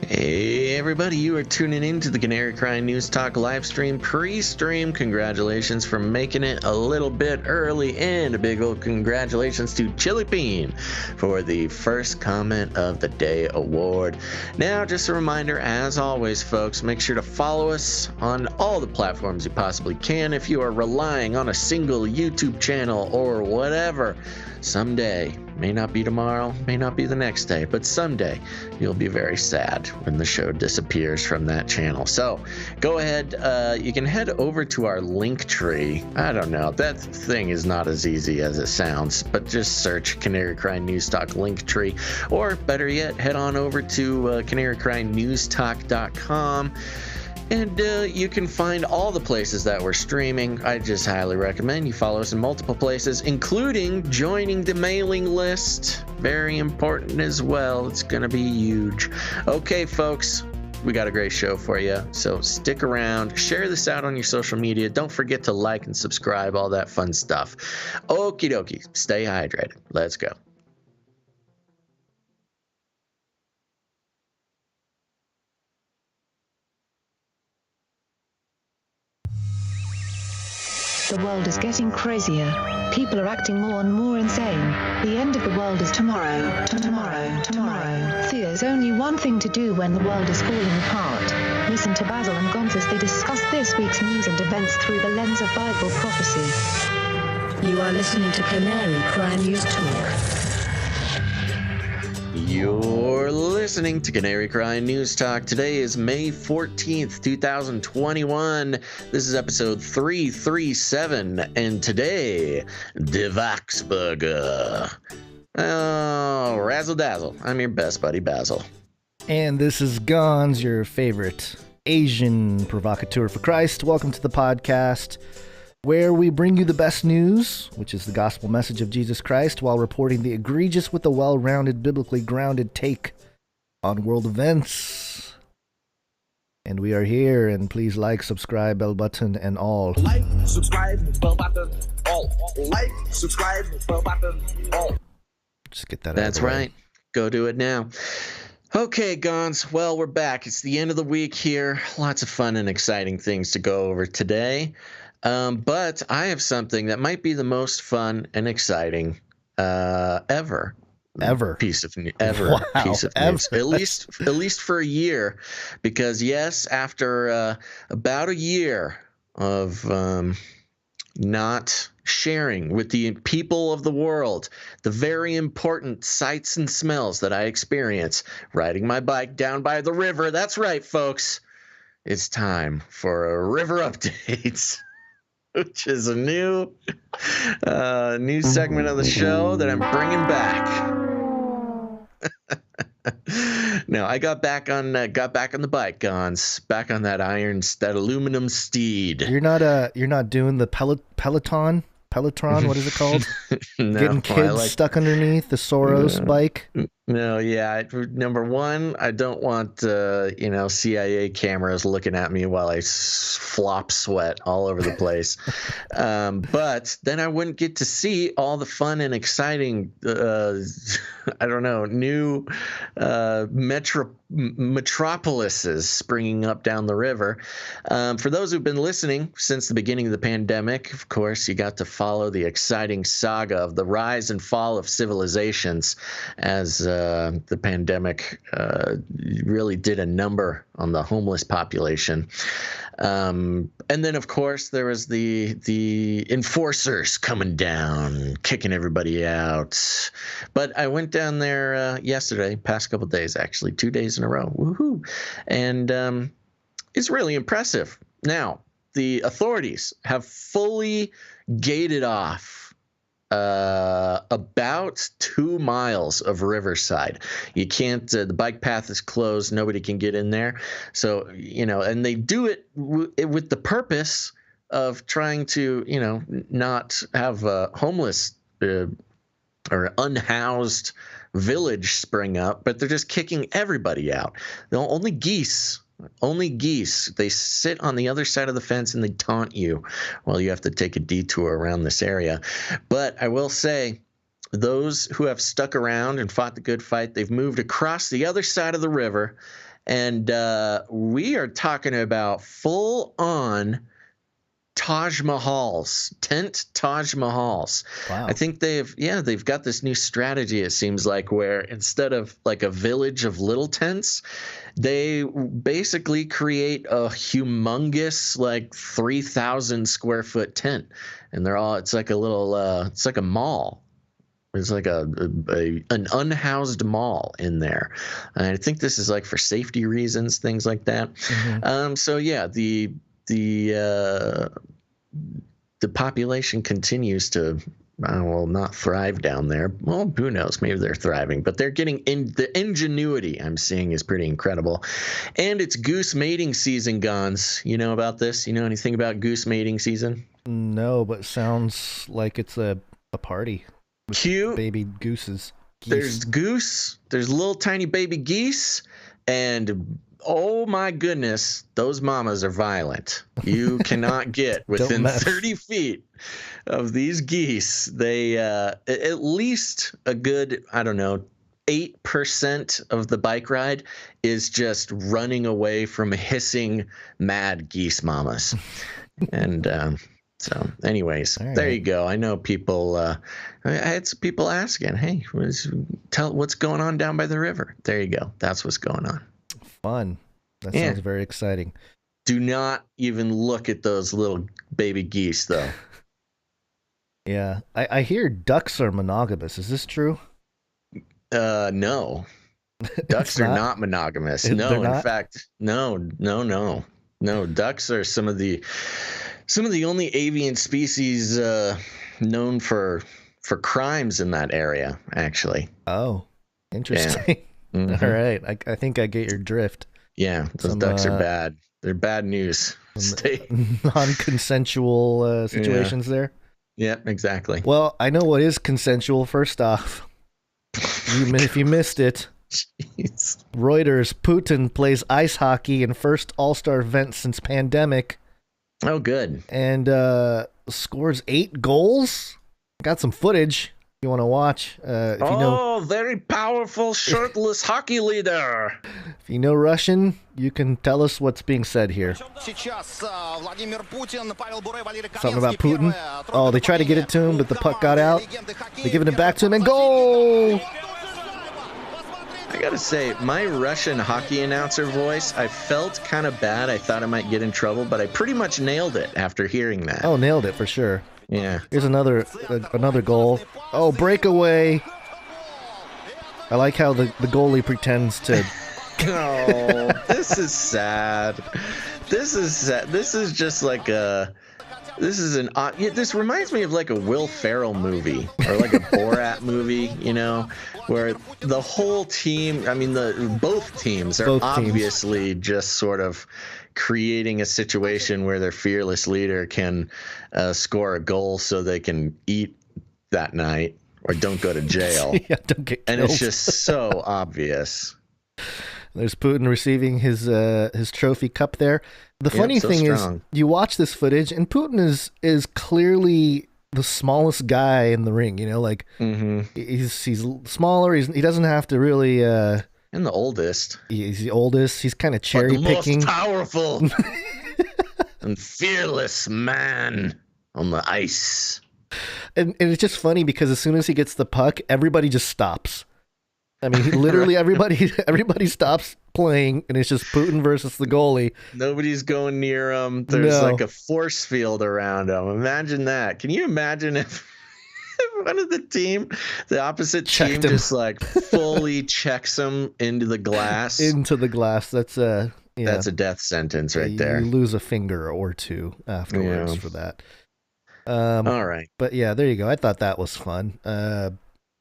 Hey everybody, you are tuning in to the Canary Crying News Talk live stream pre-stream. Congratulations for making it a little bit early, and a big old congratulations to Chili Bean for the first comment of the day award. Now, just a reminder, as always, folks, make sure to follow us on all the platforms you possibly can. If you are relying on a single YouTube channel or whatever, someday, may not be tomorrow, may not be the next day, but someday you'll be very sad when the show disappears from that channel. So go ahead, you can head over to our link tree. I don't know, that thing is not as easy as it sounds, but just search Canary Crying News Talk link tree, or better yet, head on over to canarycryingnewstalk.com. And you can find all the places that we're streaming. I just highly recommend you follow us in multiple places, including joining the mailing list. Very important as well. It's going to be huge. Okay, folks, we got a great show for you. So stick around. Share this out on your social media. Don't forget to like and subscribe, all that fun stuff. Okie dokie. Stay hydrated. Let's go. The world is getting crazier. People are acting more and more insane. The end of the world is tomorrow. Tomorrow. There's only one thing to do when the world is falling apart. Listen to Basil and Gonz as they discuss this week's news and events through the lens of Bible prophecy. You are listening to Canary Crying News Talk. You're listening to Canary Crying News Talk. Today is May 14th, 2021. This is episode 337, and today, the VAXBURGER. Oh, razzle dazzle. I'm your best buddy, Basil. And this is Gonz, your favorite Asian provocateur for Christ. Welcome to the podcast, where we bring you the best news, which is the gospel message of Jesus Christ, while reporting the egregious with a well-rounded, biblically grounded take on world events. And we are here, and please like, subscribe, bell button, and all. Like, subscribe, bell button, all. Like, subscribe, bell button, all. Just get that That's out of the way. right. Go do it now. Okay, Gonz. Well, we're back. It's the end of the week here. Lots of fun and exciting things to go over today. But I have something that might be the most fun and exciting ever piece of news. Wow, Piece of news. At least for a year, because yes, after about a year of not sharing with the people of the world the very important sights and smells that I experience riding my bike down by the river. That's right, folks. It's time for a river update. Which is a new segment of the show that I'm bringing back. No, I got back on the bike, Gonz. Back on that aluminum steed. You're not doing the Peloton. What is it called? No, Getting kids stuck underneath the Soros bike. No, yeah. Number one, I don't want CIA cameras looking at me while I flop sweat all over the place. But then I wouldn't get to see all the fun and exciting, new metropolises springing up down the river. For those who've been listening since the beginning of the pandemic, of course, you got to follow the exciting saga of the rise and fall of civilizations as the pandemic really did a number on the homeless population. And then, of course, there was the enforcers coming down, kicking everybody out. But I went down there yesterday, past couple of days, actually, 2 days in a row. Woohoo! And it's really impressive. Now, the authorities have fully gated off about 2 miles of riverside. You can't, the bike path is closed. Nobody can get in there. So, and they do it with the purpose of trying to, not have a homeless or unhoused village spring up, but they're just kicking everybody out. Only geese they sit on the other side of the fence and they taunt you while you have to take a detour around this area. But I will say, those who have stuck around and fought the good fight, they've moved across the other side of the river, And we are talking about full-on Taj Mahals, tent Taj Mahals. Wow. I think they've got this new strategy, it seems like, where instead of like a village of little tents, they basically create a humongous, like 3,000 square foot tent. And it's like a little, it's like a mall. It's like an unhoused mall in there. And I think this is like for safety reasons, things like that. Mm-hmm. So yeah, the population continues to not thrive down there. Well, who knows? Maybe they're thriving, but they're getting in. The ingenuity I'm seeing is pretty incredible. And it's goose mating season, Gons. You know about this? You know anything about goose mating season? No, but sounds like it's a party. With Cute baby gooses. Geese. There's goose. There's little tiny baby geese, and oh my goodness, those mamas are violent. You cannot get within 30 feet of these geese. They at least a good, 8% of the bike ride is just running away from hissing mad geese mamas. And so anyways, right. There you go. I know people, I had some people asking, hey, what's going on down by the river? There you go. That's what's going on. Fun. That sounds very exciting. Do not even look at those little baby geese, though. Yeah. I hear ducks are monogamous. Is this true? No. Ducks are not monogamous. No, in fact, no. Ducks are some of the only avian species known for crimes in that area, actually. Oh, interesting. Yeah. Mm-hmm. All right. I think I get your drift. Yeah, those ducks are bad. They're bad news. Non-consensual situations there. Yeah, exactly. Well, I know what is consensual. First off, if you missed it, jeez. Reuters, Putin plays ice hockey in first all-star event since pandemic. Oh, good. And scores 8 goals. Got some footage you want to watch. Very powerful shirtless hockey leader. If you know Russian, you can tell us what's being said here. Something about Putin. Oh, they try to get it to him, but the puck got out. They're giving it back to him, and goal! I gotta say, my Russian hockey announcer voice, I felt kind of bad. I thought I might get in trouble, but I pretty much nailed it after hearing that. Oh, nailed it for sure. Yeah. Here's another goal. Oh, breakaway. I like how the goalie pretends to. Oh, this is sad. This is sad. This is just like this reminds me of like a Will Ferrell movie or like a Borat movie, where the whole team, both teams are obviously just sort of creating a situation where their fearless leader can score a goal so they can eat that night or don't go to jail. Yeah, don't get killed. And it's just so obvious. There's Putin receiving his trophy cup there. The funny thing is, you watch this footage, and Putin is clearly the smallest guy in the ring. He's smaller. He doesn't have to really. And the oldest. He's the oldest. He's kind of cherry picking. The most powerful and fearless man on the ice. And it's just funny because as soon as he gets the puck, everybody just stops. Literally everybody stops playing, and it's just Putin versus the goalie. Nobody's going near him. There's like a force field around him. Imagine that. Can you imagine if one of the opposite team, just like fully checks him into the glass? Into the glass. That's a death sentence right there. You lose a finger or two afterwards for that. All right. But yeah, there you go. I thought that was fun.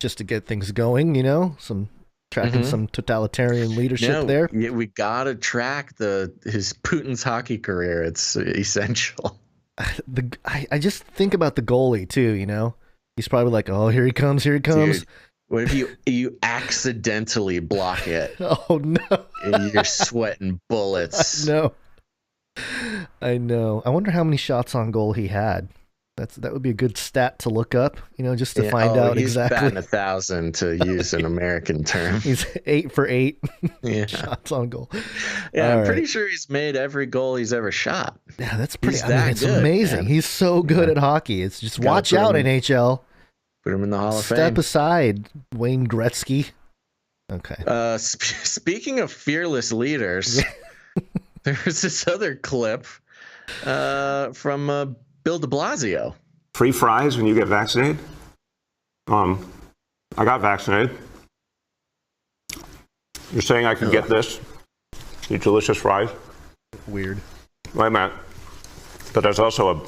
Just to get things going, some tracking some totalitarian leadership there. Yeah, we gotta track his Putin's hockey career. It's essential. I just think about the goalie too. He's probably like, oh, here he comes. Dude, what if you accidentally block it? Oh no! And you're sweating bullets. I know. I wonder how many shots on goal he had. That would be a good stat to look up, just to find out he's exactly. batting 1,000 to use an American term. He's 8 for 8 Yeah. shots on goal. Yeah, All I'm pretty right. sure he's made every goal he's ever shot. Yeah, that's pretty. He's I mean, that it's good, amazing. man. He's so good at hockey. It's just Gotta watch put out, him- NHL. Put him in the Hall of Step Fame. aside, Wayne Gretzky. Okay. Speaking of fearless leaders, there's this other clip from Bill de Blasio. Free fries when you get vaccinated? I got vaccinated. You're saying I can get this? These delicious fries? Weird. Wait a minute. But there's also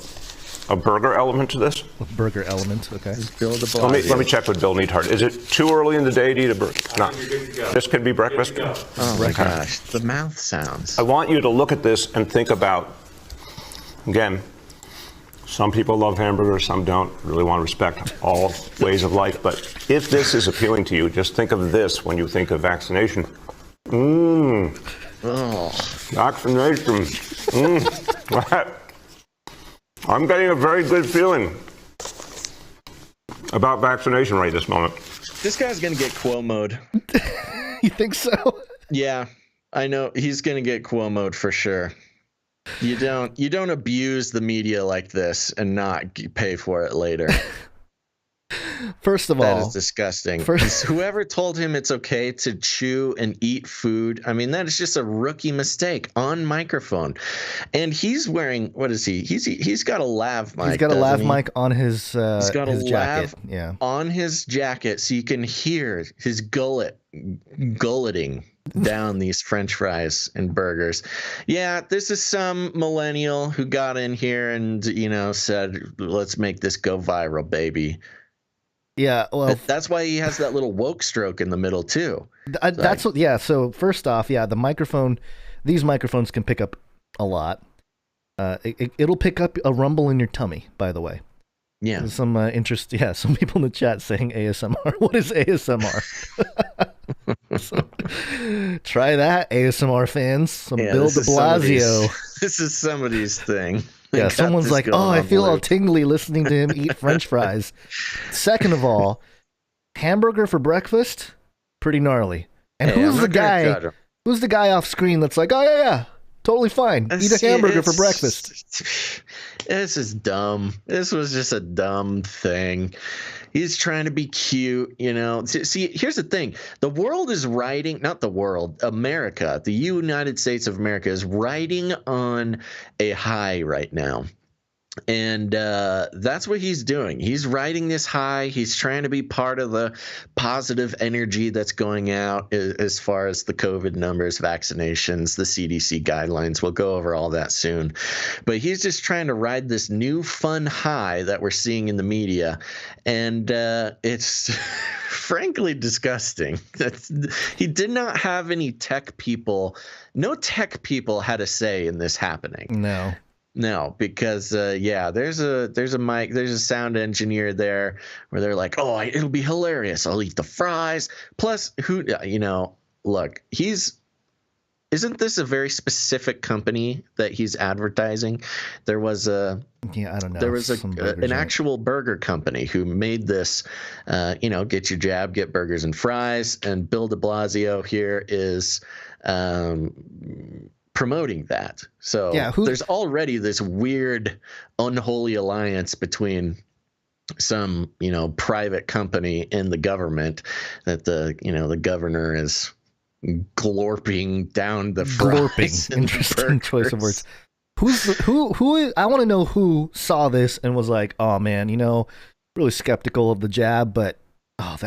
a burger element to this? Burger element. Okay. Bill de Blasio. Let me check with Bill Neathart. Is it too early in the day to eat a burger? No. This can be breakfast? Oh my gosh, the mouth sounds. I want you to look at this and think about, again, some people love hamburgers, some don't. Really want to respect all ways of life. But if this is appealing to you, just think of this when you think of vaccination. Oh, Vaccination. I'm getting a very good feeling about vaccination right this moment. this guy's gonna get Cuomo'd. You think so? Yeah, I know he's gonna get Cuomo'd for sure. You don't abuse the media like this and not pay for it later. First of That all, is disgusting. First- Whoever told him it's okay to chew and eat food, I mean, that is just a rookie mistake on microphone. And he's wearing, what is he? He's got a lav mic. he's got a doesn't lav he? mic on his He's got his a jacket. lav Yeah. on his jacket, so you can hear his gulleting down these French fries and burgers. Yeah, this is some millennial who got in here and said, "Let's make this go viral, baby." Yeah. Well, That's why he has that little woke stroke in the middle too. that's what. Yeah. So first off, yeah, the microphone. These microphones can pick up a lot. It'll pick up a rumble in your tummy. By the way. Yeah. There's some interest. Yeah. Some people in the chat saying ASMR. What is ASMR? So, try that, ASMR fans. Some Bill this de is somebody's- Blasio. This is somebody's thing. They Yeah, got someone's this like, going "Oh, I on feel all loop." tingly listening to him eat French fries." Second of all, hamburger for breakfast, pretty gnarly. And Hey, I'm who's the not gonna judge guy? him. Who's the guy off screen that's like, "Oh yeah, totally fine. Eat a See, hamburger for it's- breakfast." This is dumb. This was just a dumb thing. He's trying to be cute, See, here's the thing. The world is riding, not the world, America, the United States of America is riding on a high right now. And that's what he's doing. He's riding this high. He's trying to be part of the positive energy that's going out as far as the COVID numbers, vaccinations, the CDC guidelines. We'll go over all that soon. But he's just trying to ride this new fun high that we're seeing in the media. And it's frankly disgusting. He did not have any tech people. No tech people had a say in this happening. No, because there's a mic, there's a sound engineer there where they're like, "Oh, it'll be hilarious. I'll eat the fries." Plus, look, isn't this a very specific company that he's advertising? There was I don't know. There was an actual burger company who made this, get your jab, get burgers and fries, and Bill de Blasio here is promoting that. So there's already this weird unholy alliance between some private company and the government that the governor is glorping down the fries. Interesting choice of words. Who I want to know who saw this and was like, "Oh man, really skeptical of the jab, but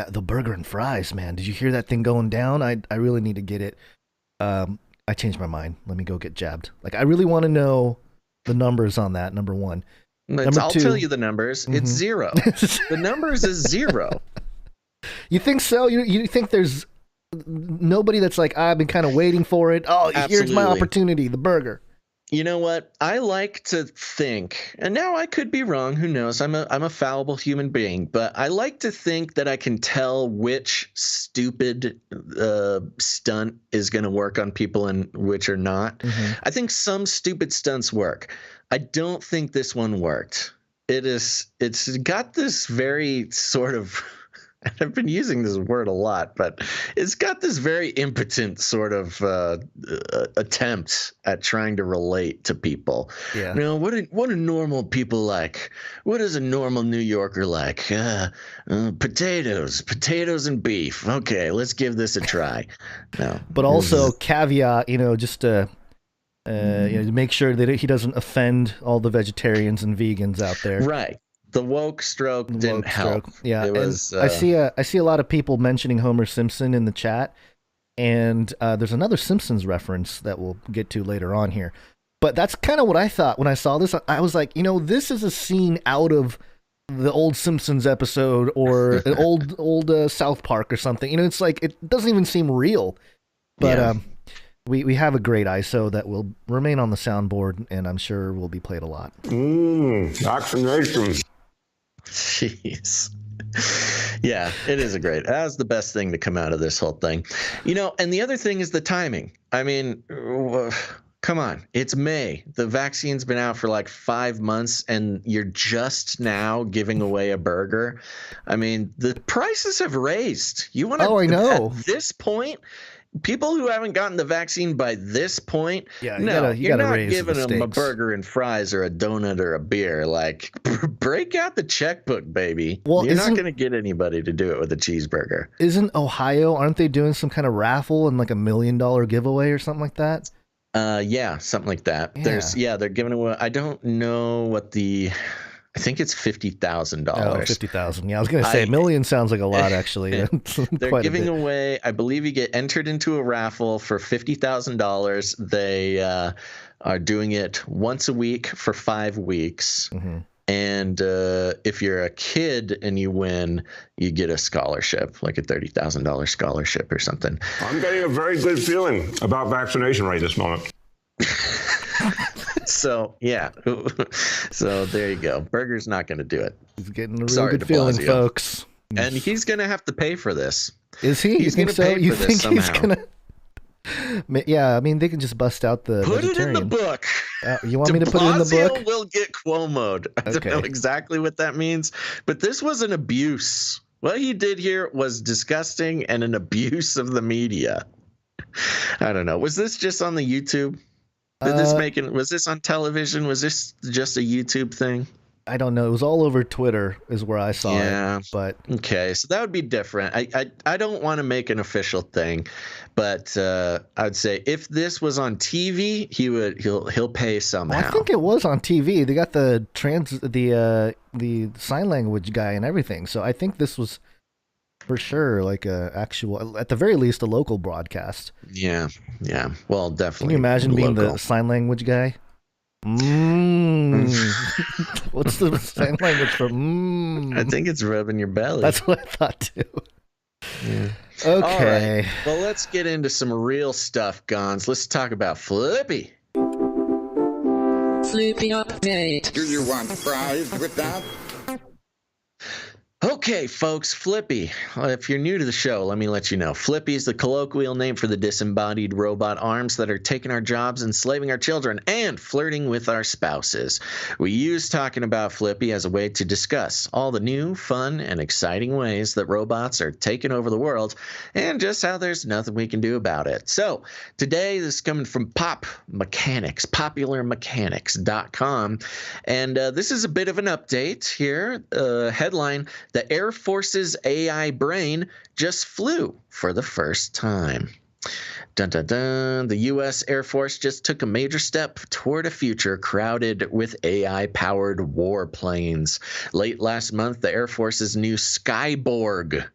the burger and fries, man, did you hear that thing going down? I really need to get it. I changed my mind. Let me go get jabbed." Like, I really want to know the numbers on that, number one. I'll tell you the numbers. Mm-hmm. It's 0. The numbers is 0. You think so? You think there's nobody that's like, "I've been kind of waiting for it. Oh, Absolutely. Here's my opportunity, the burger." You know what? I like to think, and now I could be wrong. Who knows? I'm a fallible human being, but I like to think that I can tell which stupid stunt is going to work on people and which are not. Mm-hmm. I think some stupid stunts work. I don't think this one worked. It's got this very sort of. I've been using this word a lot, but it's got this very impotent sort of attempt at trying to relate to people. Yeah. You know, what are normal people like? What is a normal New Yorker like? Potatoes and beef. Okay, let's give this a try. No, but also caveat, just to make sure that he doesn't offend all the vegetarians and vegans out there. Right. The woke stroke didn't help. Yeah, it was. I see a lot of people mentioning Homer Simpson in the chat, and there's another Simpsons reference that we'll get to later on here. But that's kind of what I thought when I saw this. I was like, this is a scene out of the old Simpsons episode or an old South Park or something. It's like it doesn't even seem real. But we have a great ISO that will remain on the soundboard, and I'm sure will be played a lot. Vaccination. Jeez. Yeah, it is that was the best thing to come out of this whole thing. And the other thing is the timing. I mean, come on. It's May. The vaccine's been out for like 5 months, and you're just now giving away a burger. I mean, the prices have raised. You want to? Oh, I know. At this point, people who haven't gotten the vaccine by this point, you're not giving them a burger and fries or a donut or a beer. Like, break out the checkbook, baby. Well, you're not going to get anybody to do it with a cheeseburger. Aren't they doing some kind of raffle and like $1 million giveaway or something like that? Yeah, something like that. Yeah. They're giving away. I don't know what I think it's $50,000. Oh, $50,000. Yeah, I was going to say $1 million sounds like a lot, actually. They're giving away, I believe you get entered into a raffle for $50,000. They are doing it once a week for 5 weeks. Mm-hmm. And if you're a kid and you win, you get a scholarship, like a $30,000 scholarship or something. I'm getting a very good feeling about vaccination right this moment. So, yeah. So there you go. Burger's not going to do it. He's getting a really good feeling, folks. And he's going to have to pay for this. Is he? He's going to pay for this somehow. He's going to... Yeah, I mean, they can just bust out the Put vegetarian. it in the book. You want me to put it in the book? Blasio will get Cuomo'd. I don't know exactly what that means, but this was an abuse. What he did here was disgusting and an abuse of the media. I don't know. Was this just on the YouTube? Was this on television? Was this just a YouTube thing? I don't know. It was all over Twitter is where I saw it. But okay, so that would be different. I don't want to make an official thing, but I would say if this was on TV, he'll pay somehow. Well, I think it was on TV. They got the sign language guy and everything. So I think this was for sure like a actual, at the very least, a local broadcast. Yeah. Well, definitely. Can you imagine being the sign language guy? What's the sign language for? I think it's rubbing your belly. That's what I thought too. Yeah. Okay. All right. Well, let's get into some real stuff, Gons. Let's talk about Flippy. Flippy update. Do you want fries with that? Okay, folks, Flippy. If you're new to the show, let me let you know. Flippy is the colloquial name for the disembodied robot arms that are taking our jobs, enslaving our children, and flirting with our spouses. We use talking about Flippy as a way to discuss all the new, fun, and exciting ways that robots are taking over the world, and just how there's nothing we can do about it. So, today, this is coming from Pop Mechanics, popularmechanics.com, and this is a bit of an update here. Headline: the Air Force's AI brain just flew for the first time. Dun, dun, dun. The U.S. Air Force just took a major step toward a future crowded with AI-powered warplanes. Late last month, the Air Force's new Skyborg.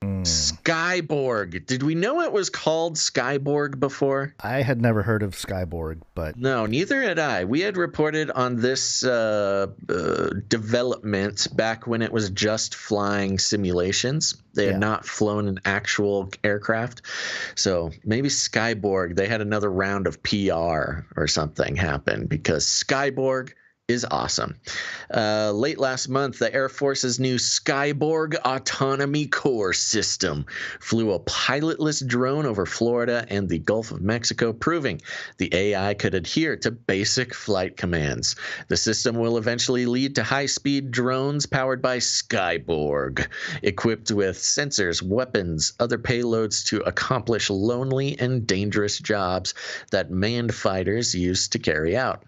Skyborg. Did we know it was called Skyborg before? I had never heard of Skyborg, but... No, neither had I. We had reported on this development back when it was just flying simulations. They had not flown an actual aircraft. So maybe Skyborg, they had another round of PR or something happen because Skyborg is awesome. Late last month, the Air Force's new Skyborg Autonomy Core system flew a pilotless drone over Florida and the Gulf of Mexico, proving the AI could adhere to basic flight commands. The system will eventually lead to high-speed drones powered by Skyborg, equipped with sensors, weapons, other payloads to accomplish lonely and dangerous jobs that manned fighters used to carry out.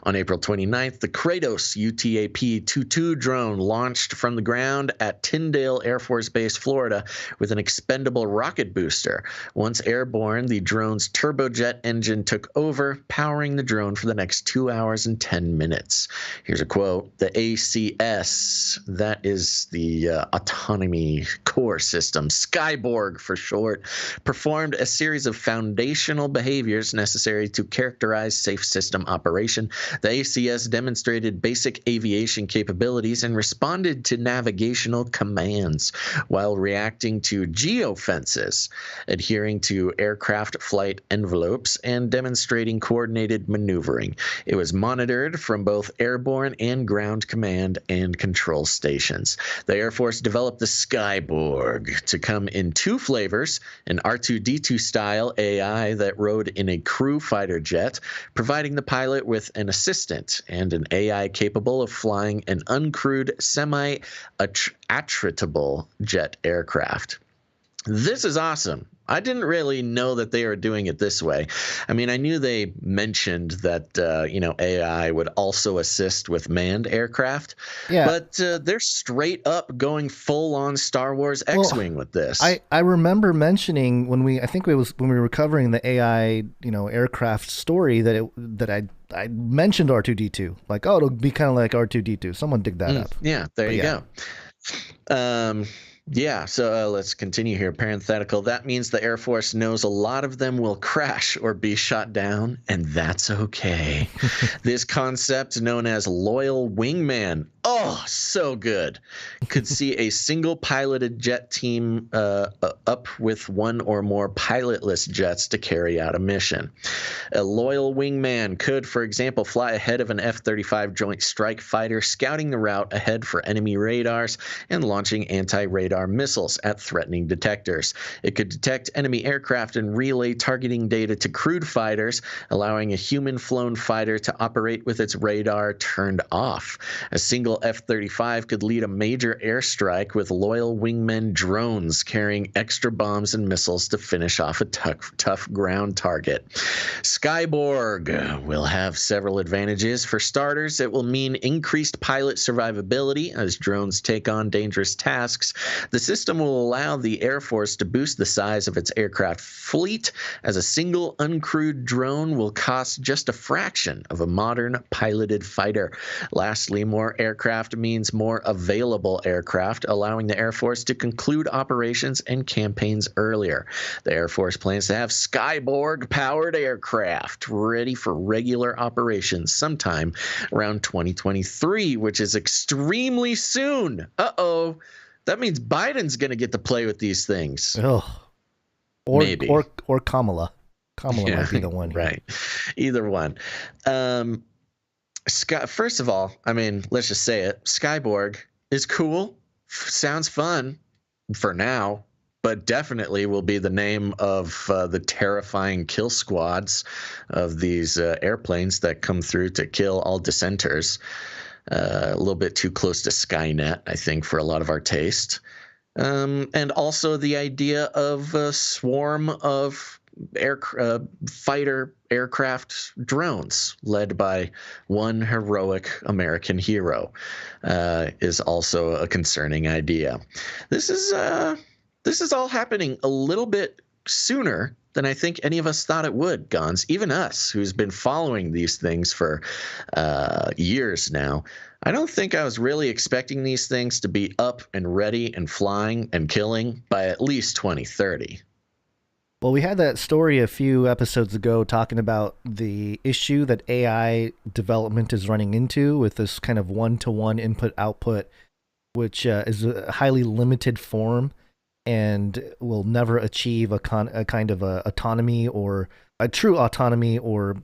On April 29th, the Kratos UTAP-22 drone launched from the ground at Tyndale Air Force Base, Florida, with an expendable rocket booster. Once airborne, the drone's turbojet engine took over, powering the drone for the next 2 hours and 10 minutes. Here's a quote. The ACS, that is the Autonomy Core System, Skyborg for short, performed a series of foundational behaviors necessary to characterize safe system operation. The ACS demonstrated basic aviation capabilities and responded to navigational commands while reacting to geofences, adhering to aircraft flight envelopes, and demonstrating coordinated maneuvering. It was monitored from both airborne and ground command and control stations. The Air Force developed the Skyborg to come in two flavors, an R2-D2 style AI that rode in a crew fighter jet, providing the pilot with an assistant, and an AI capable of flying an uncrewed semi-attritable jet aircraft. This is awesome. I didn't really know that they were doing it this way. I mean, I knew they mentioned that, AI would also assist with manned aircraft. Yeah. But they're straight up going full on Star Wars X-Wing with this. I remember mentioning when we were covering the AI, aircraft story that I mentioned R2-D2. Like, oh, it'll be kind of like R2-D2. Someone dig that up. Yeah, there you go. Yeah, so let's continue here. Parenthetical. That means the Air Force knows a lot of them will crash or be shot down, and that's okay. This concept, known as loyal wingman, oh, so good, could see a single piloted jet team up with one or more pilotless jets to carry out a mission. A loyal wingman could, for example, fly ahead of an F-35 Joint Strike Fighter, scouting the route ahead for enemy radars and launching anti-radar missiles at threatening detectors. It could detect enemy aircraft and relay targeting data to crewed fighters, allowing a human-flown fighter to operate with its radar turned off. A single F-35 could lead a major airstrike with loyal wingmen drones carrying extra bombs and missiles to finish off a tough ground target. Skyborg will have several advantages. For starters, it will mean increased pilot survivability as drones take on dangerous tasks. The system will allow the Air Force to boost the size of its aircraft fleet, as a single uncrewed drone will cost just a fraction of a modern piloted fighter. Lastly, more aircraft means more available aircraft, allowing the Air Force to conclude operations and campaigns earlier. The Air Force plans to have Skyborg-powered aircraft ready for regular operations sometime around 2023, which is extremely soon. Uh-oh. That means Biden's going to get to play with these things. Oh, maybe. Or Kamala. Kamala might be the one here. Right. Either one. First of all, I mean, let's just say it. Skyborg is cool. Sounds fun for now, but definitely will be the name of the terrifying kill squads of these airplanes that come through to kill all dissenters. A little bit too close to Skynet, I think, for a lot of our taste. And also the idea of a swarm of fighter aircraft drones led by one heroic American hero is also a concerning idea. This is all happening a little bit sooner than I think any of us thought it would, Gons. Even us, who's been following these things for years now. I don't think I was really expecting these things to be up and ready and flying and killing by at least 2030. Well, we had that story a few episodes ago talking about the issue that AI development is running into with this kind of one-to-one input-output, which is a highly limited form and will never achieve a kind of a autonomy or a true autonomy or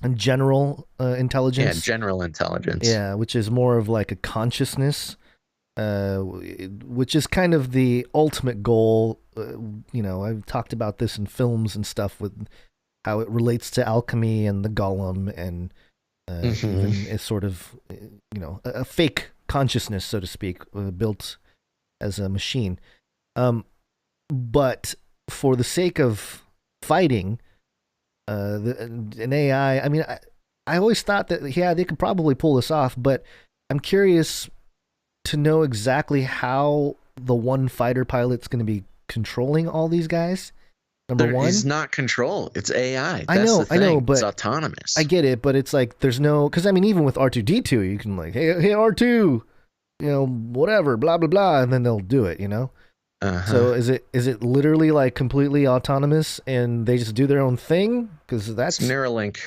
and general intelligence. Yeah, general intelligence. Yeah, which is more of like a consciousness, which is kind of the ultimate goal. I've talked about this in films and stuff with how it relates to alchemy and the golem and even a sort of, a fake consciousness, so to speak, built as a machine. But for the sake of fighting an AI, I mean, I always thought that, yeah, they could probably pull this off, but I'm curious to know exactly how the one fighter pilot's going to be controlling all these guys. Number one, it's not control; it's AI. I know, but it's autonomous. I get it, but it's like there's no, because I mean, even with R2D2, you can like, hey R2, whatever, blah blah blah, and then they'll do it, So is it literally like completely autonomous and they just do their own thing? Because that's it's Neuralink.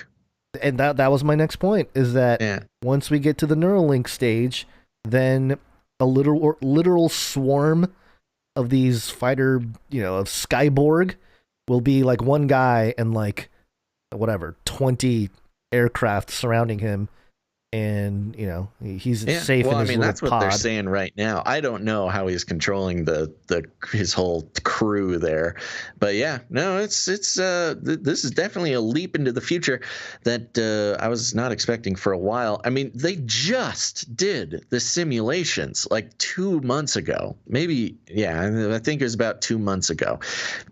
And that was my next point, is that once we get to the Neuralink stage, then a literal swarm of these fighter, of Skyborg will be like one guy and like 20 aircraft surrounding him, and he's safe in his little that's what pod. they're saying right now. I don't know how he's controlling his whole crew there, but this is definitely a leap into the future that I was not expecting for a while. I mean, they just did the simulations like 2 months ago, maybe. I think it was about 2 months ago.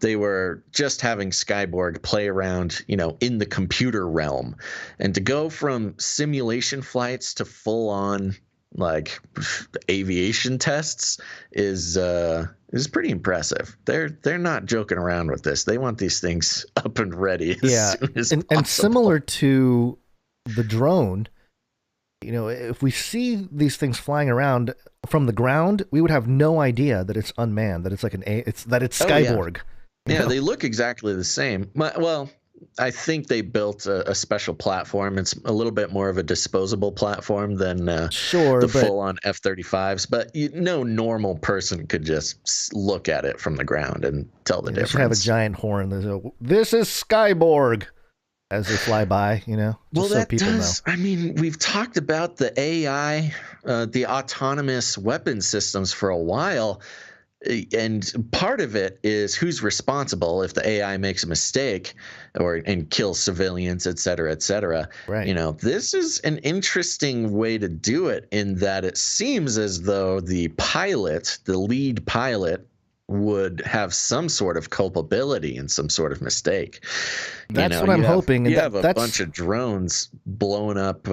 They were just having Skyborg play around, in the computer realm, and to go from simulation flights to full on like aviation tests is pretty impressive. They're not joking around with this. They want these things up and ready as soon as possible. And similar to the drone, if we see these things flying around from the ground, we would have no idea that it's unmanned, that it's like it's Skyborg. Yeah, they look exactly the same. Well, I think they built a special platform. It's a little bit more of a disposable platform than the full-on F-35s. But no normal person could just look at it from the ground and tell the difference. They should have a giant horn. This is Skyborg as they fly by, Well, so people know. I mean, we've talked about the AI, the autonomous weapon systems for a while. And part of it is who's responsible if the AI makes a mistake and kills civilians, et cetera, et cetera. Right. This is an interesting way to do it in that it seems as though the lead pilot, would have some sort of culpability and some sort of mistake. That's what I'm hoping. You have a bunch of drones blowing up.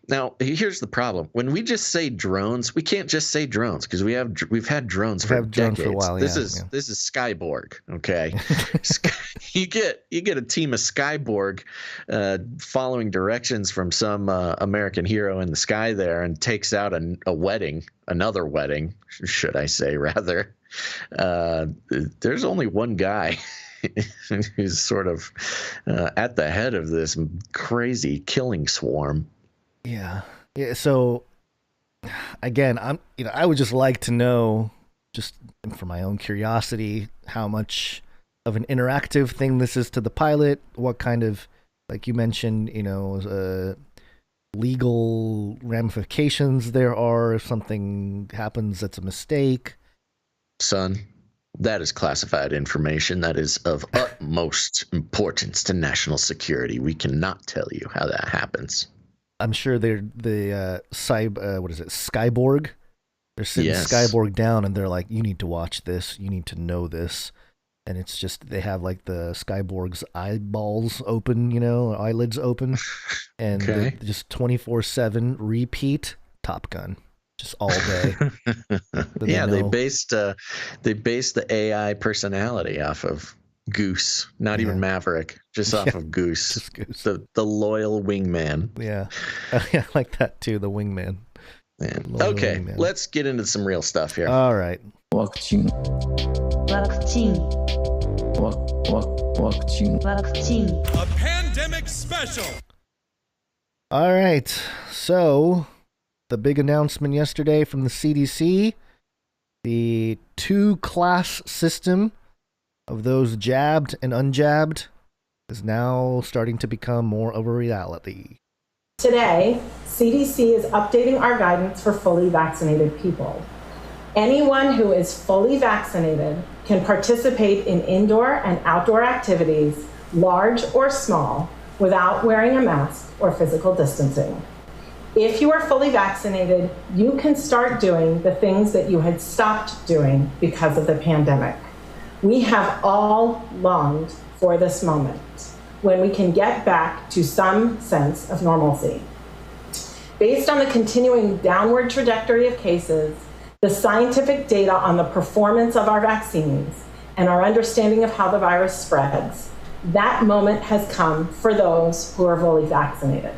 Now, here's the problem. When we just say drones, we can't just say drones because we've had drones for decades. For a while, this is Skyborg. Okay, you get a team of Skyborg following directions from some American hero in the sky there, and takes out another wedding, should I say rather. There's only one guy who's sort of at the head of this crazy killing swarm. Yeah. So again, I would just like to know, just for my own curiosity, how much of an interactive thing this is to the pilot. What kind of, like you mentioned, legal ramifications there are if something happens that's a mistake. Son, that is classified information that is of utmost importance to national security. We cannot tell you how that happens. I'm sure they're Skyborg? They're sitting Skyborg down and they're like, you need to watch this. You need to know this. And it's just, they have like the Skyborg's eyeballs open, eyelids open. And just 24/7 repeat Top Gun. Just all day. They based the AI personality off of Goose, not even Maverick, just off of Goose. Just Goose. The loyal wingman. Yeah. I like that too, the wingman. Okay, wingman. Let's get into some real stuff here. All right. WACCINE. A pandemic special. All right. So, the big announcement yesterday from the CDC, the 2-class system of those jabbed and unjabbed is now starting to become more of a reality. Today, CDC is updating our guidance for fully vaccinated people. Anyone who is fully vaccinated can participate in indoor and outdoor activities, large or small, without wearing a mask or physical distancing. If you are fully vaccinated, you can start doing the things that you had stopped doing because of the pandemic. We have all longed for this moment when we can get back to some sense of normalcy. Based on the continuing downward trajectory of cases, the scientific data on the performance of our vaccines, and our understanding of how the virus spreads, that moment has come for those who are fully vaccinated.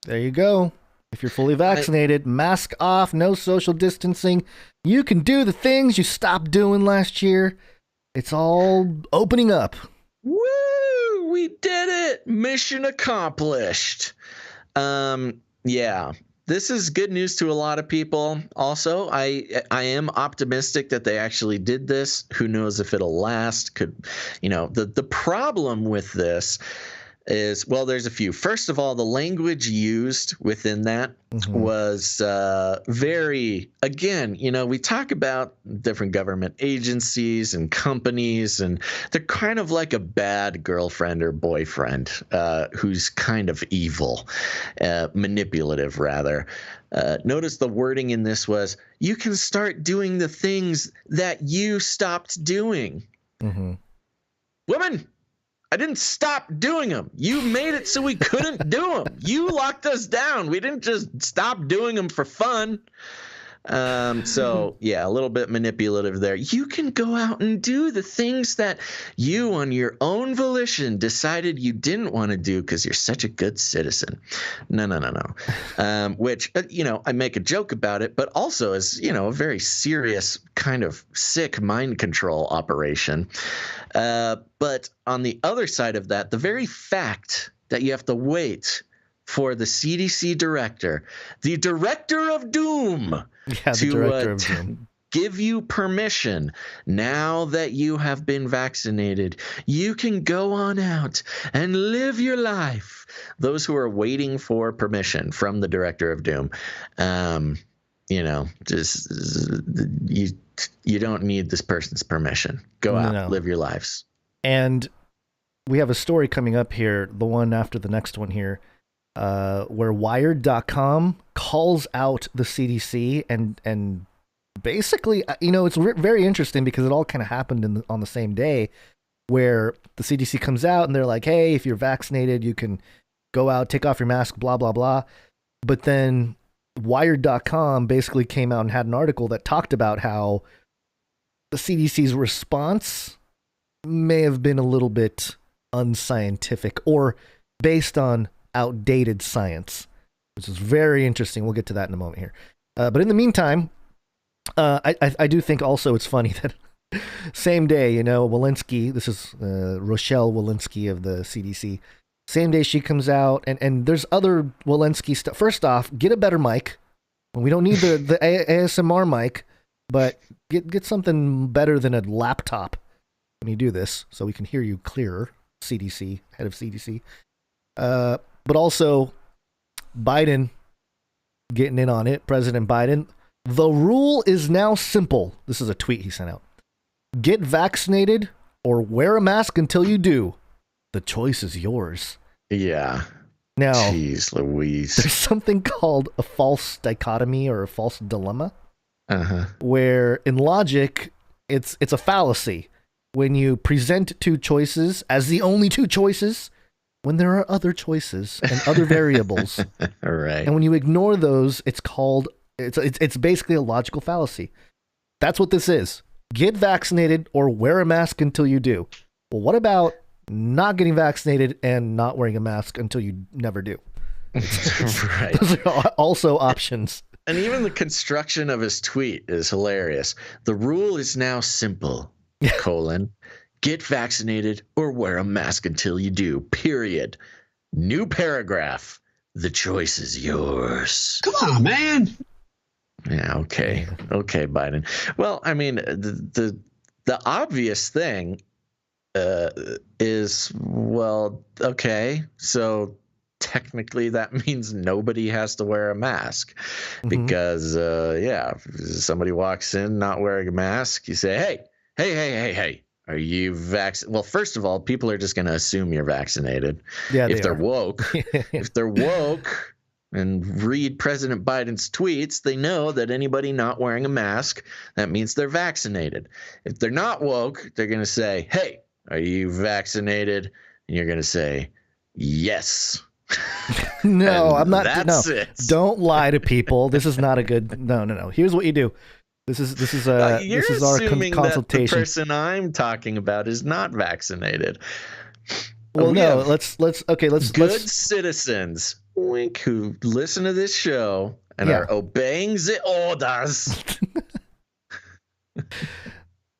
There you go. If you're fully vaccinated, mask off, no social distancing, you can do the things you stopped doing last year. It's all opening up. Woo! We did it! Mission accomplished. Yeah. This is good news to a lot of people. Also, I am optimistic that they actually did this. Who knows if it'll last? The problem with this is, well, there's a few. First of all, the language used within that was very, again, we talk about different government agencies and companies, and they're kind of like a bad girlfriend or boyfriend who's kind of evil, manipulative rather. Notice the wording in this was, you can start doing the things that you stopped doing. Women, I didn't stop doing them. You made it so we couldn't do them. You locked us down. We didn't just stop doing them for fun. So, yeah, a little bit manipulative there. You can go out and do the things that you, on your own volition, decided you didn't want to do because you're such a good citizen. No. Which, I make a joke about it, but also is, a very serious kind of sick mind control operation. But on the other side of that, the very fact that you have to wait for the CDC director, the director of doom, to give you permission. Now that you have been vaccinated, you can go on out and live your life. Those who are waiting for permission from the director of doom, you don't need this person's permission. Go out, live your lives. And we have a story coming up here, the one after the next one here, where Wired.com calls out the CDC and basically, it's very interesting because it all kind of happened on the same day, where the CDC comes out and they're like, hey, if you're vaccinated, you can go out, take off your mask, blah, blah, blah. But then Wired.com basically came out and had an article that talked about how the CDC's response may have been a little bit unscientific or based on outdated science, which is very interesting. We'll get to that in a moment here. But in the meantime, I do think also it's funny that same day, Walensky, this is Rochelle Walensky of the CDC, same day she comes out, and there's other Walensky stuff. First off, get a better mic. We don't need the ASMR mic, but get something better than a laptop when you do this, so we can hear you clearer, CDC, head of CDC. But also, Biden getting in on it, President Biden. The rule is now simple. This is a tweet he sent out. Get vaccinated or wear a mask until you do. The choice is yours. Yeah. Now, jeez Louise. There's something called a false dichotomy or a false dilemma, where in logic, it's a fallacy. When you present two choices as the only two choices, when there are other choices and other variables, right? And when you ignore those, it's basically a logical fallacy. That's what this is. Get vaccinated or wear a mask until you do. Well, what about not getting vaccinated and not wearing a mask until you never do? Right. Those are also options. And even the construction of his tweet is hilarious. The rule is now simple, : get vaccinated or wear a mask until you do, period. New paragraph. The choice is yours. Come on, man. Yeah, okay, Biden. Well, I mean, the obvious thing is is, well, okay, so technically that means nobody has to wear a mask because, if somebody walks in not wearing a mask, you say, hey, are you vaccinated? Well, first of all, people are just going to assume you're vaccinated. Yeah, if they're woke, if they're woke and read President Biden's tweets, they know that anybody not wearing a mask, that means they're vaccinated. If they're not woke, they're going to say, hey, are you vaccinated? And you're going to say, yes. No, I'm not. That's no, it. Don't lie to people. This is not a good. No. Here's what you do. This is our assuming consultation. That the person I'm talking about is not vaccinated. Well, no. Let's good citizens, wink, who listen to this show and are obeying the orders.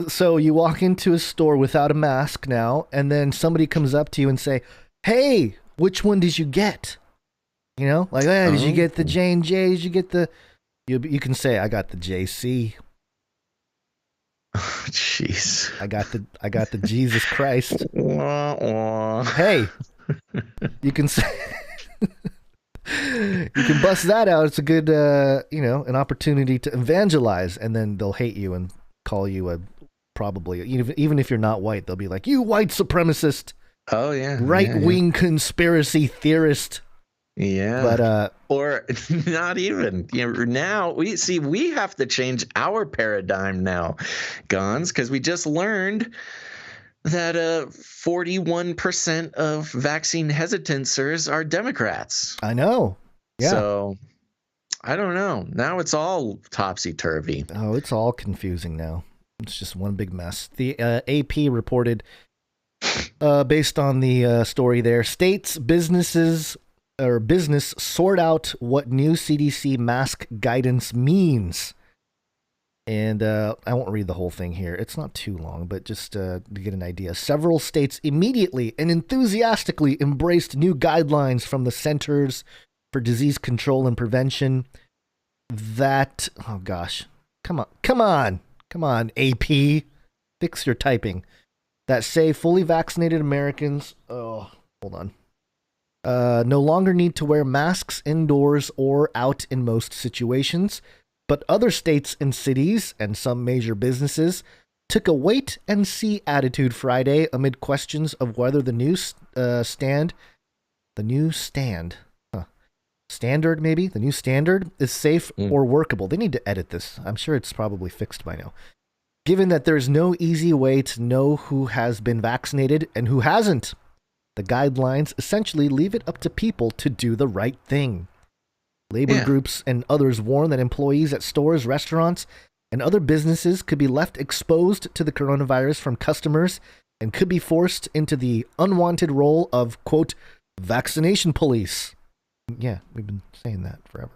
So you walk into a store without a mask now, and then somebody comes up to you and say, "Hey, which one did you get?" You know, like, did you get the J&J? Did you get the... You can say, I got the JC. Oh, jeez. I got the Jesus Christ. Wah, wah. Hey, you can say... you can bust that out. It's a good, an opportunity to evangelize, and then they'll hate you and call you probably, even if you're not white, they'll be like, you white supremacist. Oh, yeah. Right-wing conspiracy theorist. Yeah. But or not even. Now we have to change our paradigm now, Gons, because we just learned that 41% of vaccine hesitancers are Democrats. I know. Yeah. So I don't know. Now it's all topsy-turvy. Oh, it's all confusing now. It's just one big mess. The AP reported, based on the story there, business sort out what new CDC mask guidance means. And I won't read the whole thing here. It's not too long, but just to get an idea. Several states immediately and enthusiastically embraced new guidelines from the Centers for Disease Control and Prevention that, oh gosh, come on, AP, fix your typing. That say fully vaccinated Americans, no longer need to wear masks indoors or out in most situations, but other states and cities and some major businesses took a wait-and-see attitude Friday amid questions of whether the new standard is safe or workable. They need to edit this. I'm sure it's probably fixed by now. Given that there's no easy way to know who has been vaccinated and who hasn't, the guidelines essentially leave it up to people to do the right thing. Labor groups and others warn that employees at stores, restaurants, and other businesses could be left exposed to the coronavirus from customers and could be forced into the unwanted role of, quote, vaccination police. Yeah, we've been saying that forever.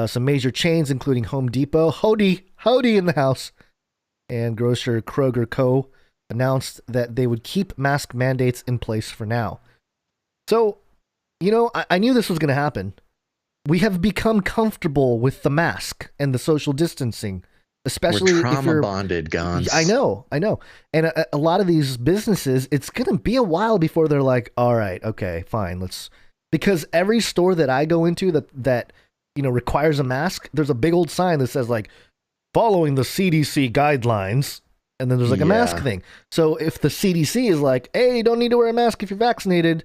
Some major chains, including Home Depot, Hody in the house, and grocer Kroger Co., announced that they would keep mask mandates in place for now. So, I knew this was going to happen. We have become comfortable with the mask and the social distancing, especially We're if you're trauma bonded, Gons. I know. And a lot of these businesses, it's going to be a while before they're like, all right, okay, fine, because every store that I go into that requires a mask, there's a big old sign that says like following the CDC guidelines, and then there's like a mask thing. So if the CDC is like, hey, you don't need to wear a mask if you're vaccinated,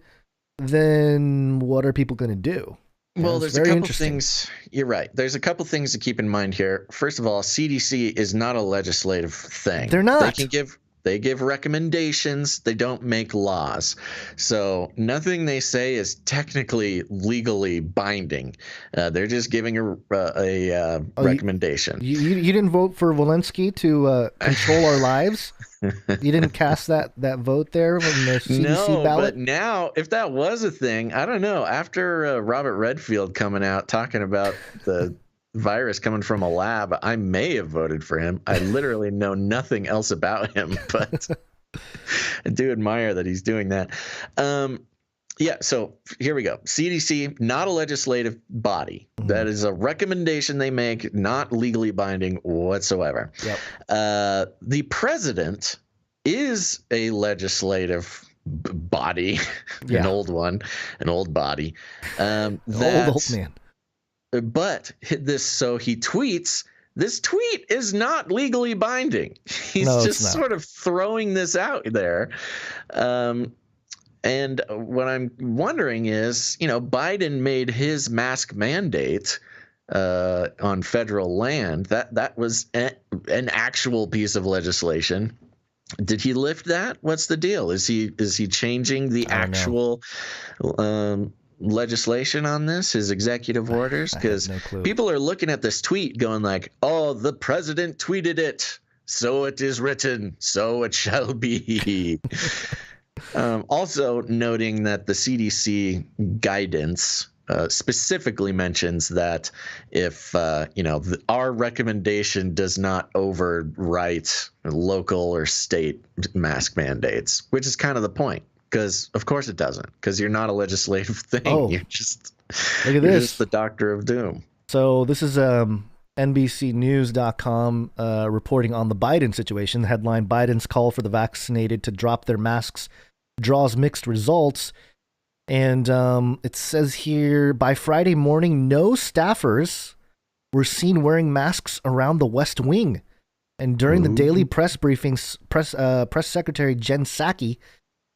then what are people going to do? Well, there's a couple things. You're right. There's a couple things to keep in mind here. First of all, CDC is not a legislative thing. They're not. They give recommendations. They don't make laws. So nothing they say is technically legally binding. They're just giving a recommendation. You didn't vote for Walensky to control our lives? You didn't cast that vote there on the CDC ballot? But now, if that was a thing, I don't know. After Robert Redfield coming out talking about the virus coming from a lab, I may have voted for him. I literally know nothing else about him, but I do admire that he's doing that. So here we go. CDC, not a legislative body. Mm-hmm. That is a recommendation they make, not legally binding whatsoever. Yep. The president is a legislative body, Yeah. an old body. Old man. But so he tweets. This tweet is not legally binding. He's just sort of throwing this out there. And what I'm wondering is, Biden made his mask mandate on federal land. That was an actual piece of legislation. Did he lift that? What's the deal? Is he changing the actual legislation on this, his executive orders? Because people are looking at this tweet going like, oh, the president tweeted it, so it is written, so it shall be. Also noting that the CDC guidance specifically mentions that if our recommendation does not overwrite local or state mask mandates, which is kind of the point. Because of course it doesn't, because you're not a legislative thing. You're just look at this. Just the Doctor of Doom. So this is NBCnews.com reporting on the Biden situation. The headline: Biden's call for the vaccinated to drop their masks draws mixed results. And it says here, by Friday morning, no staffers were seen wearing masks around the West Wing. And during the daily press briefings, Press Secretary Jen Psaki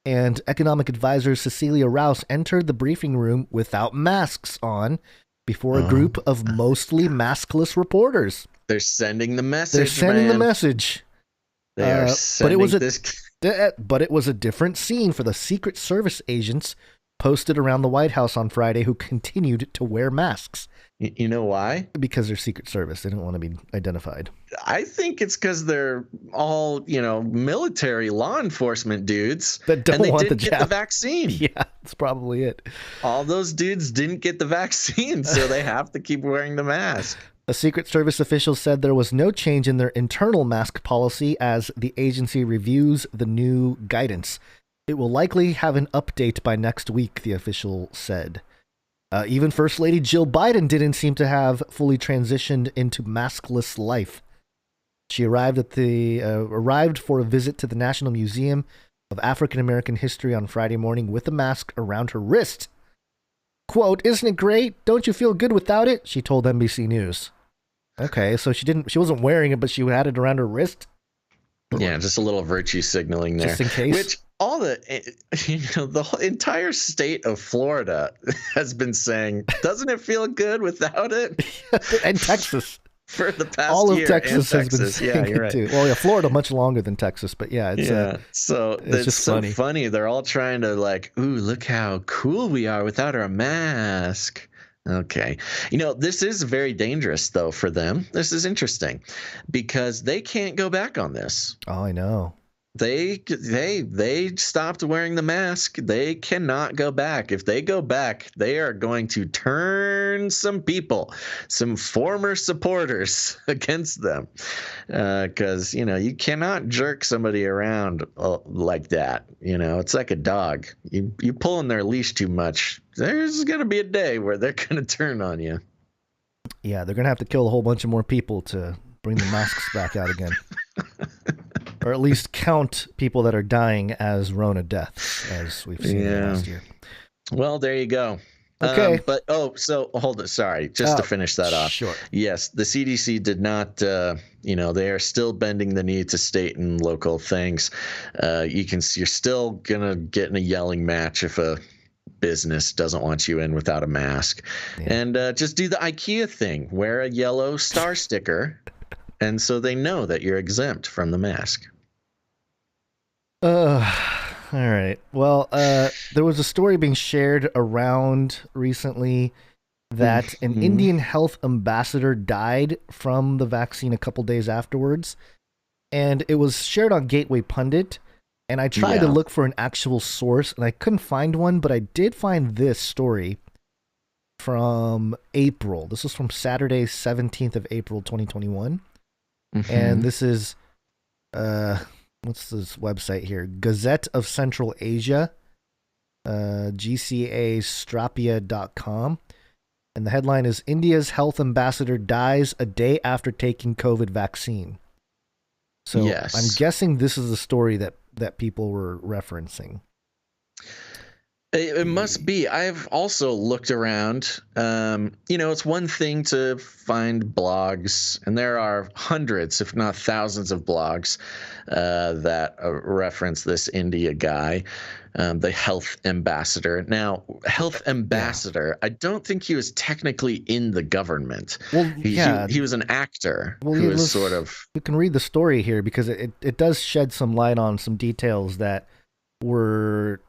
and economic advisor Cecilia Rouse entered the briefing room without masks on before a group of mostly maskless reporters. They're sending the message. They are sending but it was a different scene for the Secret Service agents posted around the White House on Friday who continued to wear masks. You know why? Because they're Secret Service. They don't want to be identified. I think it's because they're all, military law enforcement dudes that don't want get the vaccine. Yeah, that's probably it. All those dudes didn't get the vaccine, so they have to keep wearing the mask. A Secret Service official said there was no change in their internal mask policy as the agency reviews the new guidance. It will likely have an update by next week, the official said. Even First Lady Jill Biden didn't seem to have fully transitioned into maskless life. She arrived for a visit to the National Museum of African American History on Friday morning with a mask around her wrist. Quote, "Isn't it great? Don't you feel good without it?" she told NBC News. Okay, so she wasn't wearing it, but she had it around her wrist. Yeah, just a little virtue signaling there. Just in case. Which the whole entire state of Florida has been saying, doesn't it feel good without it? And Texas. For the past all of year. Texas has been saying you're it right. Too. Well, yeah, Florida much longer than Texas, but yeah, so it's just so funny. They're all trying to ooh, look how cool we are without our mask. Okay. This is very dangerous, though, for them. This is interesting because they can't go back on this. Oh, I know. They stopped wearing the mask. They cannot go back. If they go back, they are going to turn some people, some former supporters against them. Because, you cannot jerk somebody around like that. It's like a dog. You pull on their leash too much, there's going to be a day where they're going to turn on you. Yeah, they're going to have to kill a whole bunch of more people to bring the masks back out again. Or at least count people that are dying as Rona deaths, as we've seen last year. Well, there you go. Okay. So hold it. Sorry, just to finish that off. Sure. Yes, the CDC did not, they are still bending the knee to state and local things. You're still going to get in a yelling match if a business doesn't want you in without a mask. Yeah. And just do the IKEA thing. Wear a yellow star sticker. And so they know that you're exempt from the mask. All right. Well, there was a story being shared around recently that an Indian health ambassador died from the vaccine a couple days afterwards. And it was shared on Gateway Pundit. And I tried to look for an actual source, and I couldn't find one, but I did find this story from April. This was from Saturday, 17th of April, 2021. And this is, what's this website here? Gazette of Central Asia, GCAstrapia.com. And the headline is, India's health ambassador dies a day after taking COVID vaccine. So Yes. I'm guessing this is the story that people were referencing. It must be. I've also looked around. It's one thing to find blogs, and there are hundreds, if not thousands, of blogs that reference this India guy, the health ambassador. Now, health ambassador, I don't think he was technically in the government. Well, he was an actor who was sort of... You can read the story here because it does shed some light on some details that were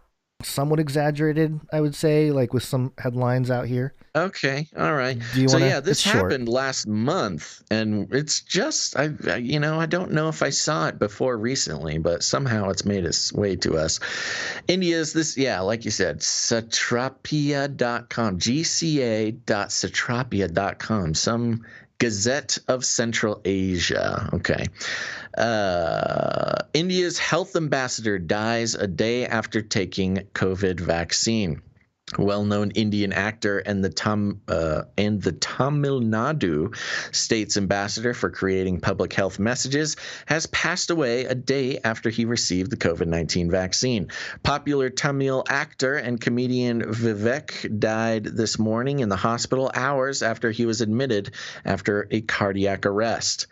somewhat exaggerated, I would say, like with some headlines out here. Okay, all right. This happened last month, and it's just I don't know if I saw it before recently, but somehow it's made its way to us. India's like you said, satrapia.com, gca.satrapia.com, some Gazette of Central Asia. Okay. India's health ambassador dies a day after taking COVID vaccine. Well-known Indian actor and the Tamil Nadu state's ambassador for creating public health messages has passed away a day after he received the COVID-19 vaccine. Popular Tamil actor and comedian Vivek died this morning in the hospital hours after he was admitted after a cardiac arrest.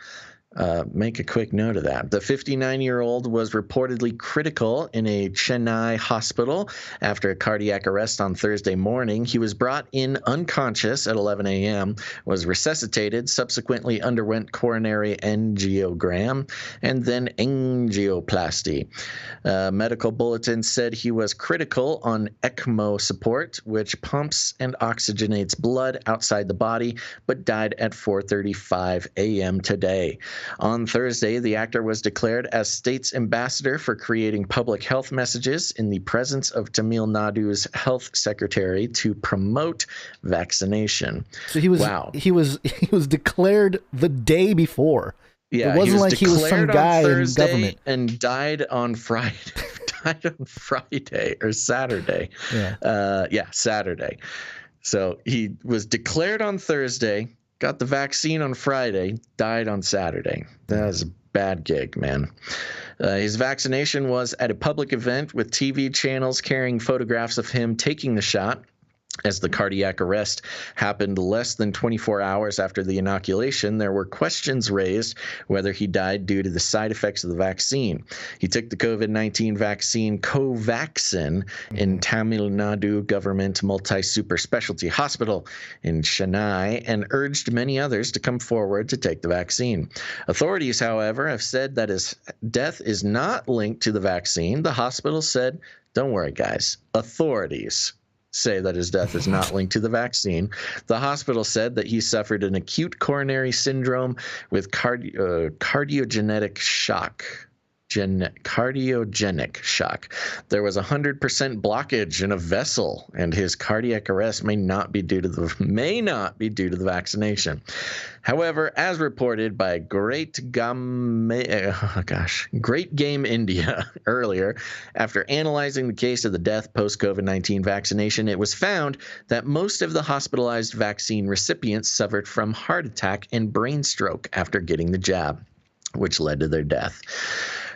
Make a quick note of that. The 59-year-old was reportedly critical in a Chennai hospital after a cardiac arrest on Thursday morning. He was brought in unconscious at 11 a.m., was resuscitated, subsequently underwent coronary angiogram, and then angioplasty. Medical bulletin said he was critical on ECMO support, which pumps and oxygenates blood outside the body, but died at 4:35 a.m. today. On Thursday, the actor was declared as state's ambassador for creating public health messages in the presence of Tamil Nadu's health secretary to promote vaccination. So he was declared the day before. Yeah, it wasn't like he was some guy in government and died on Friday. Died on Friday or Saturday. Yeah. Saturday. So he was declared on Thursday. Got the vaccine on Friday, died on Saturday. That was a bad gig, man. His vaccination was at a public event with TV channels carrying photographs of him taking the shot, as the cardiac arrest happened less than 24 hours after the inoculation. There were questions raised whether he died due to the side effects of the vaccine. He took the COVID-19 vaccine COVAXINE in Tamil Nadu Government Multi-Super Specialty Hospital in Chennai and urged many others to come forward to take the vaccine. Authorities, however, have said that his death is not linked to the vaccine. The hospital said, don't worry, guys. Authorities say that his death is not linked to the vaccine. The hospital said that he suffered an acute coronary syndrome with cardiogenic shock. Cardiogenic shock. There was 100% blockage in a vessel, and his cardiac arrest may not be due to the vaccination. However, as reported by Great Game India earlier, after analyzing the case of the death post-COVID-19 vaccination, it was found that most of the hospitalized vaccine recipients suffered from heart attack and brain stroke after getting the jab, which led to their death.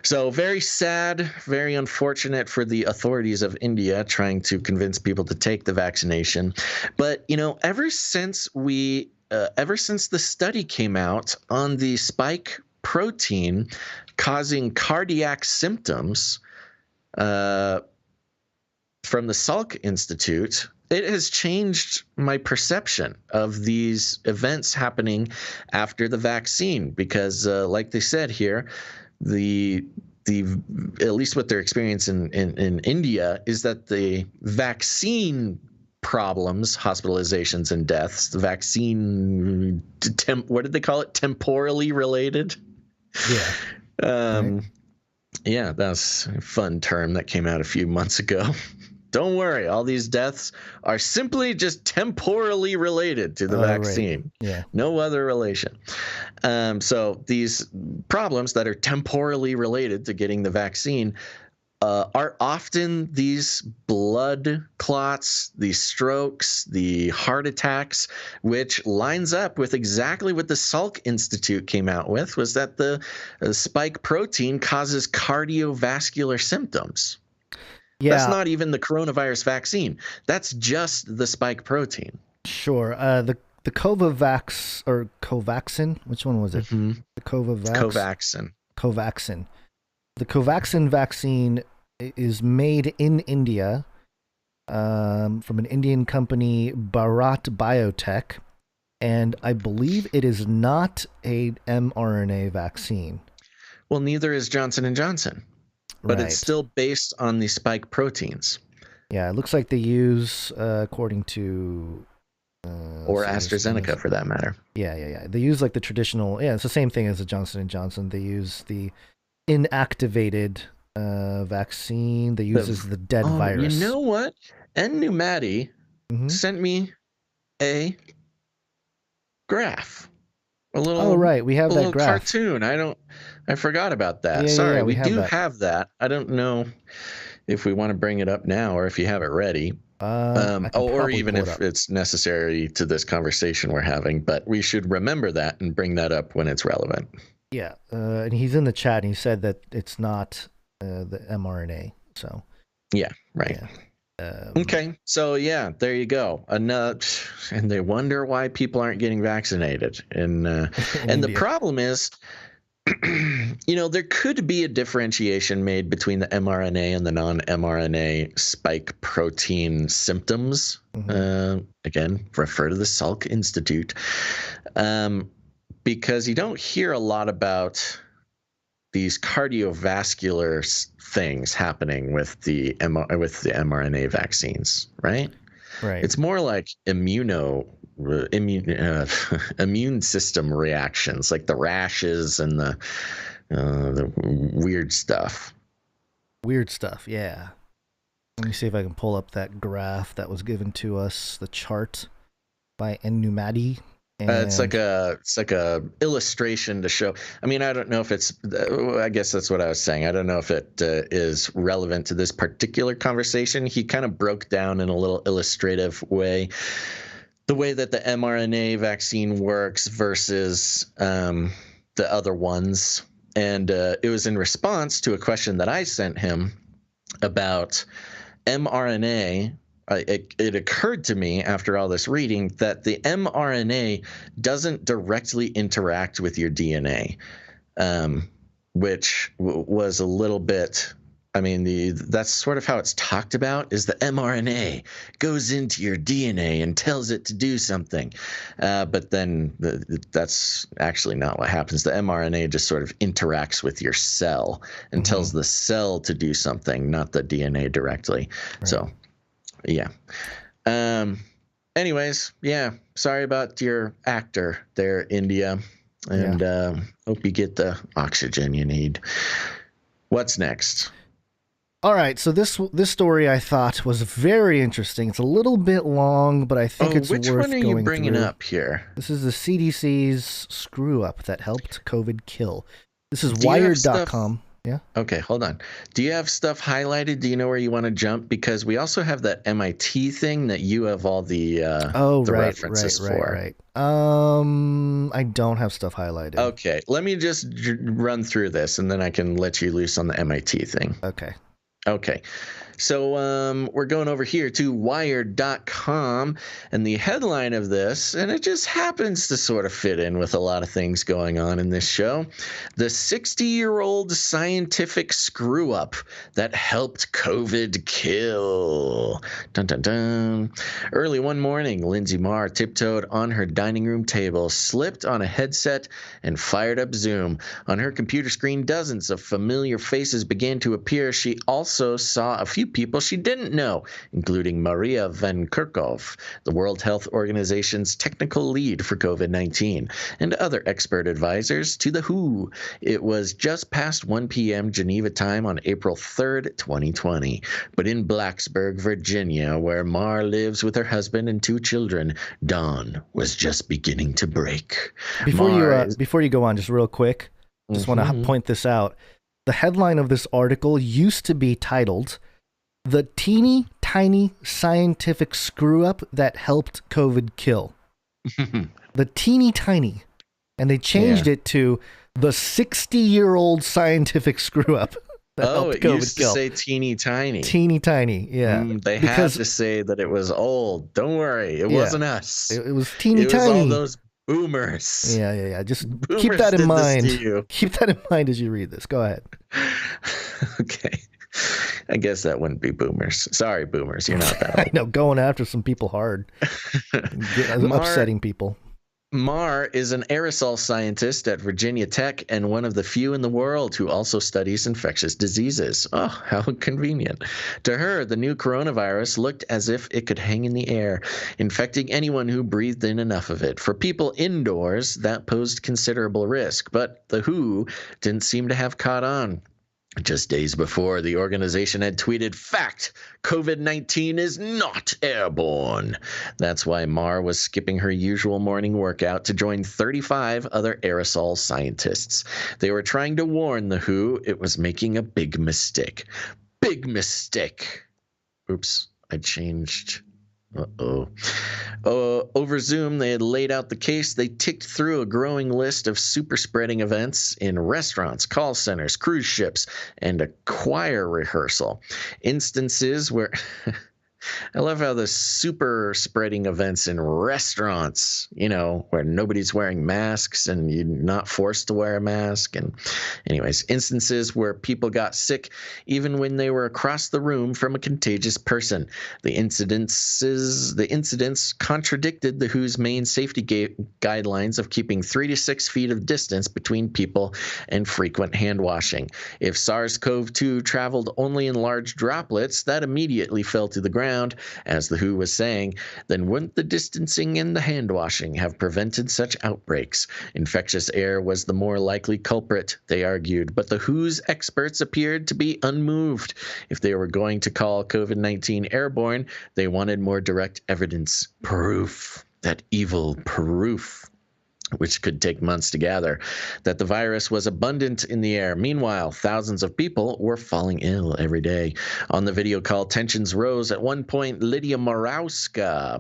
So very sad, very unfortunate for the authorities of India trying to convince people to take the vaccination. But, ever since the study came out on the spike protein causing cardiac symptoms from the Salk Institute, it has changed my perception of these events happening after the vaccine because, like they said here, the at least what they're experiencing in India is that the vaccine problems, hospitalizations and deaths, the vaccine, what did they call it? Temporally related? Yeah. Right. Yeah, that's a fun term that came out a few months ago. Don't worry, all these deaths are simply just temporally related to the vaccine. Right. Yeah. No other relation. So these problems that are temporally related to getting the vaccine are often these blood clots, these strokes, the heart attacks, which lines up with exactly what the Salk Institute came out with, was that the spike protein causes cardiovascular symptoms. Yeah. That's not even the coronavirus vaccine. That's just the spike protein. Sure. The Covavax or Covaxin, which one was it? Mm-hmm. The Covavax. Covaxin. The Covaxin vaccine is made in India from an Indian company, Bharat Biotech, and I believe it is not a mRNA vaccine. Well, neither is Johnson & Johnson, but Right. it's still based on the spike proteins. Yeah, it looks like they use, according to... or AstraZeneca, for that matter. Yeah. They use like the traditional... Yeah, it's the same thing as the Johnson & Johnson. They use the inactivated vaccine. They use the dead virus. You know what? Numati sent me a graph. A little, right. We have that graph. Cartoon. I forgot about that. Yeah, Sorry, we have do that. have that. I don't know if we want to bring it up now or if you have it ready. Or even if it's necessary to this conversation we're having, but we should remember that and bring that up when it's relevant. Yeah, and he's in the chat, and he said that it's not the mRNA. So yeah, right. Yeah. Okay, so yeah, there you go. And they wonder why people aren't getting vaccinated. And the problem is, there could be a differentiation made between the mRNA and the non-mRNA spike protein symptoms. Again, refer to the Salk Institute. Because you don't hear a lot about these cardiovascular things happening with the mRNA vaccines, right? Right. It's more like immune system reactions, like the rashes and the weird stuff. Weird stuff, yeah. Let me see if I can pull up that graph that was given to us, the chart by Numati. It's like a illustration to show. I mean, I don't know if it's. I guess that's what I was saying. I don't know if it is relevant to this particular conversation. He kind of broke down in a little illustrative way the way that the mRNA vaccine works versus the other ones, and it was in response to a question that I sent him about mRNA. It occurred to me after all this reading that the mRNA doesn't directly interact with your DNA, which was a little bit. I mean, that's sort of how it's talked about, is the mRNA goes into your DNA and tells it to do something. But then that's actually not what happens. The mRNA just sort of interacts with your cell and tells the cell to do something, not the DNA directly. Right. So, yeah. Anyways, yeah, sorry about your actor there, India. And hope you get the oxygen you need. What's next? All right, so this story I thought was very interesting. It's a little bit long, but I think it's worth going through. Which one are you bringing up here? This is the CDC's screw-up that helped COVID kill. This is Wired.com. Yeah. Okay, hold on. Do you have stuff highlighted? Do you know where you want to jump? Because we also have that MIT thing that you have all the references for. Right. I don't have stuff highlighted. Okay, let me just run through this, and then I can let you loose on the MIT thing. Okay. So we're going over here to Wired.com, and the headline of this, and it just happens to sort of fit in with a lot of things going on in this show, the 60-year-old scientific screw-up that helped COVID kill. Dun, dun, dun. Early one morning, Lindsay Marr tiptoed on her dining room table, slipped on a headset, and fired up Zoom. On her computer screen, dozens of familiar faces began to appear. She also saw a few people she didn't know, including Maria Van Kerkhove, the World Health Organization's technical lead for COVID-19, and other expert advisors to the WHO. It was just past 1 p.m. Geneva time on April 3rd, 2020. But in Blacksburg, Virginia, where Marr lives with her husband and 2 children, dawn was just beginning to break. Before you go on, just real quick, just want to point this out. The headline of this article used to be titled, "The Teeny Tiny Scientific Screw-Up That Helped COVID Kill." The teeny tiny. And they changed it to the 60-year-old scientific screw-up that helped COVID used to say teeny tiny. Teeny tiny, yeah. They had to say that it was old. Don't worry, it wasn't us. It was teeny it tiny. It was all those boomers. Yeah. Just boomers keep that in mind. You. Keep that in mind as you read this. Go ahead. Okay. I guess that wouldn't be boomers. Sorry, boomers. You're not that old. I know, going after some people hard. Upsetting people. Mar is an aerosol scientist at Virginia Tech and one of the few in the world who also studies infectious diseases. Oh, how convenient. To her, the new coronavirus looked as if it could hang in the air, infecting anyone who breathed in enough of it. For people indoors, that posed considerable risk, but the WHO didn't seem to have caught on. Just days before, the organization had tweeted, "Fact, COVID-19 is not airborne." That's why Mar was skipping her usual morning workout to join 35 other aerosol scientists. They were trying to warn the WHO it was making a big mistake. Big mistake. Oops, I changed. Over Zoom, they had laid out the case. They ticked through a growing list of super spreading events in restaurants, call centers, cruise ships, and a choir rehearsal. Instances where... I love how the super spreading events in restaurants, where nobody's wearing masks and you're not forced to wear a mask. And anyways, instances where people got sick even when they were across the room from a contagious person. The incidents contradicted the WHO's main safety guidelines of keeping 3 to 6 feet of distance between people and frequent hand washing. If SARS-CoV-2 traveled only in large droplets, that immediately fell to the ground. As the WHO was saying, then wouldn't the distancing and the hand washing have prevented such outbreaks? Infectious air was the more likely culprit, they argued, but the WHO's experts appeared to be unmoved. If they were going to call COVID-19 airborne, they wanted more direct evidence, proof, that evil proof, which could take months to gather, that the virus was abundant in the air. Meanwhile, thousands of people were falling ill every day. On the video call, tensions rose. At one point, Lydia Marowska,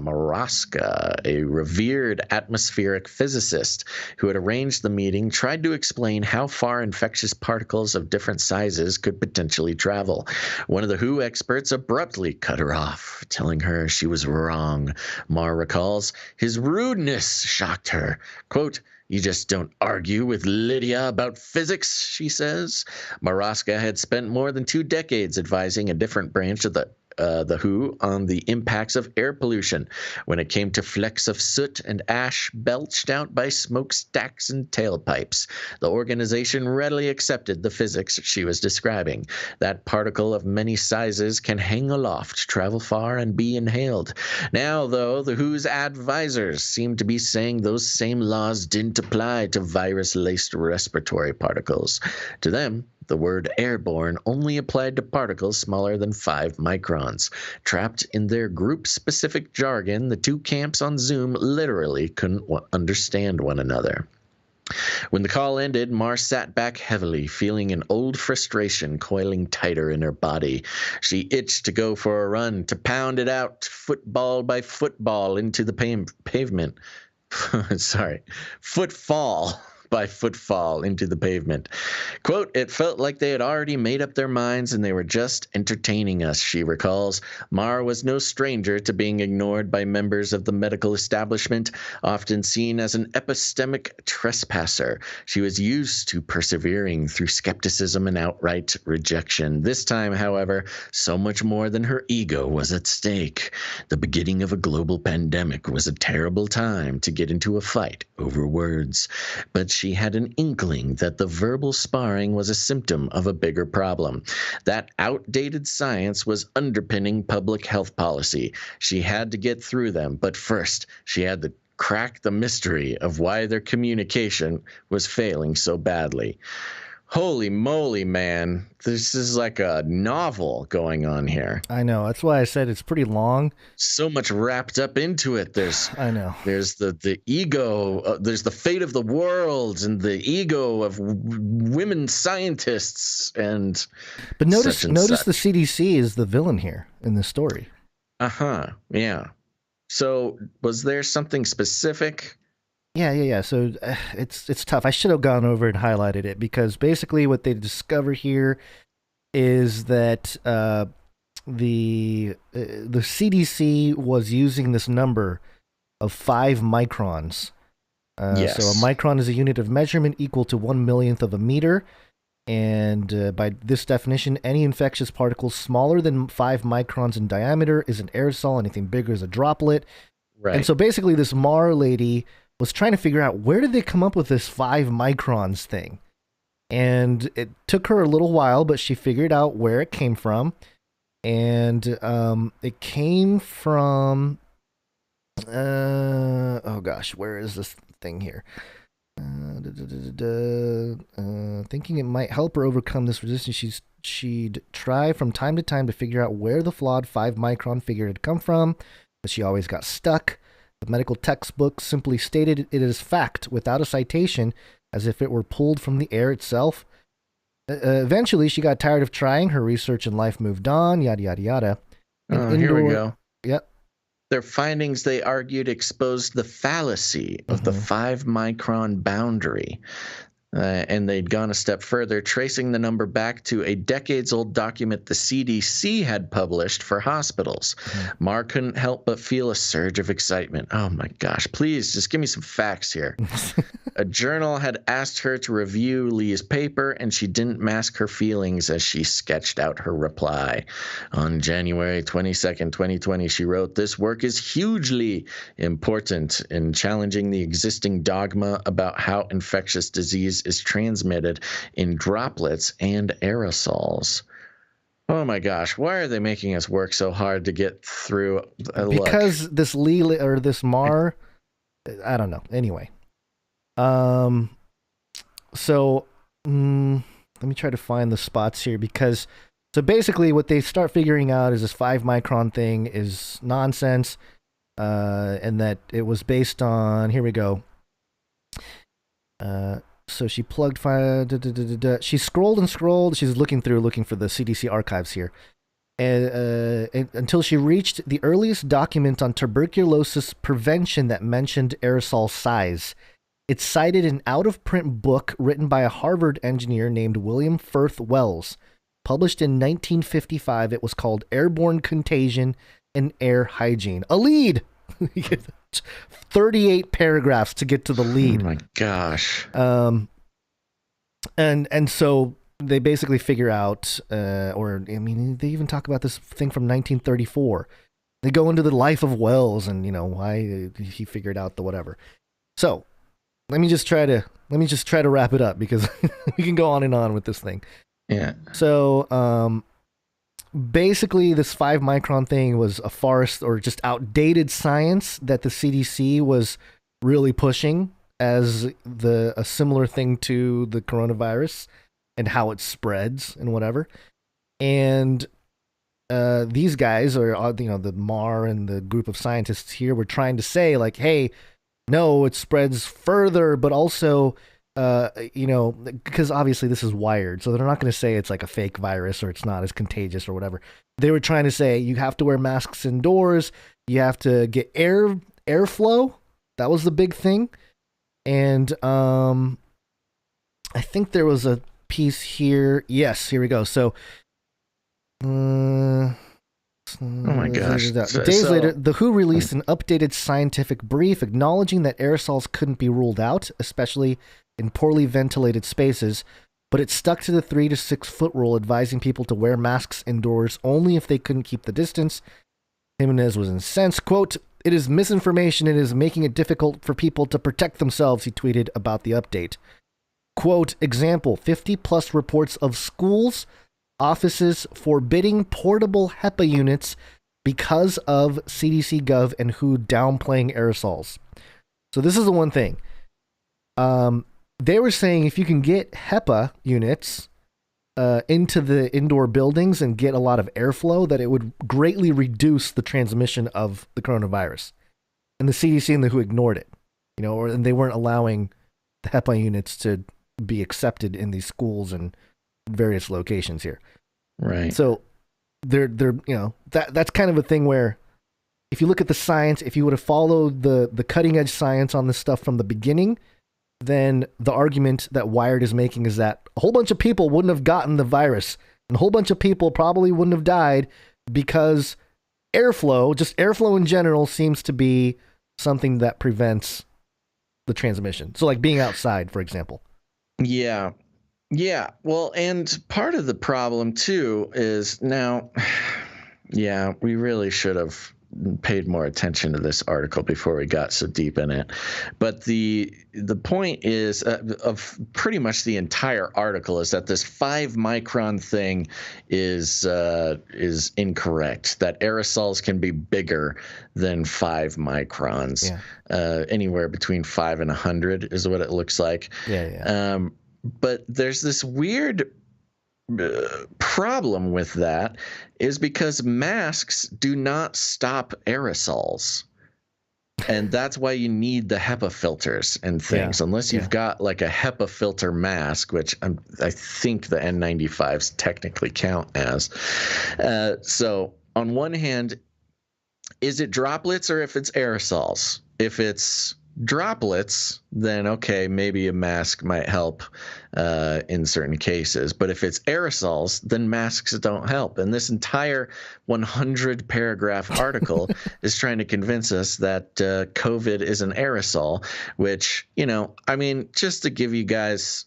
a revered atmospheric physicist who had arranged the meeting, tried to explain how far infectious particles of different sizes could potentially travel. One of the WHO experts abruptly cut her off, telling her she was wrong. Mar recalls, his rudeness shocked her. Quote, "You just don't argue with Lydia about physics," she says. Marowska had spent more than 2 decades advising a different branch of the WHO on the impacts of air pollution when it came to flecks of soot and ash belched out by smokestacks and tailpipes. The organization readily accepted the physics she was describing. That particle of many sizes can hang aloft, travel far, and be inhaled. Now, though, the WHO's advisors seem to be saying those same laws didn't apply to virus-laced respiratory particles. To them, the word airborne only applied to particles smaller than 5 microns. Trapped in their group-specific jargon, the two camps on Zoom literally couldn't understand one another. When the call ended, Mar sat back heavily, feeling an old frustration coiling tighter in her body. She itched to go for a run, to pound it out, football by football into the pavement. Footfall by footfall into the pavement. Quote, "It felt like they had already made up their minds and they were just entertaining us," she recalls. Mar was no stranger to being ignored by members of the medical establishment, often seen as an epistemic trespasser. She was used to persevering through skepticism and outright rejection. This time, however, so much more than her ego was at stake. The beginning of a global pandemic was a terrible time to get into a fight over words, but she had an inkling that the verbal sparring was a symptom of a bigger problem. That outdated science was underpinning public health policy. She had to get through them, but first she had to crack the mystery of why their communication was failing so badly. Holy moly, man. This is like a novel going on here. I know. That's why I said it's pretty long. So much wrapped up into it. I know. There's the ego. There's the fate of the world and the ego of women scientists and. But notice such. the CDC is the villain here in this story. Yeah. So was there something specific? Yeah. So it's tough. I should have gone over and highlighted it because basically what they discover here is that the CDC was using this number of 5 microns. Yes. So a micron is a unit of measurement equal to 1/1,000,000th of a meter. And by this definition, any infectious particle smaller than 5 microns in diameter is an aerosol. Anything bigger is a droplet. Right. And so basically this Mar lady was trying to figure out where did they come up with this 5 microns thing. And it took her a little while, but she figured out where it came from. And it came from... oh gosh, where is this thing here? Thinking it might help her overcome this resistance, she'd try from time to time to figure out where the flawed 5 micron figure had come from, but she always got stuck. The medical textbook simply stated it as fact without a citation, as if it were pulled from the air itself. Eventually, she got tired of trying. Her research and life moved on, yada, yada, yada. Here we go. Yep. Their findings, they argued, exposed the fallacy of the 5 micron boundary. And they'd gone a step further, tracing the number back to a decades-old document the CDC had published for hospitals. Mar couldn't help but feel a surge of excitement. Oh my gosh, please, just give me some facts here. A journal had asked her to review Lee's paper, and she didn't mask her feelings as she sketched out her reply. On January 22nd, 2020, she wrote, "This work is hugely important in challenging the existing dogma about how infectious disease is transmitted in droplets and aerosols." Oh my gosh, why are they making us work so hard to get through? Because this Lee or this Mar, I don't know. Anyway, so let me try to find the spots here because so basically what they start figuring out is this 5 micron thing is nonsense, and that it was based on, here we go. So she plugged she scrolled and scrolled. She's looking for the CDC archives here. And until she reached the earliest document on tuberculosis prevention that mentioned aerosol size. It cited an out-of-print book written by a Harvard engineer named William Firth Wells. Published in 1955, it was called Airborne Contagion and Air Hygiene. A lead! 38 paragraphs to get to the lead. Oh my gosh. And so they basically figure out, or I mean, they even talk about this thing from 1934. They go into the life of Wells and, you know, why he figured out the whatever. So let me just try to wrap it up because we can go on and on with this thing. Yeah. So basically, this 5 micron thing was a farce or just outdated science that the CDC was really pushing as a similar thing to the coronavirus and how it spreads and whatever. And these guys, or the Mar and the group of scientists here, were trying to say like, hey, no, it spreads further, but also, because obviously this is wired, so they're not going to say it's like a fake virus or it's not as contagious or whatever. They were trying to say you have to wear masks indoors, you have to get airflow. That was the big thing. And I think there was a piece here. Yes, here we go. So, oh my gosh. Days later, The WHO released an updated scientific brief acknowledging that aerosols couldn't be ruled out, especially in poorly ventilated spaces, but it stuck to the 3 to 6 foot rule, advising people to wear masks indoors only if they couldn't keep the distance. Jimenez was incensed. Quote, "It is misinformation and is making it difficult for people to protect themselves," he tweeted about the update. Quote, example, 50 plus reports of schools, offices forbidding portable HEPA units because of CDC Gov and WHO downplaying aerosols. So this is the one thing. they were saying if you can get HEPA units into the indoor buildings and get a lot of airflow, that it would greatly reduce the transmission of the coronavirus. And the CDC and the WHO ignored it, and they weren't allowing the HEPA units to be accepted in these schools and various locations here. Right. So that's kind of a thing where if you look at the science, if you would have followed the cutting edge science on this stuff from the beginning, then the argument that Wired is making is that a whole bunch of people wouldn't have gotten the virus and a whole bunch of people probably wouldn't have died because just airflow in general seems to be something that prevents the transmission. So like being outside, for example. Yeah. Yeah. Well, and part of the problem too is now, we really should have paid more attention to this article before we got so deep in it. But the point is of pretty much the entire article is that this 5-micron thing is incorrect. That aerosols can be bigger than 5 microns. Yeah. Anywhere between 5 and 100 is what it looks like. Yeah. But there's this weird problem with that is because masks do not stop aerosols. And that's why you need the HEPA filters and things, unless you've got like a HEPA filter mask, which I think the N95s technically count as. So on one hand, is it droplets or if it's aerosols? If it's droplets, then okay, maybe a mask might help in certain cases. But if it's aerosols, then masks don't help. And this entire 100-paragraph article is trying to convince us that COVID is an aerosol, which, just to give you guys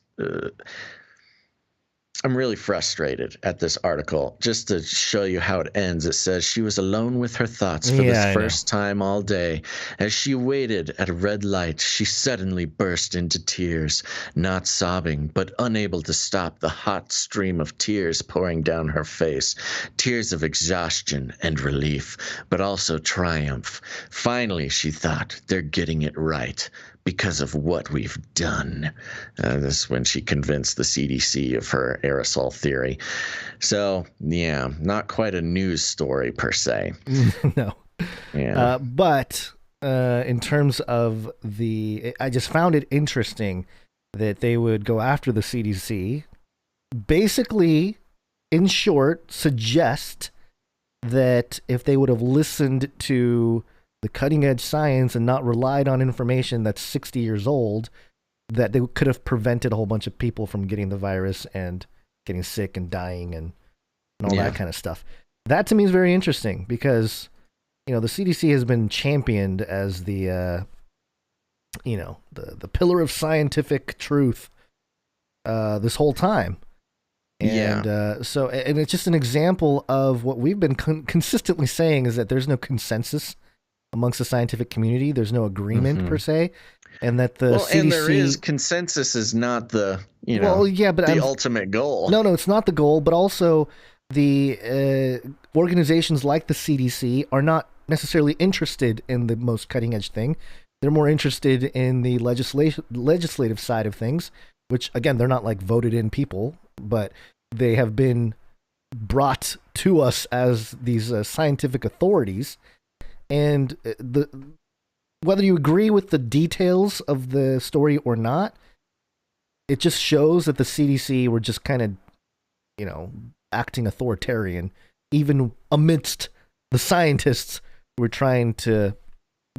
I'm really frustrated at this article. Just to show you how it ends, it says she was alone with her thoughts for the first time all day. As she waited at a red light, she suddenly burst into tears, not sobbing, but unable to stop the hot stream of tears pouring down her face. Tears of exhaustion and relief, but also triumph. Finally, she thought, they're getting it right. Because of what we've done. This is when she convinced the CDC of her aerosol theory. So, not quite a news story per se. No. Yeah. But in terms of I just found it interesting that they would go after the CDC, basically, in short, suggest that if they would have listened to the cutting edge science and not relied on information that's 60 years old, that they could have prevented a whole bunch of people from getting the virus and getting sick and dying and all that kind of stuff. That to me is very interesting because, the CDC has been championed as the pillar of scientific truth this whole time. And and it's just an example of what we've been consistently saying is that there's no consensus amongst the scientific community. There's no agreement per se, and that the CDC... and there is consensus is not the the ultimate goal. No, it's not the goal, but also the organizations like the CDC are not necessarily interested in the most cutting edge thing. They're more interested in the legislative side of things, which again, they're not like voted in people, but they have been brought to us as these scientific authorities. And whether you agree with the details of the story or not, it just shows that the CDC were just kind of, acting authoritarian, even amidst the scientists who were trying to,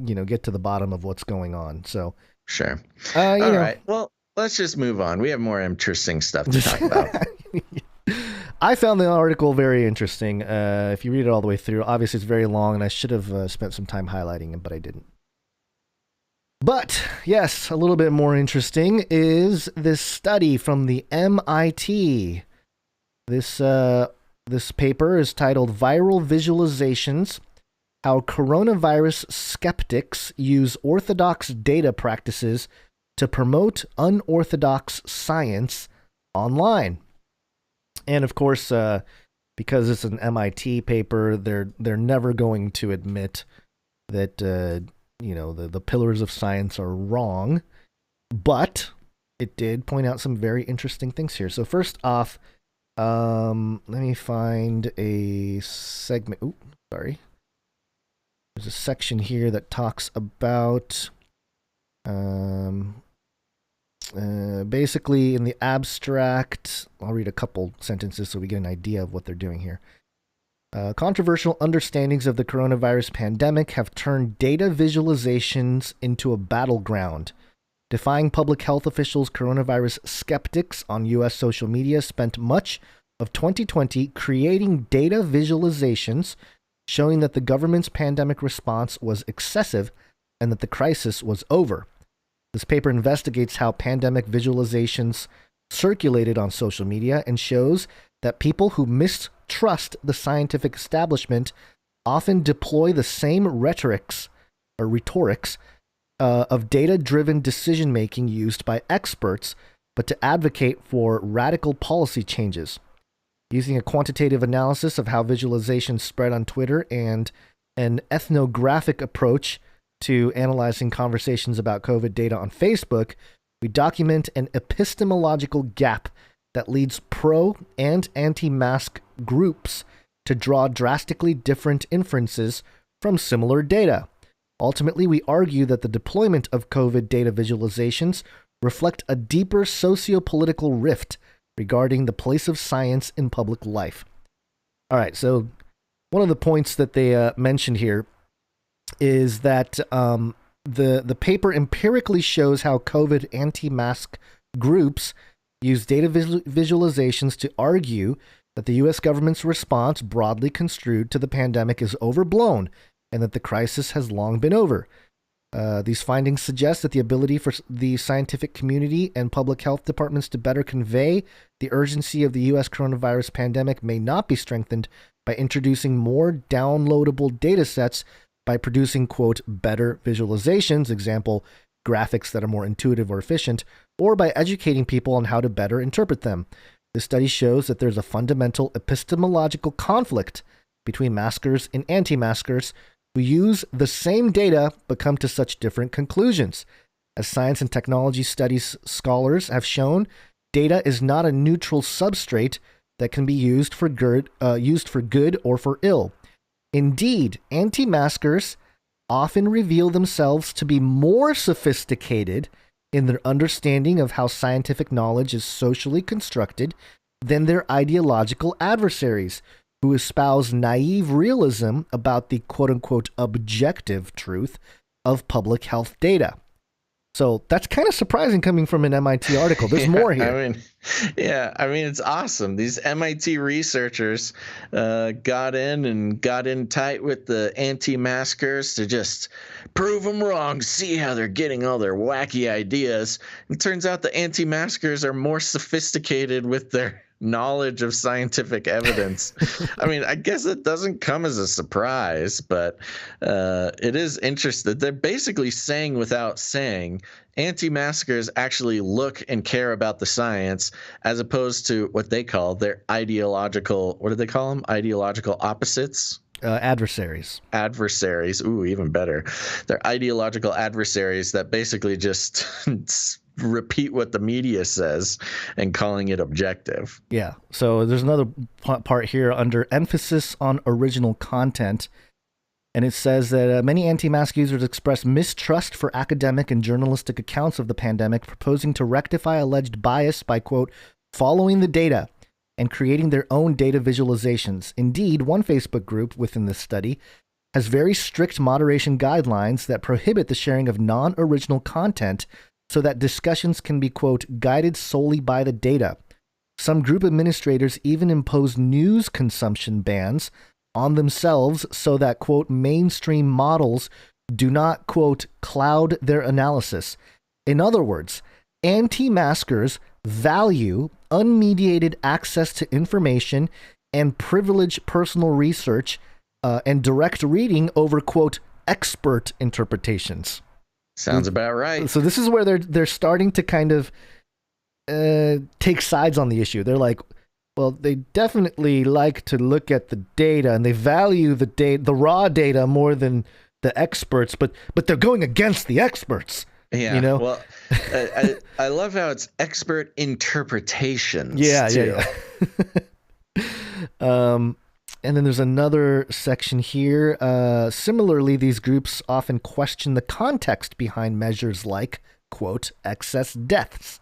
get to the bottom of what's going on. So, sure. All right. Well, let's just move on. We have more interesting stuff to talk about. I found the article very interesting. If you read it all the way through, obviously it's very long, and I should have spent some time highlighting it, but I didn't. But yes, a little bit more interesting is this study from the MIT. This paper is titled "Viral Visualizations: How Coronavirus Skeptics Use Orthodox Data Practices to Promote Unorthodox Science Online." And of course, because it's an MIT paper, they're never going to admit that the pillars of science are wrong. But it did point out some very interesting things here. So first off, let me find a segment. Ooh, sorry. There's a section here that talks about basically in the abstract. I'll read a couple sentences so we get an idea of what they're doing here. Controversial understandings of the coronavirus pandemic have turned data visualizations into a battleground. Defying public health officials, coronavirus skeptics on U.S. social media spent much of 2020 creating data visualizations showing that the government's pandemic response was excessive and that the crisis was over. This paper investigates how pandemic visualizations circulated on social media and shows that people who mistrust the scientific establishment often deploy the same rhetorics of data-driven decision-making used by experts, but to advocate for radical policy changes. Using a quantitative analysis of how visualizations spread on Twitter and an ethnographic approach to analyzing conversations about COVID data on Facebook, we document an epistemological gap that leads pro- and anti-mask groups to draw drastically different inferences from similar data. Ultimately, we argue that the deployment of COVID data visualizations reflect a deeper socio-political rift regarding the place of science in public life. All right, so one of the points that they mentioned here is that the paper empirically shows how COVID anti-mask groups use data visualizations to argue that the U.S. government's response, broadly construed to the pandemic, is overblown and that the crisis has long been over. These findings suggest that the ability for the scientific community and public health departments to better convey the urgency of the U.S. coronavirus pandemic may not be strengthened by introducing more downloadable data sets by producing, quote, better visualizations, example, graphics that are more intuitive or efficient, or by educating people on how to better interpret them. This study shows that there's a fundamental epistemological conflict between maskers and anti-maskers who use the same data but come to such different conclusions. As science and technology studies scholars have shown, data is not a neutral substrate that can be used for good or for ill. Indeed, anti-maskers often reveal themselves to be more sophisticated in their understanding of how scientific knowledge is socially constructed than their ideological adversaries, who espouse naive realism about the quote-unquote objective truth of public health data. So that's kind of surprising coming from an MIT article. There's more here. I mean, it's awesome. These MIT researchers got in tight with the anti-maskers to just prove them wrong, see how they're getting all their wacky ideas. It turns out the anti-maskers are more sophisticated with their knowledge of scientific evidence. I mean, I guess it doesn't come as a surprise, but it is interesting. They're basically saying without saying, anti-maskers actually look and care about the science as opposed to what they call their ideological, what do they call them? Ideological opposites? Adversaries. Adversaries. Ooh, even better. They're ideological adversaries that basically just repeat what the media says and calling it objective. Yeah. So there's another part here under emphasis on original content. And it says that many anti-mask users express mistrust for academic and journalistic accounts of the pandemic, proposing to rectify alleged bias by, quote, following the data and creating their own data visualizations. Indeed, one Facebook group within this study has very strict moderation guidelines that prohibit the sharing of non-original content so that discussions can be, quote, guided solely by the data. Some group administrators even impose news consumption bans on themselves so that, quote, mainstream models do not, quote, cloud their analysis. In other words, anti-maskers value unmediated access to information and privilege personal research and direct reading over, quote, expert interpretations. Sounds about right. So this is where they're starting to kind of take sides on the issue. They're like, well, they definitely like to look at the data and they value the raw data more than the experts, but they're going against the experts. Yeah. You know? Well, I love how it's expert interpretations. Yeah. too. And then there's another section here. Similarly, these groups often question the context behind measures like, quote, excess deaths,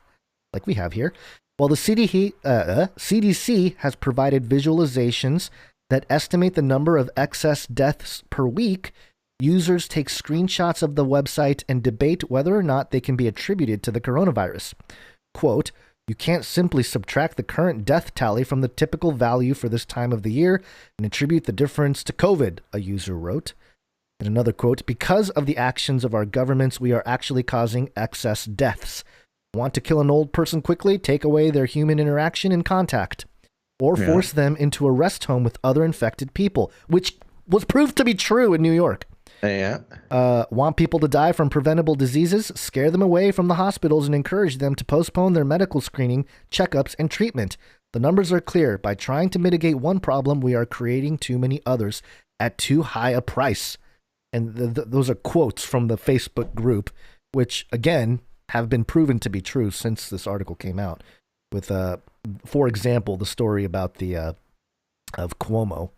like we have here. While the CDC has provided visualizations that estimate the number of excess deaths per week, users take screenshots of the website and debate whether or not they can be attributed to the coronavirus. Quote, you can't simply subtract the current death tally from the typical value for this time of the year and attribute the difference to COVID, a user wrote. And another quote, because of the actions of our governments, we are actually causing excess deaths. Want to kill an old person quickly? Take away their human interaction and contact. Or force them into a rest home with other infected people, which was proved to be true in New York. Yeah. Want people to die from preventable diseases? Scare them away from the hospitals and encourage them to postpone their medical screening, checkups, and treatment. The numbers are clear. By trying to mitigate one problem, we are creating too many others at too high a price. And those are quotes from the Facebook group, which, again, have been proven to be true since this article came out. With, for example, the story about the of Cuomo.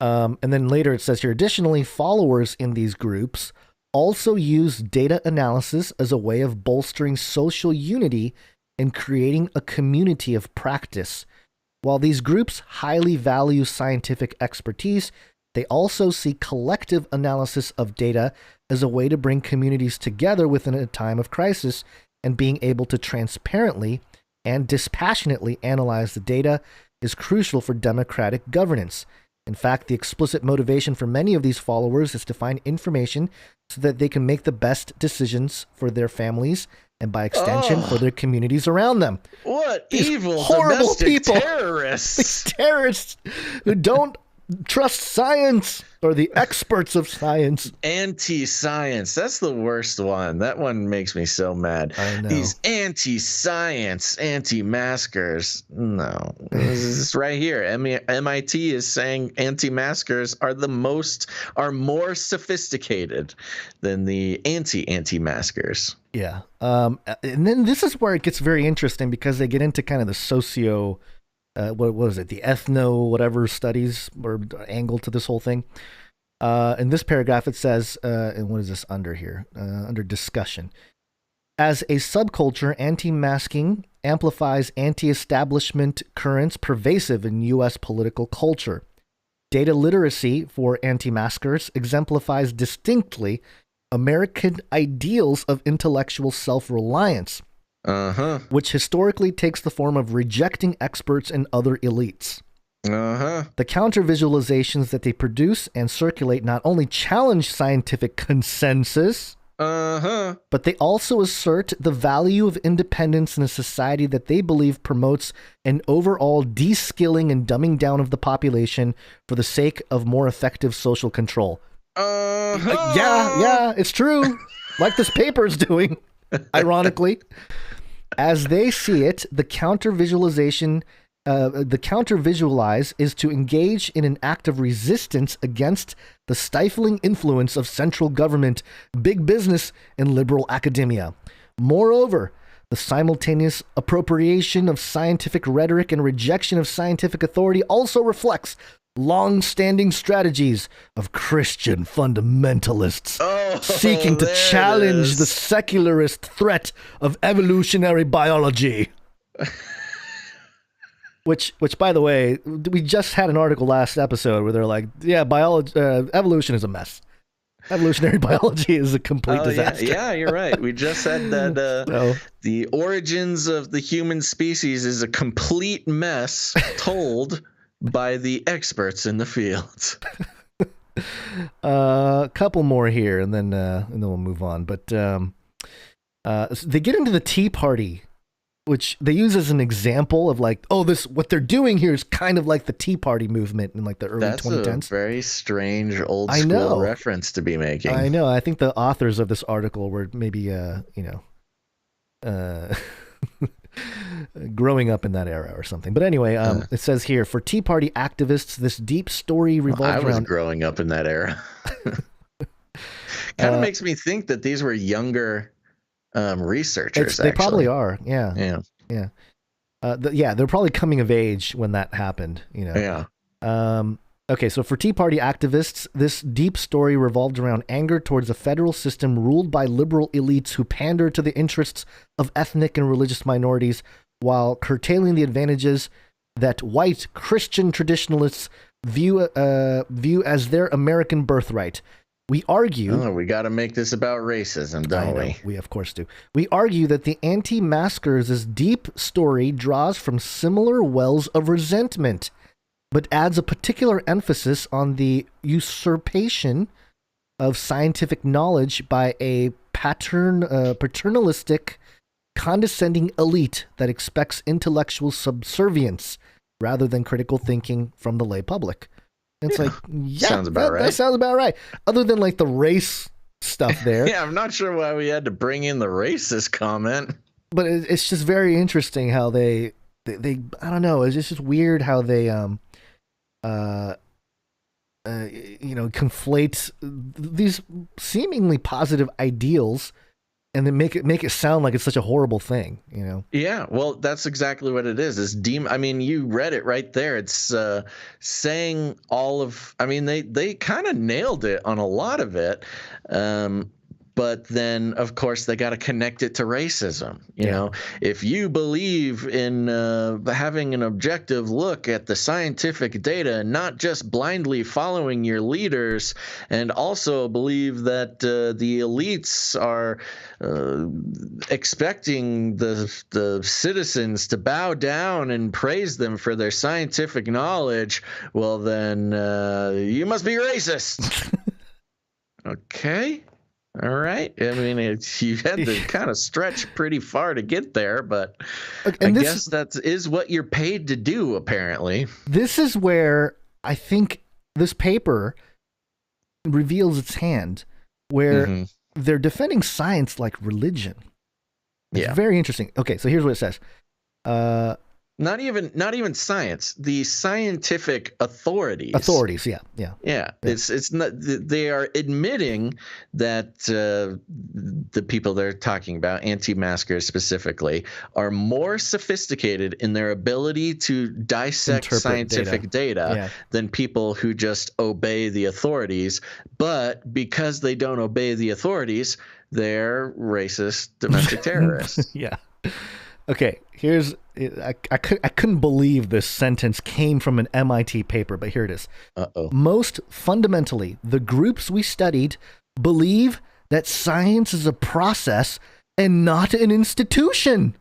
And then later it says here, additionally, followers in these groups also use data analysis as a way of bolstering social unity and creating a community of practice. While these groups highly value scientific expertise, they also see collective analysis of data as a way to bring communities together within a time of crisis, and being able to transparently and dispassionately analyze the data is crucial for democratic governance. In fact, the explicit motivation for many of these followers is to find information so that they can make the best decisions for their families and, by extension, for their communities around them. What These evil horrible domestic people. terrorists. These terrorists who don't trust science or the experts of science. Anti-science. That's the worst one. That one makes me so mad. I know. These anti-science, anti-maskers. No. This is right here. MIT is saying anti-maskers are more sophisticated than the anti-maskers. Yeah. And then this is where it gets very interesting, because they get into kind of the socio... what was it? The ethno whatever studies or angle to this whole thing. In this paragraph, it says, and what is this under here? Under discussion. As a subculture, anti-masking amplifies anti-establishment currents pervasive in U.S. political culture. Data literacy for anti-maskers exemplifies distinctly American ideals of intellectual self-reliance. Which historically takes the form of rejecting experts and other elites. The counter visualizations that they produce and circulate not only challenge scientific consensus, but they also assert the value of independence in a society that they believe promotes an overall de-skilling and dumbing down of the population for the sake of more effective social control. Yeah, it's true. Like this paper is doing, ironically. As they see it, the counter visualize is to engage in an act of resistance against the stifling influence of central government, big business, and liberal academia. Moreover, the simultaneous appropriation of scientific rhetoric and rejection of scientific authority also reflects long-standing strategies of Christian fundamentalists seeking to challenge the secularist threat of evolutionary biology. Which, by the way, we just had an article last episode where they're like, yeah, evolution is a mess. Evolutionary biology is a complete disaster. Yeah, you're right. We just said that the origins of the human species is a complete mess told by the experts in the field. A couple more here, and then we'll move on. But they get into the Tea Party, which they use as an example of like, what they're doing here is kind of like the Tea Party movement in like the early 2010s. That's a very strange old school reference to be making. I know. I think the authors of this article were maybe, growing up in that era or something. But anyway, it says here, for Tea Party activists, this deep story revolves around... I was growing up in that era. Kind of makes me think that these were younger researchers. They probably actually are. Yeah. Yeah. They're probably coming of age when that happened. Yeah. Okay, so for Tea Party activists, this deep story revolved around anger towards a federal system ruled by liberal elites who pander to the interests of ethnic and religious minorities while curtailing the advantages that white Christian traditionalists view as their American birthright. We argue... we got to make this about racism, don't we? We of course do. We argue that the anti-maskers' deep story draws from similar wells of resentment, but adds a particular emphasis on the usurpation of scientific knowledge by a paternalistic, condescending elite that expects intellectual subservience rather than critical thinking from the lay public. It's sounds about right. That sounds about right. Other than like the race stuff there. Yeah, I'm not sure why we had to bring in the racist comment. But it's just very interesting how they I don't know. It's just weird how they conflate these seemingly positive ideals and then make it sound like it's such a horrible thing, Yeah, well, that's exactly what it is. It's I mean, you read it right there. It's saying all of. I mean, they kind of nailed it on a lot of it. But then, of course, they got to connect it to racism. You know, if you believe in having an objective look at the scientific data and not just blindly following your leaders, and also believe that the elites are expecting the citizens to bow down and praise them for their scientific knowledge, well, then you must be racist. Okay. All right. I mean, you had to kind of stretch pretty far to get there, but I guess that is what you're paid to do, apparently. This is where I think this paper reveals its hand, where they're defending science like religion. It's very interesting. Okay, so here's what it says. Not even science. The scientific authorities. Yeah. It's not. They are admitting that the people they're talking about, anti-maskers specifically, are more sophisticated in their ability to dissect scientific data than people who just obey the authorities. But because they don't obey the authorities, they're racist domestic terrorists. Yeah. Okay, I couldn't believe this sentence came from an MIT paper, but here it is. Most fundamentally, the groups we studied believe that science is a process and not an institution.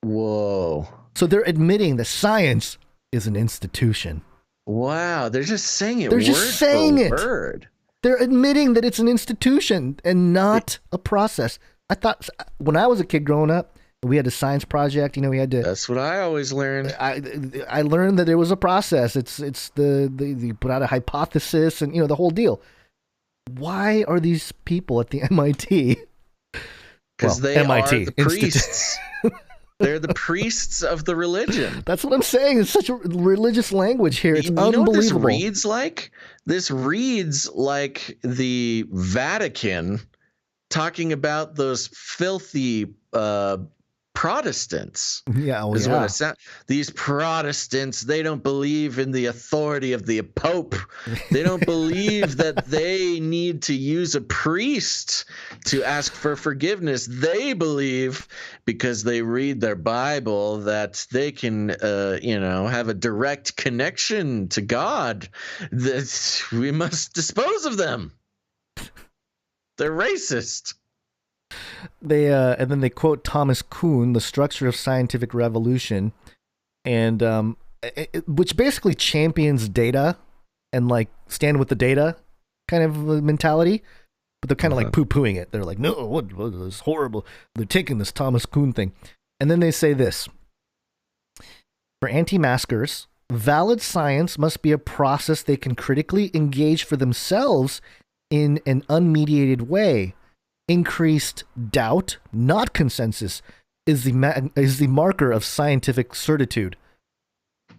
Whoa. So they're admitting that science is an institution. Wow, they're just saying it. They're just saying it. Word. They're admitting that it's an institution and not a process. I thought when I was a kid growing up, we had a science project. We had to. That's what I always learned. I learned that there was a process. It's you put out a hypothesis and the whole deal. Why are these people at the MIT? Because they are the priests. They're the priests of the religion. That's what I'm saying. It's such a religious language here. It's unbelievable. Know what this reads like? This reads like the Vatican talking about those filthy Protestants. What it sounds. These Protestants, they don't believe in the authority of the Pope. They don't believe that they need to use a priest to ask for forgiveness. They believe, because they read their Bible, that they can, have a direct connection to God. That we must dispose of them. They're racist. They and then they quote Thomas Kuhn, The Structure of Scientific Revolution, and which basically champions data and like stand with the data kind of mentality, but they're kind of like poo-pooing it. They're like, no, what is horrible. They're taking this Thomas Kuhn thing, and then they say this: for anti-maskers, valid science must be a process they can critically engage for themselves in an unmediated way. Increased doubt, not consensus, is the marker of scientific certitude.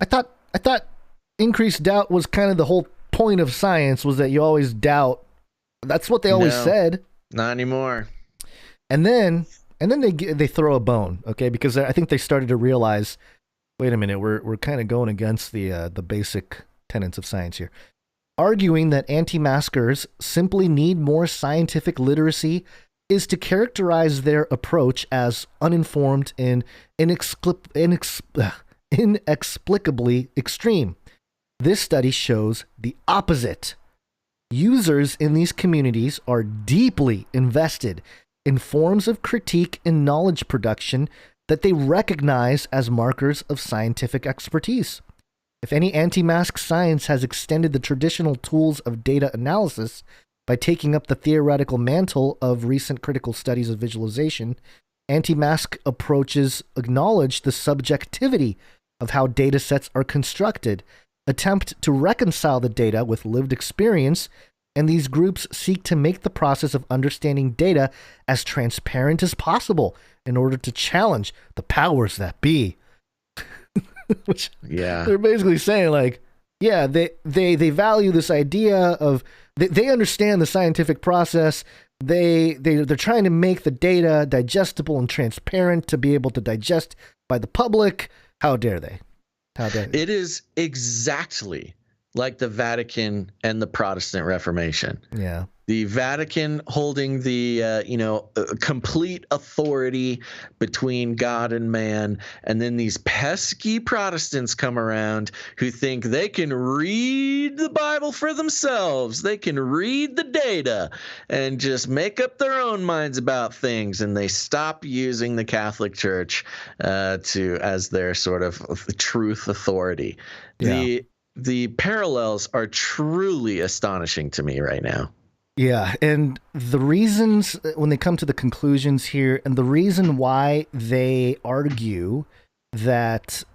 I thought increased doubt was kind of the whole point of science, was that you always doubt. That's what they always said. Not anymore. And then they throw a bone, okay? Because I think they started to realize, wait a minute, we're kind of going against the basic tenets of science here. Arguing that anti-maskers simply need more scientific literacy is to characterize their approach as uninformed and inexplicably extreme. This study shows the opposite. Users in these communities are deeply invested in forms of critique and knowledge production that they recognize as markers of scientific expertise. If any anti-mask science has extended the traditional tools of data analysis by taking up the theoretical mantle of recent critical studies of visualization, anti-mask approaches acknowledge the subjectivity of how data sets are constructed, attempt to reconcile the data with lived experience, and these groups seek to make the process of understanding data as transparent as possible in order to challenge the powers that be. Which they're basically saying, like, yeah, they value this idea of they understand the scientific process. They're trying to make the data digestible and transparent to be able to digest by the public. How dare they? How dare they? It is exactly like the Vatican and the Protestant Reformation. Yeah. The Vatican holding the, complete authority between God and man. And then these pesky Protestants come around who think they can read the Bible for themselves. They can read the data and just make up their own minds about things. And they stop using the Catholic Church as their sort of truth authority. Yeah. The parallels are truly astonishing to me right now. Yeah, and the reasons, when they come to the conclusions here, and the reason why they argue that,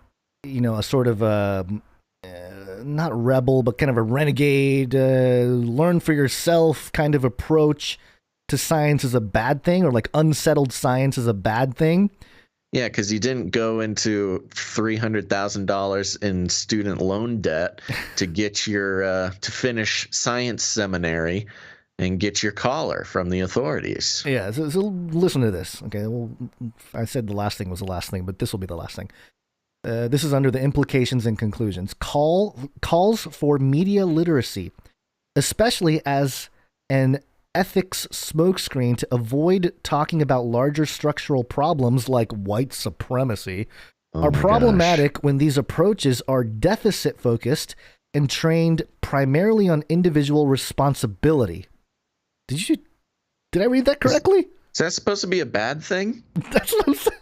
a sort of a, not rebel, but kind of a renegade, learn for yourself kind of approach to science is a bad thing, or like unsettled science is a bad thing. Yeah, because you didn't go into $300,000 in student loan debt to get your to finish science seminary and get your collar from the authorities. Yeah, so listen to this. Okay, well, I said the last thing was the last thing, but this will be the last thing. This is under the implications and conclusions. Calls for media literacy, especially as an ethics smokescreen to avoid talking about larger structural problems like white supremacy, are problematic when these approaches are deficit-focused and trained primarily on individual responsibility. Did I read that correctly? Is that supposed to be a bad thing? That's what I'm saying.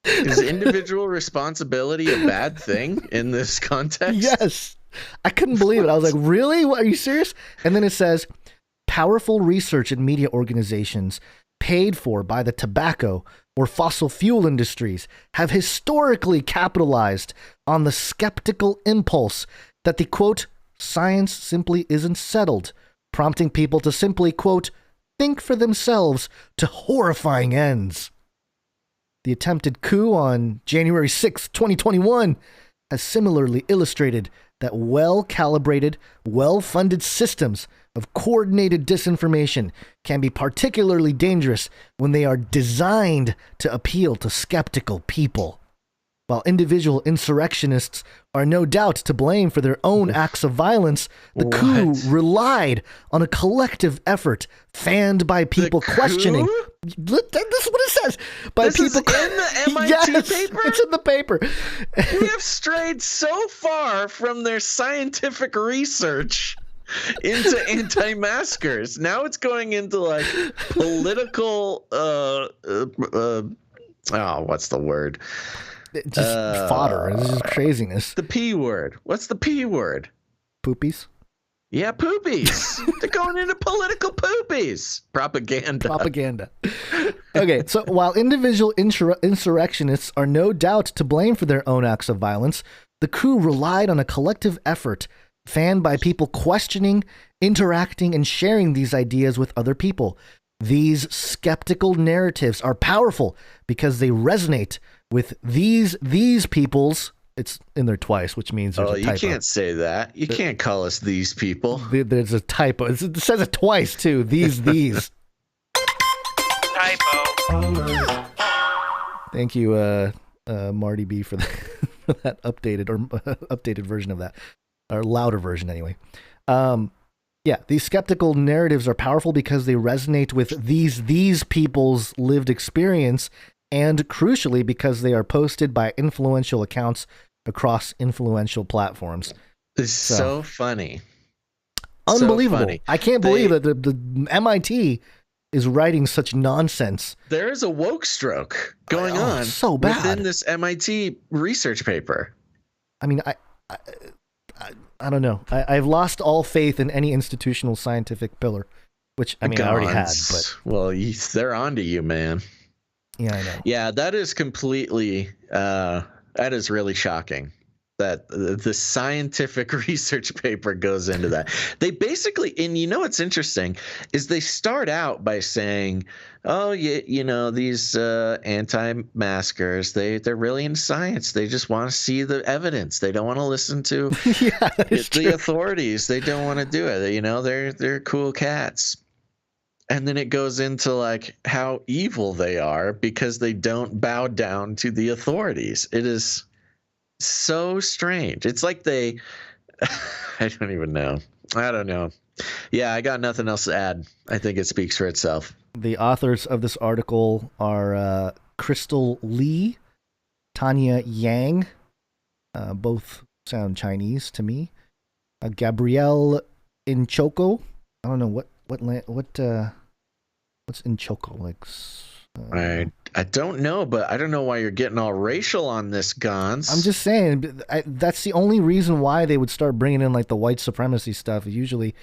Is individual responsibility a bad thing in this context? Yes. I couldn't believe it. I was like, really? What, are you serious? And then it says, powerful research and media organizations paid for by the tobacco or fossil fuel industries have historically capitalized on the skeptical impulse that the, quote, science simply isn't settled, prompting people to simply, quote, think for themselves to horrifying ends. The attempted coup on January 6, 2021 has similarly illustrated that well-calibrated, well-funded systems of coordinated disinformation can be particularly dangerous when they are designed to appeal to skeptical people. While individual insurrectionists are no doubt to blame for their own acts of violence, the coup relied on a collective effort fanned by people questioning. This is what it says. By this people is in the MIT paper? It's in the paper. We have strayed so far from their scientific research into anti-maskers. Now it's going into like political what's the word? Just fodder. This is craziness. The P word. What's the P word? Poopies? Yeah, poopies. They're going into political poopies. Propaganda. Okay, so while individual insurrectionists are no doubt to blame for their own acts of violence, the coup relied on a collective effort fanned by people questioning, interacting, and sharing these ideas with other people. These skeptical narratives are powerful because they resonate with these people's. It's in there twice, which means there's a typo. You can't say that. You can't call us these people. There's a typo. It says it twice too. These. Typo. Thank you, Marty B, for that updated version of that, or louder version anyway. Yeah, these skeptical narratives are powerful because they resonate with these people's lived experience, and crucially because they are posted by influential accounts across influential platforms. It's so funny. Unbelievable. So funny. I can't believe that the MIT is writing such nonsense. There is a woke stroke going on so bad within this MIT research paper. I mean, I don't know. I've lost all faith in any institutional scientific pillar, which I already had. But well, they're onto you, man. Yeah, I know. Yeah, that is completely. That is really shocking. That the scientific research paper goes into that. They basically, and you know what's interesting is they start out by saying, "Oh, these anti-maskers, they're really into science. They just want to see the evidence. They don't want to listen to the authorities. They don't want to do it. They're cool cats." And then it goes into like how evil they are because they don't bow down to the authorities. It is so strange. It's like I don't even know. I don't know. Yeah, I got nothing else to add. I think it speaks for itself. The authors of this article are Crystal Lee, Tanya Yang. Both sound Chinese to me. Gabrielle Inchoko. I don't know what's Inchoko like. I don't know, but I don't know why you're getting all racial on this, Gons. I'm just saying that's the only reason why they would start bringing in like the white supremacy stuff. Usually,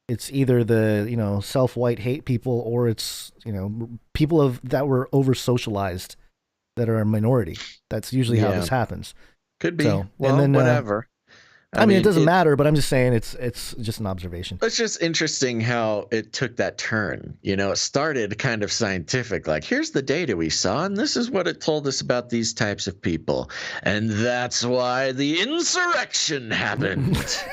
it's either the self-white hate people, or it's people that were over socialized that are a minority. That's usually how this happens. Could be. So, well, and then, whatever. I mean, it doesn't matter, but I'm just saying it's just an observation. It's just interesting how it took that turn. It started kind of scientific, like here's the data we saw, and this is what it told us about these types of people, and that's why the insurrection happened.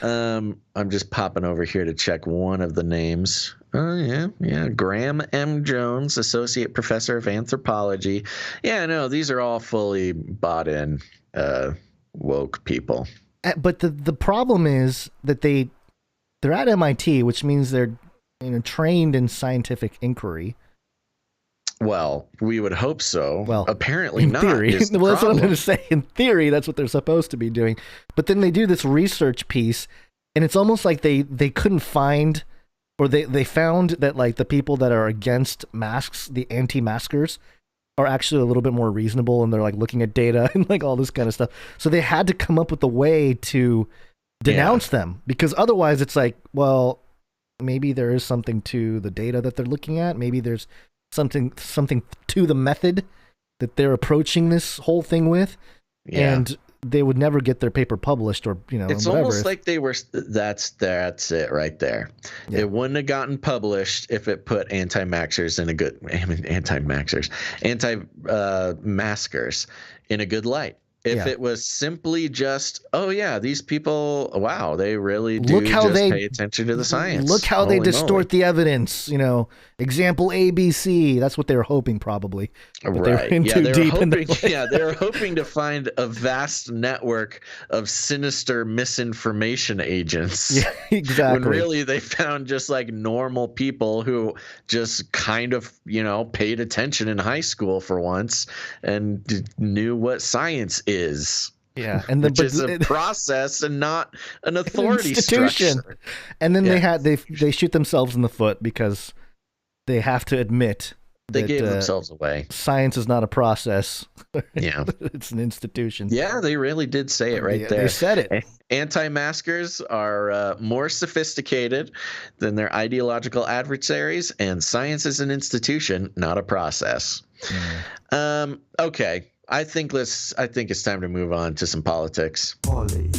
I'm just popping over here to check one of the names. Oh, yeah. Graham M. Jones, Associate Professor of Anthropology. Yeah, no, these are all fully bought in woke people. But the problem is that they're at MIT, which means they're trained in scientific inquiry. Well, we would hope so. Well, apparently in not. Theory. Well, that's what I'm going to say. In theory, that's what they're supposed to be doing. But then they do this research piece, and it's almost like they couldn't find, or they found that like the people that are against masks, the anti-maskers, are actually a little bit more reasonable, and they're like looking at data and like all this kind of stuff. So they had to come up with a way to denounce them, because otherwise it's like, well, maybe there is something to the data that they're looking at. Maybe there's something to the method that they're approaching this whole thing with, and they would never get their paper published, or it's whatever. Almost like they were. That's it right there. Yeah. It wouldn't have gotten published if it put anti-maskers in a good maskers in a good light. If it was simply just, oh yeah, these people, wow, they really do pay attention to the science. Look how they distort the evidence. Example ABC. That's what they were hoping, probably. But right. They were hoping to find a vast network of sinister misinformation agents. Yeah, exactly. When really they found just like normal people who just kind of, paid attention in high school for once and knew what science is. Yeah, which is a process and not an authority institution. Structure. And then they shoot themselves in the foot because they have to admit they gave themselves away. Science is not a process. Yeah, it's an institution. Yeah, they really did say it right there. They said it. Anti-maskers are more sophisticated than their ideological adversaries, and science is an institution, not a process. Okay. I think it's time to move on to some politics. Poly.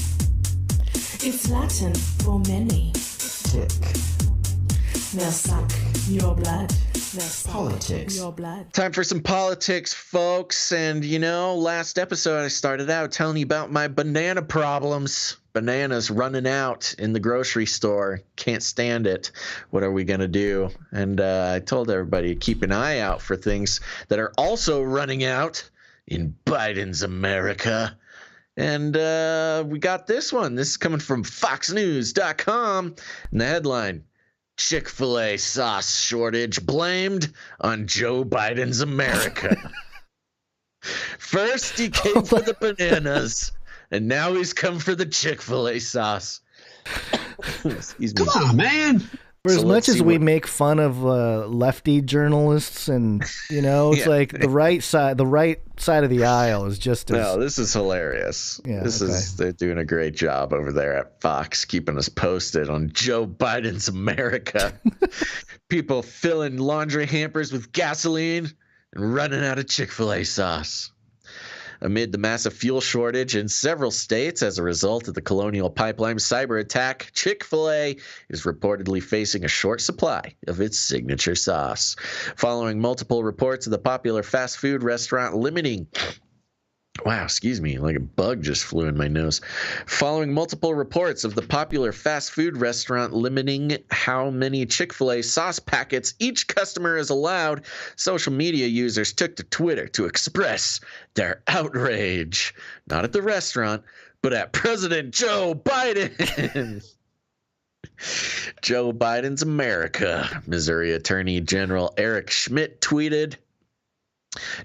It's Latin for many. Tick. Now suck your blood. Politics. Your blood. Time for some politics, folks. And last episode I started out telling you about my banana problems. bananas running out in the grocery store. Can't stand it. What are we going to do? And I told everybody to keep an eye out for things that are also running out in Biden's America. And we got this one. This is coming from foxnews.com. And the headline, Chick-fil-A sauce shortage blamed on Joe Biden's America. First he came for the bananas, and now he's come for the Chick-fil-A sauce. Excuse me. Come on, man. For as much as we make fun of lefty journalists, and it's like the right side of the aisle is just as... No, this is hilarious. Yeah, They're doing a great job over there at Fox, keeping us posted on Joe Biden's America. People filling laundry hampers with gasoline and running out of Chick-fil-A sauce. Amid the massive fuel shortage in several states as a result of the Colonial Pipeline cyber attack, Chick-fil-A is reportedly facing a short supply of its signature sauce. Following multiple reports of the popular fast food restaurant limiting... Wow, excuse me, like a bug just flew in my nose. Following multiple reports of the popular fast food restaurant limiting how many Chick-fil-A sauce packets each customer is allowed, social media users took to Twitter to express their outrage. Not at the restaurant, but at President Joe Biden. Joe Biden's America. Missouri Attorney General Eric Schmidt tweeted,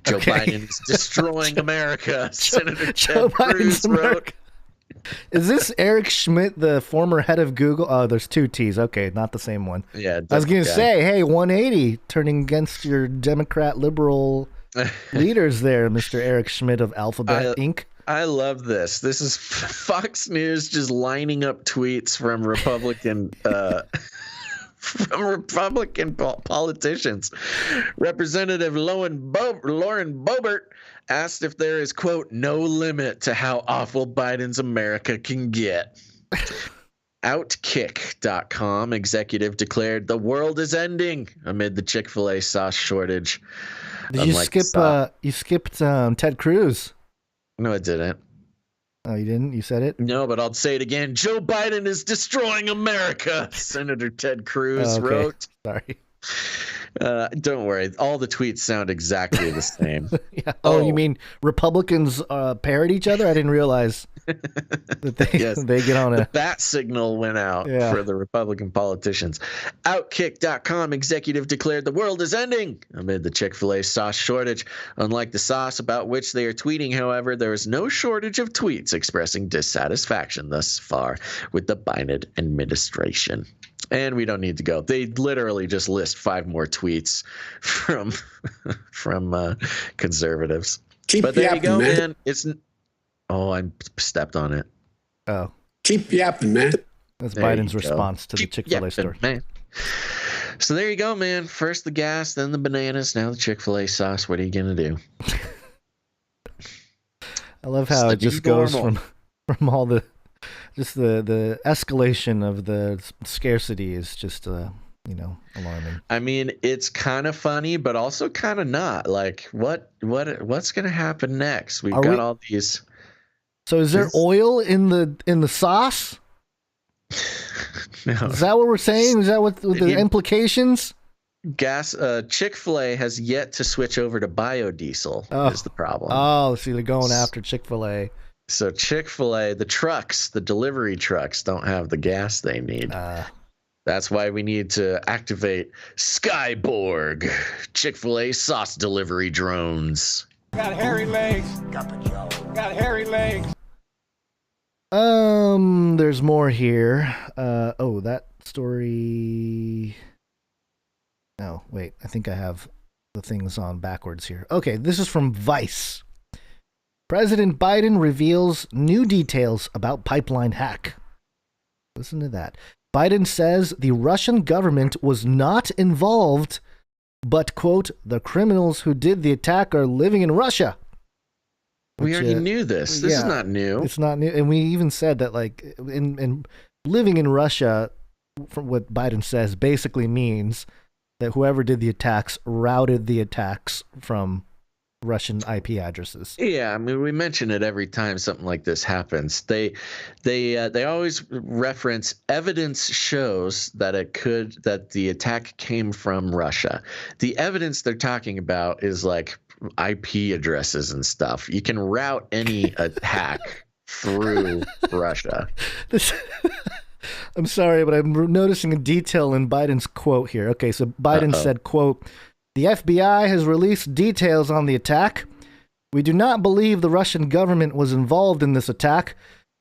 Joe Biden is destroying America. Senator Ted Cruz wrote. Is this Eric Schmidt, the former head of Google? Oh, there's two T's. Okay, not the same one. Yeah, I was going to say, hey, 180, turning against your Democrat liberal leaders there, Mr. Eric Schmidt of Alphabet Inc. I love this. This is Fox News just lining up tweets from Republican politicians. Representative Lauren Boebert asked if there is, quote, no limit to how awful Biden's America can get. Outkick.com executive declared the world is ending amid the Chick-fil-A sauce shortage. Did you skipped Ted Cruz? No, I didn't. Oh, you didn't? You said it? No, but I'll say it again. Joe Biden is destroying America, Senator Ted Cruz wrote. Sorry. Don't worry. All the tweets sound exactly the same. Yeah. Oh, you mean Republicans parrot each other? I didn't realize that they get on a... The bat signal went out for the Republican politicians. Outkick.com executive declared the world is ending amid the Chick-fil-A sauce shortage. Unlike the sauce about which they are tweeting, however, there is no shortage of tweets expressing dissatisfaction thus far with the Biden administration. And we don't need to go. They literally just list 5 more tweets from conservatives. Keep there you go, man. I stepped on it. Oh. Keep yapping, man. That's Biden's response to the Chick-fil-A story. Man. So there you go, man. First the gas, then the bananas, now the Chick-fil-A sauce. What are you going to do? I love how it just goes from all the... Just the escalation of the scarcity is just, alarming. I mean, it's kind of funny, but also kind of not. Like, what's going to happen next? We've got all these. So, is there oil in the sauce? No. Is that what we're saying? Is that what the implications? Gas. Chick-fil-A has yet to switch over to biodiesel. Is the problem? Oh, see, they're going after Chick-fil-A. So Chick-fil-A, the delivery trucks don't have the gas they need. That's why we need to activate Skyborg, Chick-fil-A sauce delivery drones. Got hairy legs. Got hairy legs. There's more here. That story. No, wait. I think I have the things on backwards here. Okay, this is from Vice. President Biden reveals new details about pipeline hack. Listen to that. Biden says the Russian government was not involved, but, quote, the criminals who did the attack are living in Russia. We already knew this. This is not new. It's not new. And we even said that, like, in living in Russia, from what Biden says, basically means that whoever did the attacks routed the attacks from Russian IP addresses. Yeah, I mean, we mention it every time something like this happens. They always reference evidence shows that that the attack came from Russia. The evidence they're talking about is like IP addresses and stuff. You can route any attack through Russia. I'm sorry, but I'm noticing a detail in Biden's quote here. Okay, so Biden said, quote, "The FBI has released details on the attack. We do not believe the Russian government was involved in this attack,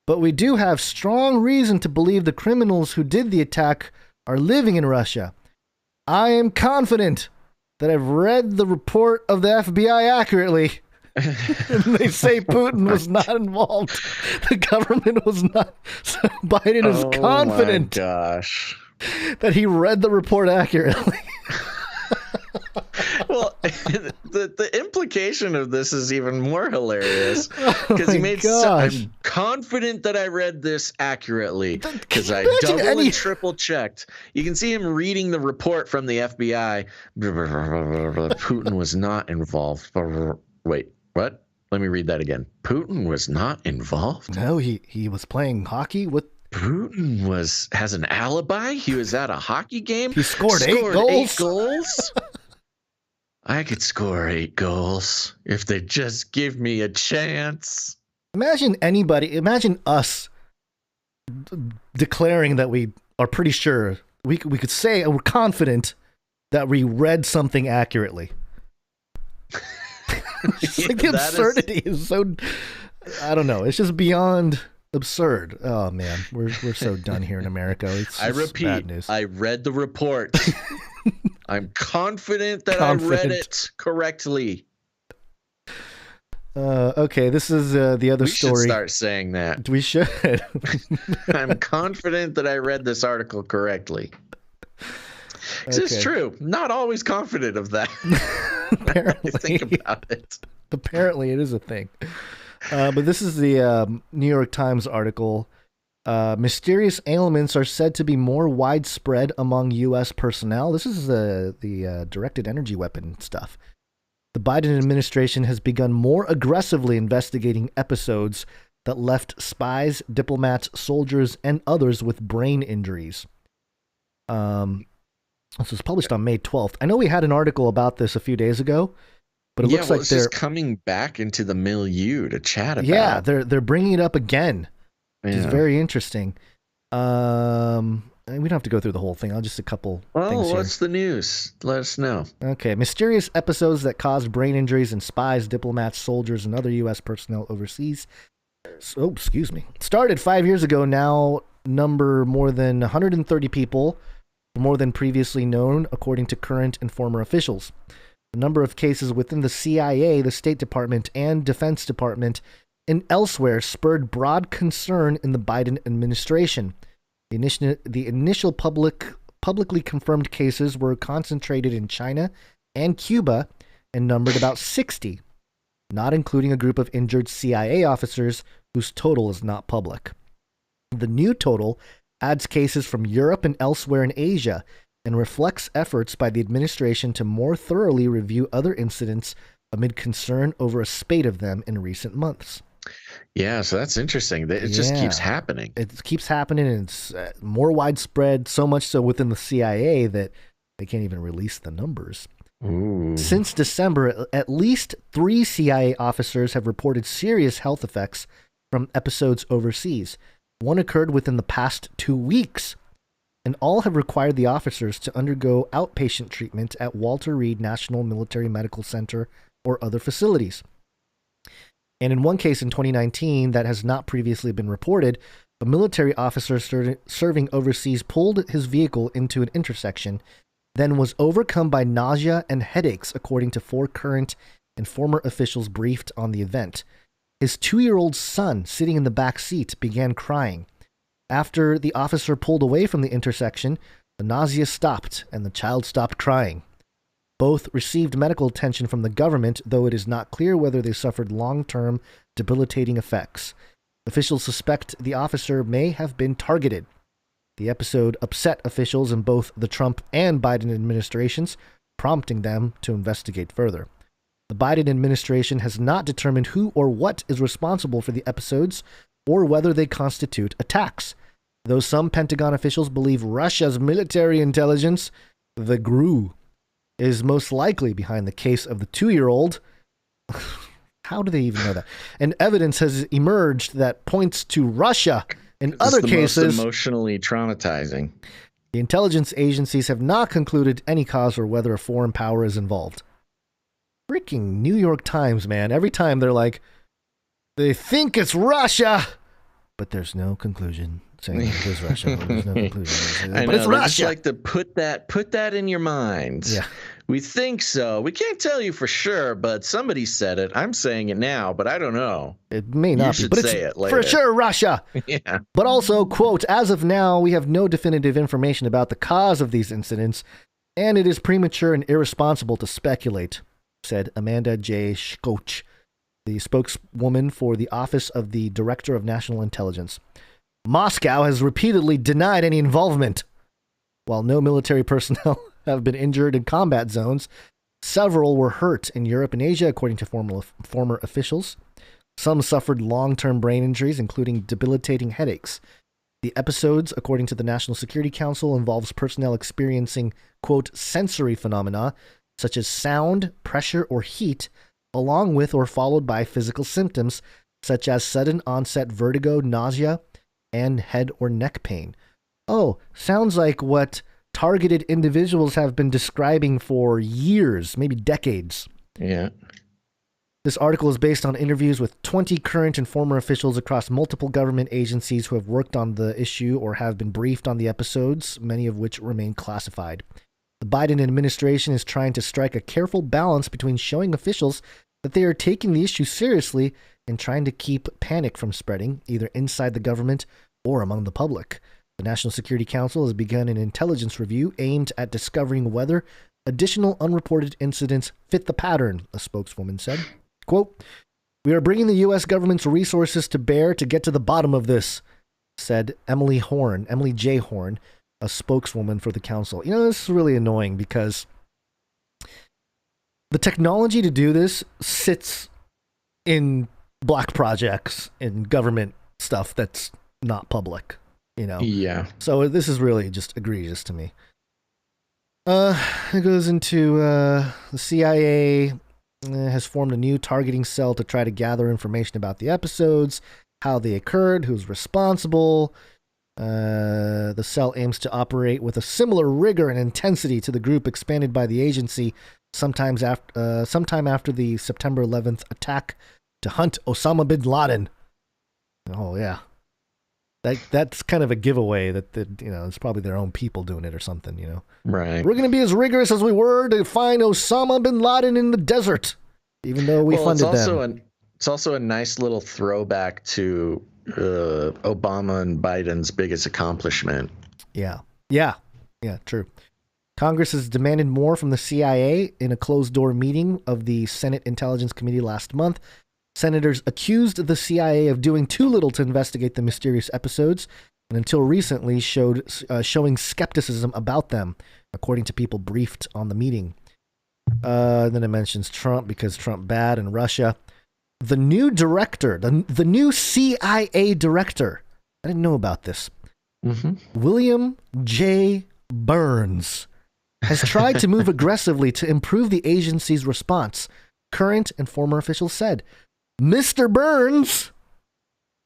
but we do have strong reason to believe the criminals who did the attack are living in Russia. I am confident that I've read the report of the FBI accurately." And they say Putin was not involved. The government was not. So Biden is confident that he read the report accurately. Well, the implication of this is even more hilarious because he made I'm confident that I read this accurately because I double and triple checked. You can see him reading the report from the FBI. Putin was not involved. Wait, what? Let me read that again. Putin was not involved? No, he was playing hockey with. Putin has an alibi? He was at a hockey game? He scored 8 goals? I could score 8 goals if they just give me a chance. Imagine us declaring that we are pretty sure. We could say we're confident that we read something accurately. Like the absurdity is so, I don't know. It's just beyond absurd. Oh man, we're so done here in America. It's I repeat, bad news. I read the report. I'm confident that I read it correctly. Okay, this is the other story. We should start saying that. We should. I'm confident that I read this article correctly. Okay. It's true. Not always confident of that. Apparently. Think about it. Apparently, it is a thing. But this is the New York Times article. Mysterious ailments are said to be more widespread among U.S. personnel. This is the directed energy weapon stuff. The Biden administration has begun more aggressively investigating episodes that left spies, diplomats, soldiers, and others with brain injuries. This was published on May 12th. I know we had an article about this a few days ago, but it looks like they're coming back into the milieu to chat about. Yeah, they're bringing it up again, which is very interesting. We don't have to go through the whole thing. I'll just a couple things here. What's the news? Let us know. Okay, mysterious episodes that caused brain injuries in spies, diplomats, soldiers, and other U.S. personnel overseas. Started 5 years ago. Now number more than 130 people, more than previously known, according to current and former officials. The number of cases within the CIA, the State Department, and Defense Department, and elsewhere spurred broad concern in the Biden administration. The initial publicly confirmed cases were concentrated in China and Cuba and numbered about 60, not including a group of injured CIA officers whose total is not public. The new total adds cases from Europe and elsewhere in Asia and reflects efforts by the administration to more thoroughly review other incidents amid concern over a spate of them in recent months. Yeah, so that's interesting. It just keeps happening. It keeps happening, and it's more widespread, so much so within the CIA that they can't even release the numbers. Ooh. Since December, at least 3 CIA officers have reported serious health effects from episodes overseas. One occurred within the past 2 weeks, and all have required the officers to undergo outpatient treatment at Walter Reed National Military Medical Center or other facilities. And in one case in 2019 that has not previously been reported, a military officer serving overseas pulled his vehicle into an intersection, then was overcome by nausea and headaches, according to 4 current and former officials briefed on the event. His 2-year-old son, sitting in the back seat, began crying. After the officer pulled away from the intersection, the nausea stopped and the child stopped crying. Both received medical attention from the government, though it is not clear whether they suffered long-term debilitating effects. Officials suspect the officer may have been targeted. The episode upset officials in both the Trump and Biden administrations, prompting them to investigate further. The Biden administration has not determined who or what is responsible for the episodes or whether they constitute attacks. Though some Pentagon officials believe Russia's military intelligence, the GRU, is most likely behind the case of the 2-year-old. How do they even know that? And evidence has emerged that points to Russia in other cases. Most emotionally traumatizing. The intelligence agencies have not concluded any cause or whether a foreign power is involved. Freaking New York Times, man. Every time they're like, they think it's Russia, but there's no conclusion saying it is Russia. There's no conclusion. But it's Russia. Just like to put that in your minds. Yeah. We think so. We can't tell you for sure, but somebody said it. I'm saying it now, but I don't know. It may not be, but say it's it later. For sure Russia. Yeah. But also, quote, as of now, we have no definitive information about the cause of these incidents, and it is premature and irresponsible to speculate, said Amanda J. Schkoch, the spokeswoman for the Office of the Director of National Intelligence. Moscow has repeatedly denied any involvement. While no military personnel have been injured in combat zones, several were hurt in Europe and Asia, according to former officials. Some suffered long-term brain injuries, including debilitating headaches. The episodes, according to the National Security Council, involves personnel experiencing, quote, sensory phenomena, such as sound, pressure, or heat, along with or followed by physical symptoms, such as sudden onset vertigo, nausea, and head or neck pain. Oh, sounds like what targeted individuals have been describing for years, maybe decades. Yeah. This article is based on interviews with 20 current and former officials across multiple government agencies who have worked on the issue or have been briefed on the episodes, many of which remain classified. The Biden administration is trying to strike a careful balance between showing officials that they are taking the issue seriously and trying to keep panic from spreading, either inside the government or among the public. The National Security Council has begun an intelligence review aimed at discovering whether additional unreported incidents fit the pattern, a spokeswoman said. Quote, "We are bringing the U.S. government's resources to bear to get to the bottom of this," said Emily J. Horn, a spokeswoman for the council. You know, this is really annoying because the technology to do this sits in black projects and government stuff that's not public. You know? Yeah. So this is really just egregious to me. It goes into the CIA has formed a new targeting cell to try to gather information about the episodes, how they occurred, who's responsible. The cell aims to operate with a similar rigor and intensity to the group expanded by the agency sometime after the September 11th attack to hunt Osama bin Laden. Oh yeah. That's kind of a giveaway that it's probably their own people doing it or something, you know. Right. We're going to be as rigorous as we were to find Osama bin Laden in the desert, even though we funded them. It's also a nice little throwback to Obama and Biden's biggest accomplishment. Yeah, true. Congress has demanded more from the CIA in a closed-door meeting of the Senate Intelligence Committee last month. Senators accused the CIA of doing too little to investigate the mysterious episodes, and until recently showing skepticism about them, according to people briefed on the meeting. Then it mentions Trump because Trump bad and Russia. The new director, the new CIA director, I didn't know about this. Mm-hmm. William J. Burns has tried to move aggressively to improve the agency's response, current and former officials said. Mr. Burns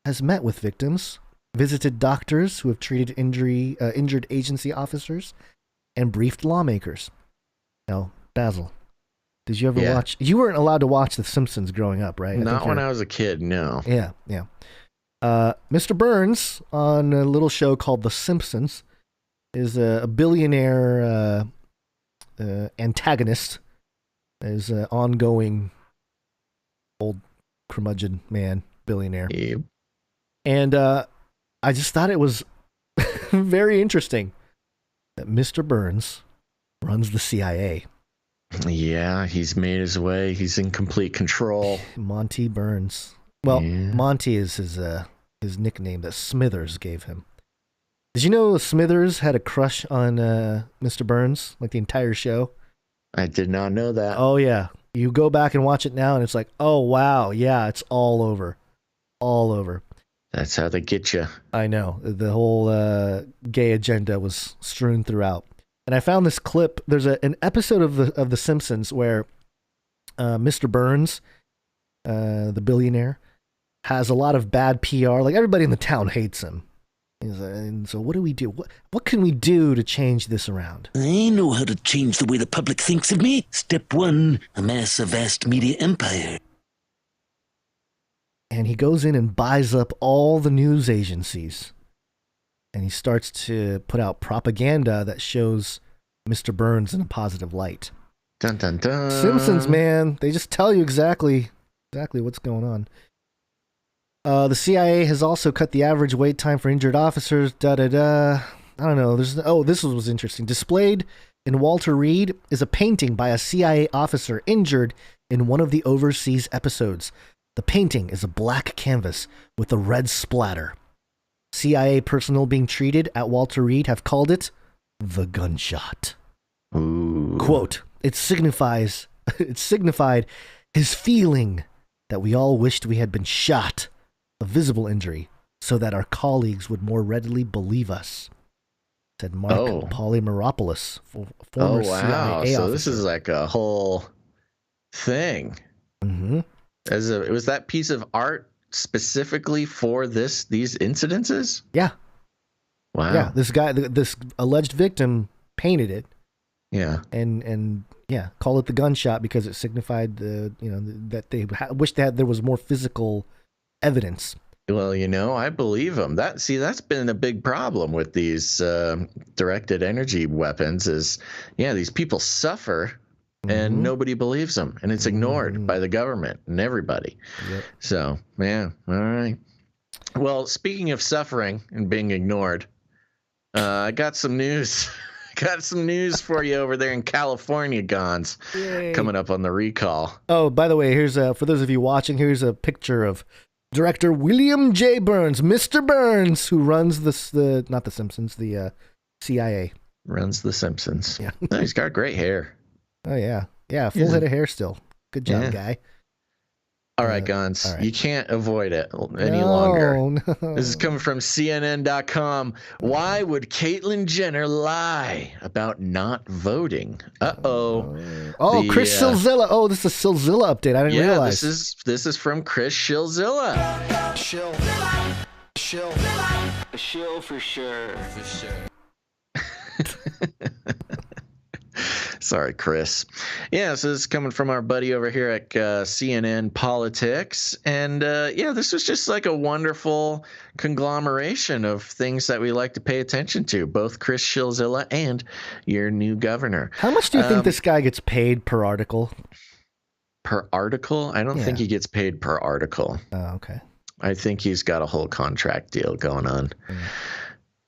has met with victims, visited doctors who have treated injured agency officers, and briefed lawmakers. Now, Basil, did you ever watch? You weren't allowed to watch The Simpsons growing up, right? Not when I was a kid, no. Yeah. Mr. Burns, on a little show called The Simpsons, is a billionaire antagonist. Is an ongoing old curmudgeon man, billionaire. Yep. And I just thought it was very interesting that Mr. Burns runs the CIA. Yeah, he's made his way. He's in complete control. Monty Burns. Well, Monty is his nickname that Smithers gave him. Did you know Smithers had a crush on Mr. Burns, like the entire show? I did not know that. Oh, yeah. You go back and watch it now, and it's like, oh, wow, yeah, it's all over. All over. That's how they get you. I know. The whole gay agenda was strewn throughout. And I found this clip. There's an episode of The Simpsons where Mr. Burns, the billionaire, has a lot of bad PR. Like, everybody in the town hates him. And so what do we do? What can we do to change this around? I know how to change the way the public thinks of me. Step 1, amass a vast media empire. And he goes in and buys up all the news agencies. And he starts to put out propaganda that shows Mr. Burns in a positive light. Dun, dun, dun. Simpsons, man. They just tell you exactly what's going on. The CIA has also cut the average wait time for injured officers. I don't know. This was interesting. Displayed in Walter Reed is a painting by a CIA officer injured in one of the overseas episodes. The painting is a black canvas with a red splatter. CIA personnel being treated at Walter Reed have called it the gunshot. Ooh. Quote, it signified his feeling that we all wished we had been shot, a visible injury, so that our colleagues would more readily believe us, said Mark Polymeropoulos, former CIA officer. So this is like a whole thing. Mm-hmm. Was that piece of art specifically for these incidences? Yeah. Wow. Yeah, this alleged victim painted it. Yeah. And call it the gunshot because it signified that they wished there was more physical evidence. Well, I believe them. That's been a big problem with these directed energy weapons is, these people suffer and nobody believes them, and it's ignored by the government and everybody. Yep. So, all right. Well, speaking of suffering and being ignored, I got some news. Got some news for you over there in California, Gons. Yay. Coming up on the recall. Oh, by the way, here's for those of you watching, here's a picture of Director William J. Burns, Mr. Burns, who runs not the Simpsons, the CIA. Runs the Simpsons. Yeah. Oh, he's got great hair. Oh, yeah. Yeah, full head of hair still. Good job, guy. All right, Gons. All right. You can't avoid it any longer. No. This is coming from CNN.com. Why would Caitlyn Jenner lie about not voting? Uh-oh. Oh, Chris Shilzilla. Oh, this is a Shilzilla update. I didn't realize. This is from Chris Shilzilla. Shill for sure. Sorry, Chris. Yeah, so this is coming from our buddy over here at CNN Politics. And this was just like a wonderful conglomeration of things that we like to pay attention to, both Chris Shilzilla and your new governor. How much do you think this guy gets paid per article? Per article? I don't think he gets paid per article. Oh, okay. I think he's got a whole contract deal going on.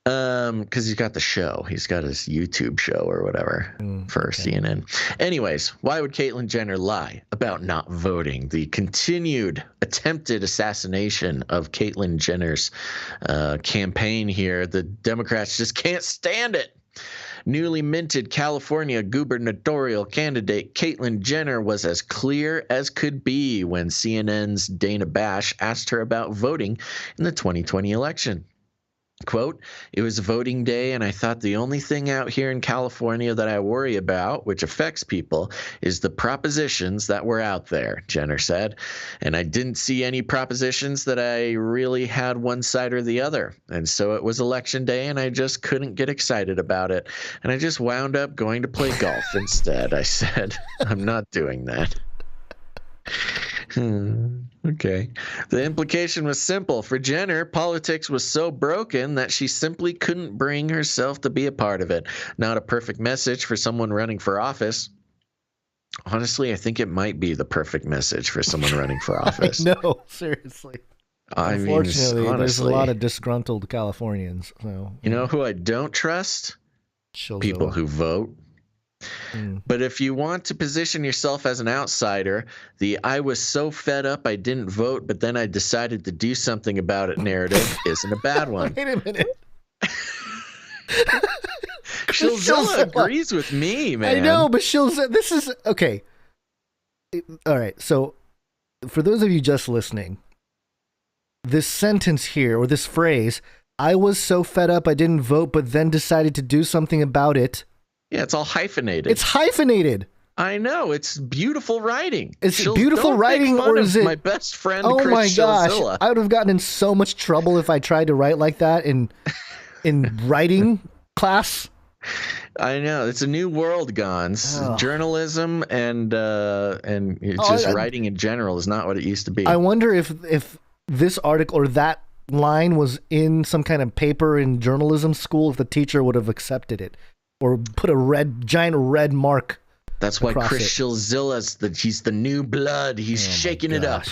Because he's got the show. He's got his YouTube show or whatever for CNN. Anyways, why would Caitlyn Jenner lie about not voting? The continued attempted assassination of Caitlyn Jenner's campaign here. The Democrats just can't stand it. Newly minted California gubernatorial candidate Caitlyn Jenner was as clear as could be when CNN's Dana Bash asked her about voting in the 2020 election. Quote, it was voting day, and I thought the only thing out here in California that I worry about, which affects people, is the propositions that were out there, Jenner said. And I didn't see any propositions that I really had one side or the other. And so it was election day, and I just couldn't get excited about it. And I just wound up going to play golf instead, I said. I'm not doing that. Okay. The implication was simple. For Jenner, politics was so broken that she simply couldn't bring herself to be a part of it. Not a perfect message for someone running for office. Honestly, I think it might be the perfect message for someone running for office. No, seriously. Unfortunately, honestly, there's a lot of disgruntled Californians. So you know who I don't trust? People who vote. But if you want to position yourself as an outsider, the I was so fed up I didn't vote, but then I decided to do something about it narrative isn't a bad one. Wait a minute. Shilzilla agrees with me, man. I know, but Shilzilla, this is, okay. all right. So for those of you just listening, this sentence here, or this phrase, I was so fed up I didn't vote, but then decided to do something about it. Yeah, it's all hyphenated. It's hyphenated. I know. It's beautiful writing. It's beautiful writing, or is it my best friend? Oh Chris my gosh! Shilzilla. I would have gotten in so much trouble if I tried to write like that in writing class. I know. It's a new world, Gons. Journalism and just writing in general is not what it used to be. I wonder if this article or that line was in some kind of paper in journalism school, if the teacher would have accepted it or put a giant red mark. That's why Chris Shilzilla's he's the new blood. He's shaking it up.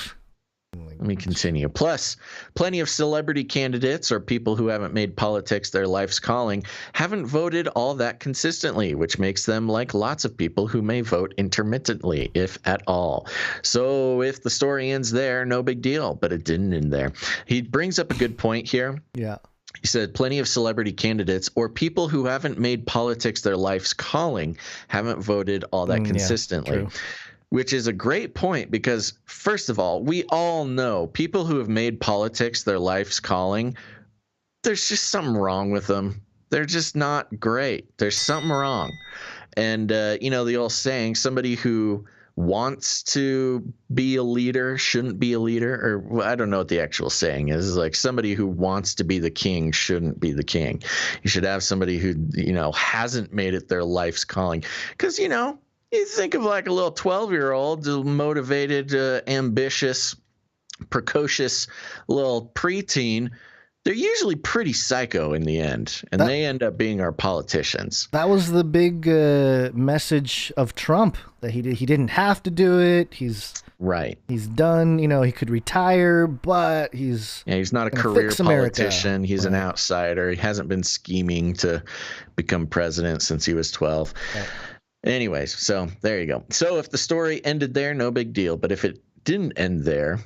Let me continue. Plus, plenty of celebrity candidates or people who haven't made politics their life's calling haven't voted all that consistently, which makes them like lots of people who may vote intermittently, if at all. So if the story ends there, no big deal, but it didn't end there. He brings up a good point here. Yeah. He said plenty of celebrity candidates or people who haven't made politics their life's calling haven't voted all that consistently. True. Which is a great point because, first of all, we all know people who have made politics their life's calling, there's just something wrong with them. They're just not great. There's something wrong. And, the old saying, somebody who wants to be a leader shouldn't be a leader, or I don't know what the actual saying is. It's like somebody who wants to be the king shouldn't be the king. You should have somebody who, hasn't made it their life's calling. Because, you think of like a little 12-year-old, motivated, ambitious, precocious little preteen. They're usually pretty psycho in the end, and they end up being our politicians. That was the big message of Trump, that he didn't have to do it. He's done. He could retire, but he's not a career politician. He's an outsider. He hasn't been scheming to become president since he was 12. Right. Anyways, so there you go. So if the story ended there, no big deal. But if it didn't end there,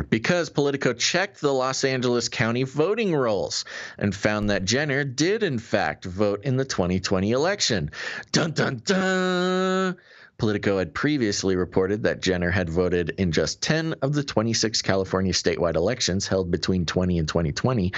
because Politico checked the Los Angeles County voting rolls and found that Jenner did, in fact, vote in the 2020 election. Dun, dun, dun. Politico had previously reported that Jenner had voted in just 10 of the 26 California statewide elections held between 2020 and 2020.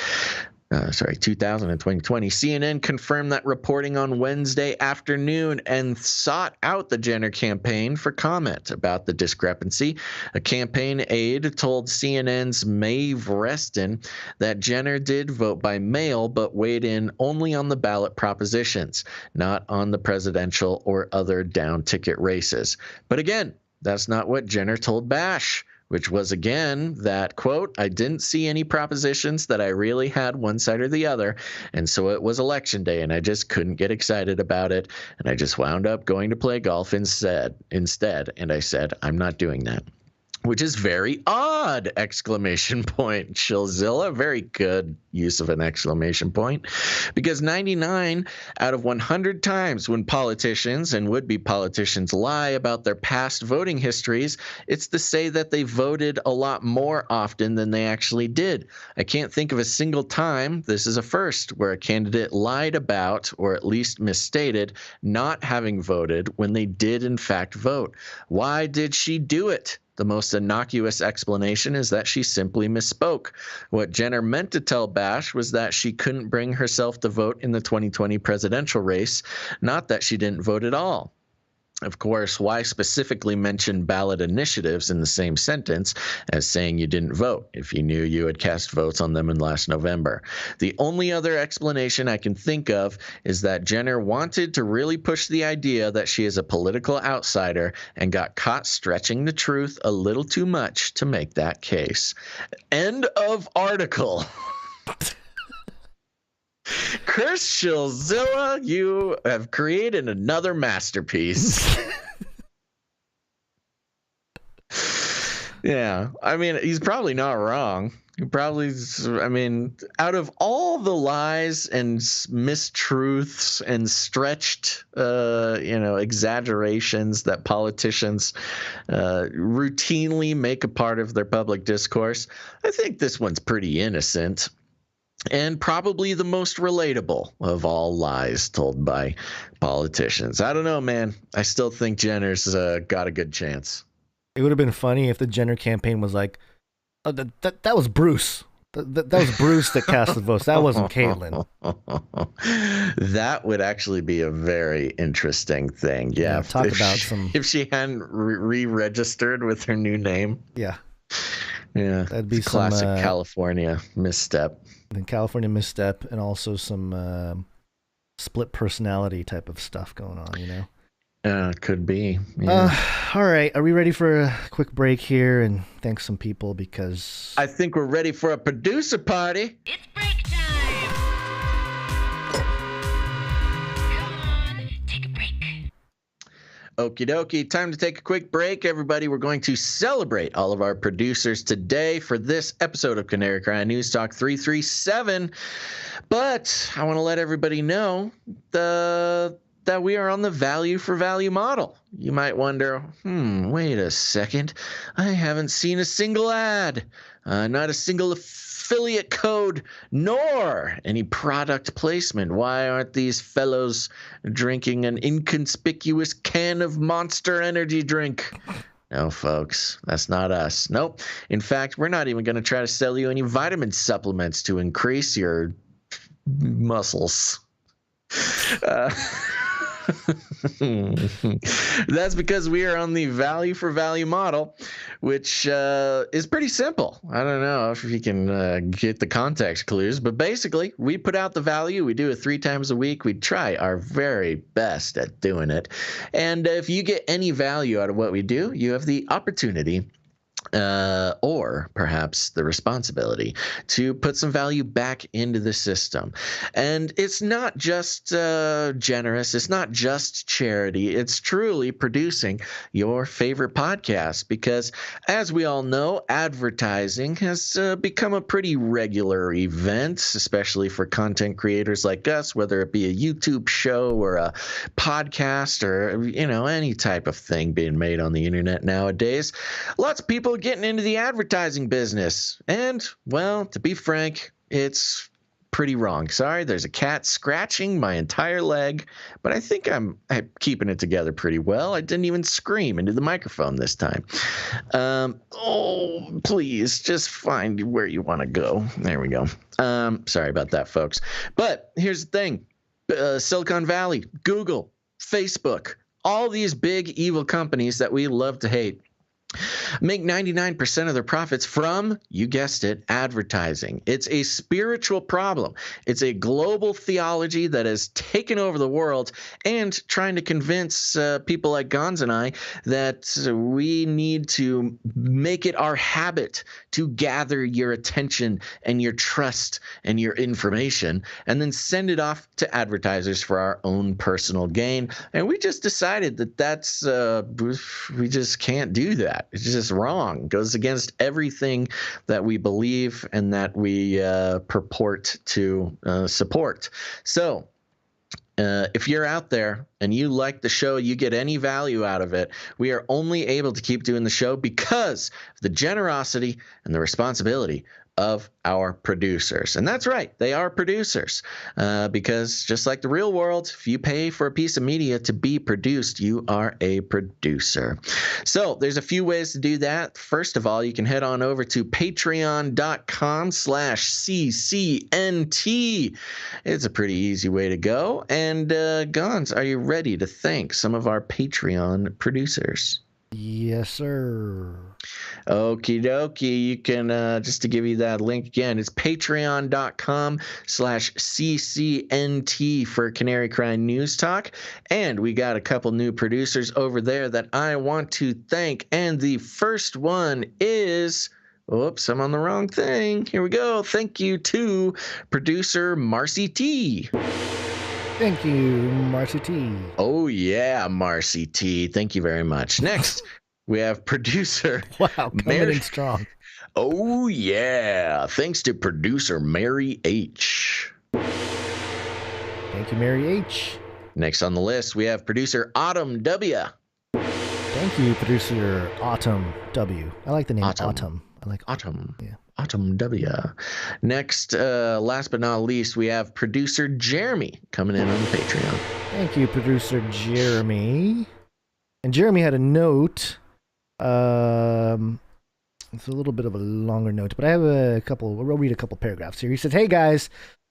CNN confirmed that reporting on Wednesday afternoon and sought out the Jenner campaign for comment about the discrepancy. A campaign aide told CNN's Maeve Reston that Jenner did vote by mail, but weighed in only on the ballot propositions, not on the presidential or other down ticket races. But again, that's not what Jenner told Bash, which was, again, that, quote, I didn't see any propositions that I really had one side or the other, and so it was election day, and I just couldn't get excited about it, and I just wound up going to play golf instead, and I said, I'm not doing that. Which is very odd, exclamation point, Shilzilla. Very good use of an exclamation point. Because 99 out of 100 times when politicians and would-be politicians lie about their past voting histories, it's to say that they voted a lot more often than they actually did. I can't think of a single time, this is a first, where a candidate lied about, or at least misstated, not having voted when they did in fact vote. Why did she do it? The most innocuous explanation is that she simply misspoke. What Jenner meant to tell Bash was that she couldn't bring herself to vote in the 2020 presidential race, not that she didn't vote at all. Of course, why specifically mention ballot initiatives in the same sentence as saying you didn't vote if you knew you had cast votes on them in last November? The only other explanation I can think of is that Jenner wanted to really push the idea that she is a political outsider and got caught stretching the truth a little too much to make that case. End of article. Chris Shilzilla, you have created another masterpiece. Yeah, I mean, he's probably not wrong. He probably, out of all the lies and mistruths and stretched, exaggerations that politicians routinely make a part of their public discourse, I think this one's pretty innocent. and probably the most relatable of all lies told by politicians. I don't know, man. I still think Jenner's got a good chance. It would have been funny if the Jenner campaign was like, oh, that was Bruce. That was Bruce that cast the votes. That wasn't Caitlyn. That would actually be a very interesting thing. Yeah, talk about some. If she hadn't re-registered with her new name. Yeah. Yeah. That'd be some classic California misstep. The California misstep, and also some split personality type of stuff going on, you know? Could be. Yeah. All right. Are we ready for a quick break here and thank some people because I think we're ready for a producer party. It's break time. Come on, take a break. Okie dokie. Time to take a quick break, everybody. We're going to celebrate all of our producers today for this episode of Canary Cry News Talk 337. But I want to let everybody know that we are on the value for value model. You might wonder, wait a second. I haven't seen a single ad, not a single affiliate code, nor any product placement. Why aren't these fellows drinking an inconspicuous can of Monster Energy drink? No, folks, that's not us. Nope. In fact, we're not even going to try to sell you any vitamin supplements to increase your muscles. That's because we are on the value for value model, which is pretty simple. I don't know if you can get the context clues, but basically we put out the value. We do it 3 times a week. We try our very best at doing it. And if you get any value out of what we do, you have the opportunity or perhaps the responsibility to put some value back into the system. And it's not just generous. It's not just charity. It's truly producing your favorite podcast because, as we all know, advertising has become a pretty regular event, especially for content creators like us, whether it be a YouTube show or a podcast or, you know, any type of thing being made on the internet nowadays. Lots of people getting into the advertising business. And, well, to be frank, it's pretty wrong. Sorry, there's a cat scratching my entire leg, but I think I'm keeping it together pretty well. I didn't even scream into the microphone this time. Oh, please, just find where you want to go. There we go. Sorry about that, folks. But here's the thing. Silicon Valley, Google, Facebook, all these big evil companies that we love to hate make 99% of their profits from, you guessed it, advertising. It's a spiritual problem. It's a global theology that has taken over the world and trying to convince people like Gons and I that we need to make it our habit to gather your attention and your trust and your information and then send it off to advertisers for our own personal gain. And we just decided that that's we just can't do that. It's just wrong. It goes against everything that we believe and that we purport to support. So if you're out there and you like the show, you get any value out of it, we are only able to keep doing the show because of the generosity and the responsibility of our producers. And that's right, they are producers, because just like the real world, if you pay for a piece of media to be produced, you are a producer. So there's a few ways to do that. First of all, you can head on over to patreon.com/CCNT. It's a pretty easy way to go. And Gons, are you ready to thank some of our Patreon producers? Yes, sir. Okie dokie. You can, just to give you that link again, it's patreon.com/CCNT for Canary Cry News Talk. And we got a couple new producers over there that I want to thank. And the first one is, oops, I'm on the wrong thing. Here we go. Thank you to producer Marcy T. Thank you, Marcy T. Oh, yeah, Marcy T. Thank you very much. Next, we have producer. Wow, coming in strong. Oh, yeah. Thanks to producer Mary H. Thank you, Mary H. Next on the list, we have producer Autumn W. Thank you, producer Autumn W. I like the name Autumn. I like Autumn. Yeah. Autumn W. Next, last but not least, we have producer Jeremy coming in on the Patreon. Thank you, producer Jeremy. And Jeremy had a note. It's a little bit of a longer note, but I have I'll read a couple paragraphs here. He says, "Hey guys,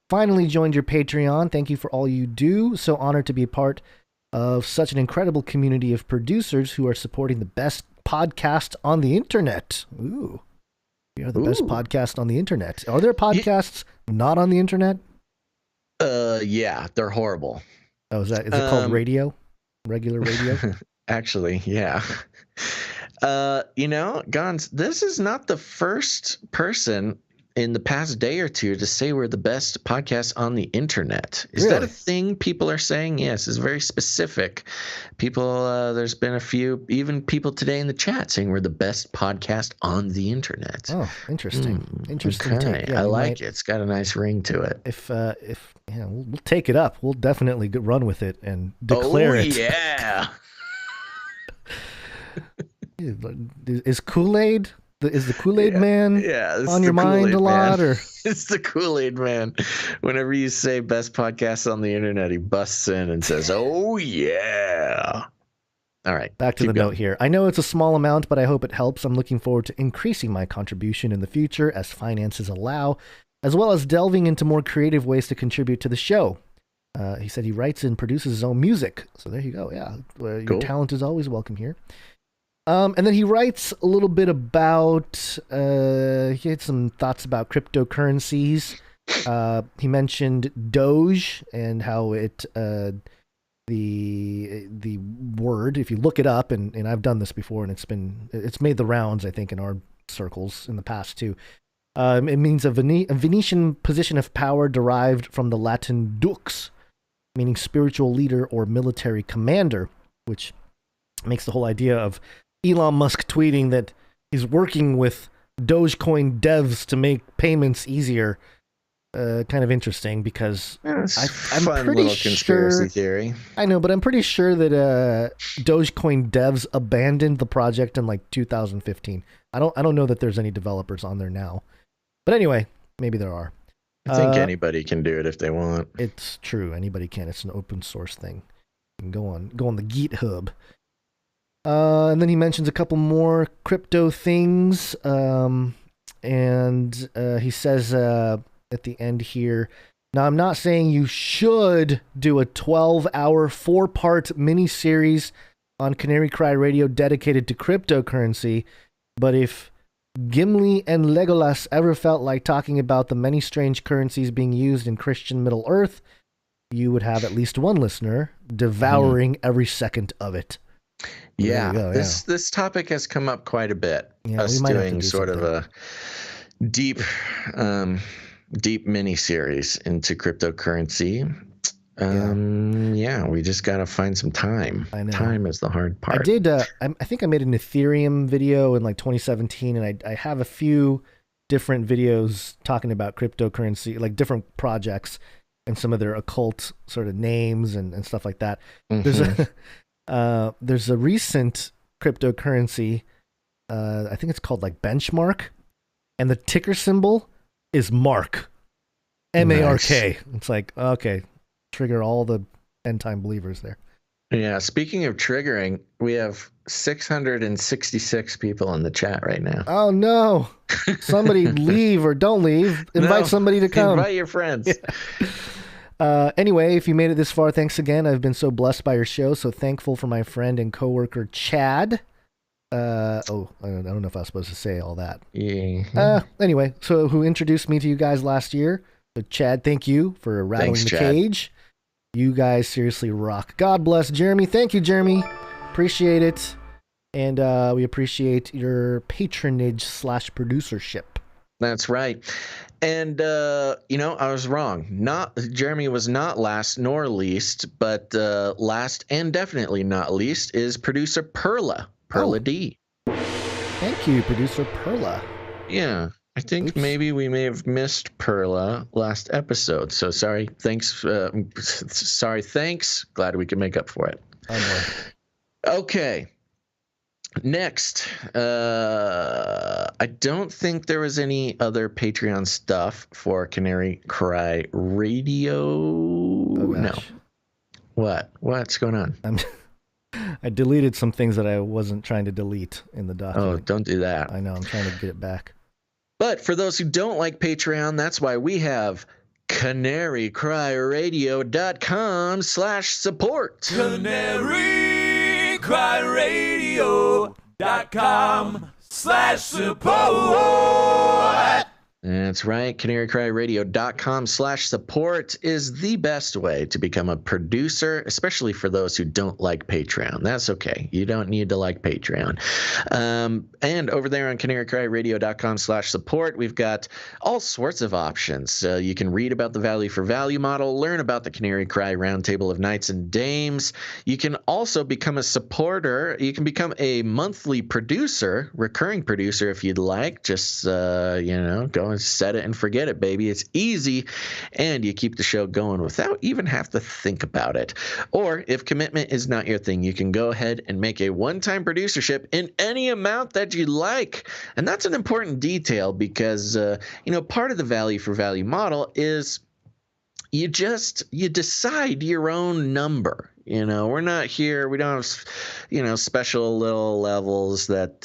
finally joined your Patreon. Thank you for all you do. So honored to be a part of such an incredible community of producers who are supporting the best podcast on the internet." Ooh. We are the best podcast on the internet. Are there podcasts not on the internet? Yeah, they're horrible. Oh, is it called radio? Regular radio? Actually, yeah. Gons, this is not the first person in the past day or two to say we're the best podcast on the internet. Is that a thing people are saying? Yes, it's very specific. People, there's been a few, even people today in the chat saying we're the best podcast on the internet. Oh, interesting. Interesting. Okay. Yeah, I like it. It's got a nice ring to it. If we'll take it up. We'll definitely run with it and declare it. Oh, yeah. Is Kool-Aid? Is the Kool-Aid man on your mind a lot? Or it's the Kool-Aid man. Whenever you say best podcast on the internet, he busts in and says, "Oh, yeah." All right. Back to the note here. I know it's a small amount, but I hope it helps. I'm looking forward to increasing my contribution in the future as finances allow, as well as delving into more creative ways to contribute to the show. He said he writes and produces his own music. So there you go. Yeah. Your talent is always welcome here. And then he writes a little bit about, he had some thoughts about cryptocurrencies. He mentioned Doge and how it, the word, if you look it up, and I've done this before, and it's made the rounds, I think, in our circles in the past too. It means a Venetian position of power derived from the Latin dux, meaning spiritual leader or military commander, which makes the whole idea of Elon Musk tweeting that he's working with Dogecoin devs to make payments easier. Kind of interesting because I'm fun pretty little conspiracy theory. I know, but I'm pretty sure that Dogecoin devs abandoned the project in like 2015. I don't know that there's any developers on there now. But anyway, maybe there are. I think anybody can do it if they want. It's true. Anybody can. It's an open source thing. You can go on the GitHub. And then he mentions a couple more crypto things. And he says at the end here, now I'm not saying you should do a 12-hour 4-part mini-series on Canary Cry Radio dedicated to cryptocurrency, but if Gimli and Legolas ever felt like talking about the many strange currencies being used in Christian Middle Earth, you would have at least one listener devouring every second of it. Yeah, this topic has come up quite a bit. Yeah, us doing sort of a deep mini series into cryptocurrency. We just gotta find some time. I know. Time is the hard part. I did. I think I made an Ethereum video in like 2017, and I have a few different videos talking about cryptocurrency, like different projects and some of their occult sort of names and stuff like that. Mm-hmm. There's a recent cryptocurrency. I think it's called like Benchmark, and the ticker symbol is Mark. M-A-R-K. Nice. It's like, okay, trigger all the end time believers there. Yeah. Speaking of triggering, we have 666 people in the chat right now. Oh no! Somebody leave or don't leave. Invite somebody to come. Invite your friends. Yeah. Anyway, if you made it this far, thanks again. I've been so blessed by your show. So thankful for my friend and coworker Chad. I don't know if I was supposed to say all that. Yeah. Anyway, so who introduced me to you guys last year? So Chad, thank you for rattling the cage. You guys seriously rock. God bless Jeremy. Thank you, Jeremy. Appreciate it. And we appreciate your patronage / producership. That's right. And, I was wrong. Jeremy was not last nor least, but last and definitely not least is producer Perla. Perla D. Thank you, producer Perla. Yeah. I think maybe we may have missed Perla last episode. So sorry. Thanks. Thanks. Glad we could make up for it. Oh, okay. Next, I don't think there was any other Patreon stuff for Canary Cry Radio. No. What's going on? I deleted some things that I wasn't trying to delete in the document. Oh, don't do that. I know, I'm trying to get it back. But for those who don't like Patreon, that's why we have canarycryradio.com/support. canarycryradio.com/support. That's right. canarycryradio.com/support is the best way to become a producer, especially for those who don't like Patreon. That's okay. You don't need to like Patreon. And over there on canarycryradio.com/support, we've got all sorts of options. You can read about the value for value model, learn about the Canary Cry Roundtable of Knights and Dames. You can also become a supporter. You can become a monthly producer, recurring producer if you'd like. Just, go and set it and forget it, baby. It's easy, and you keep the show going without even have to think about it. Or if commitment is not your thing, you can go ahead and make a one-time producership in any amount that you like. And that's an important detail because, part of the value for value model is you decide your own number. We're not here. We don't have, special little levels that,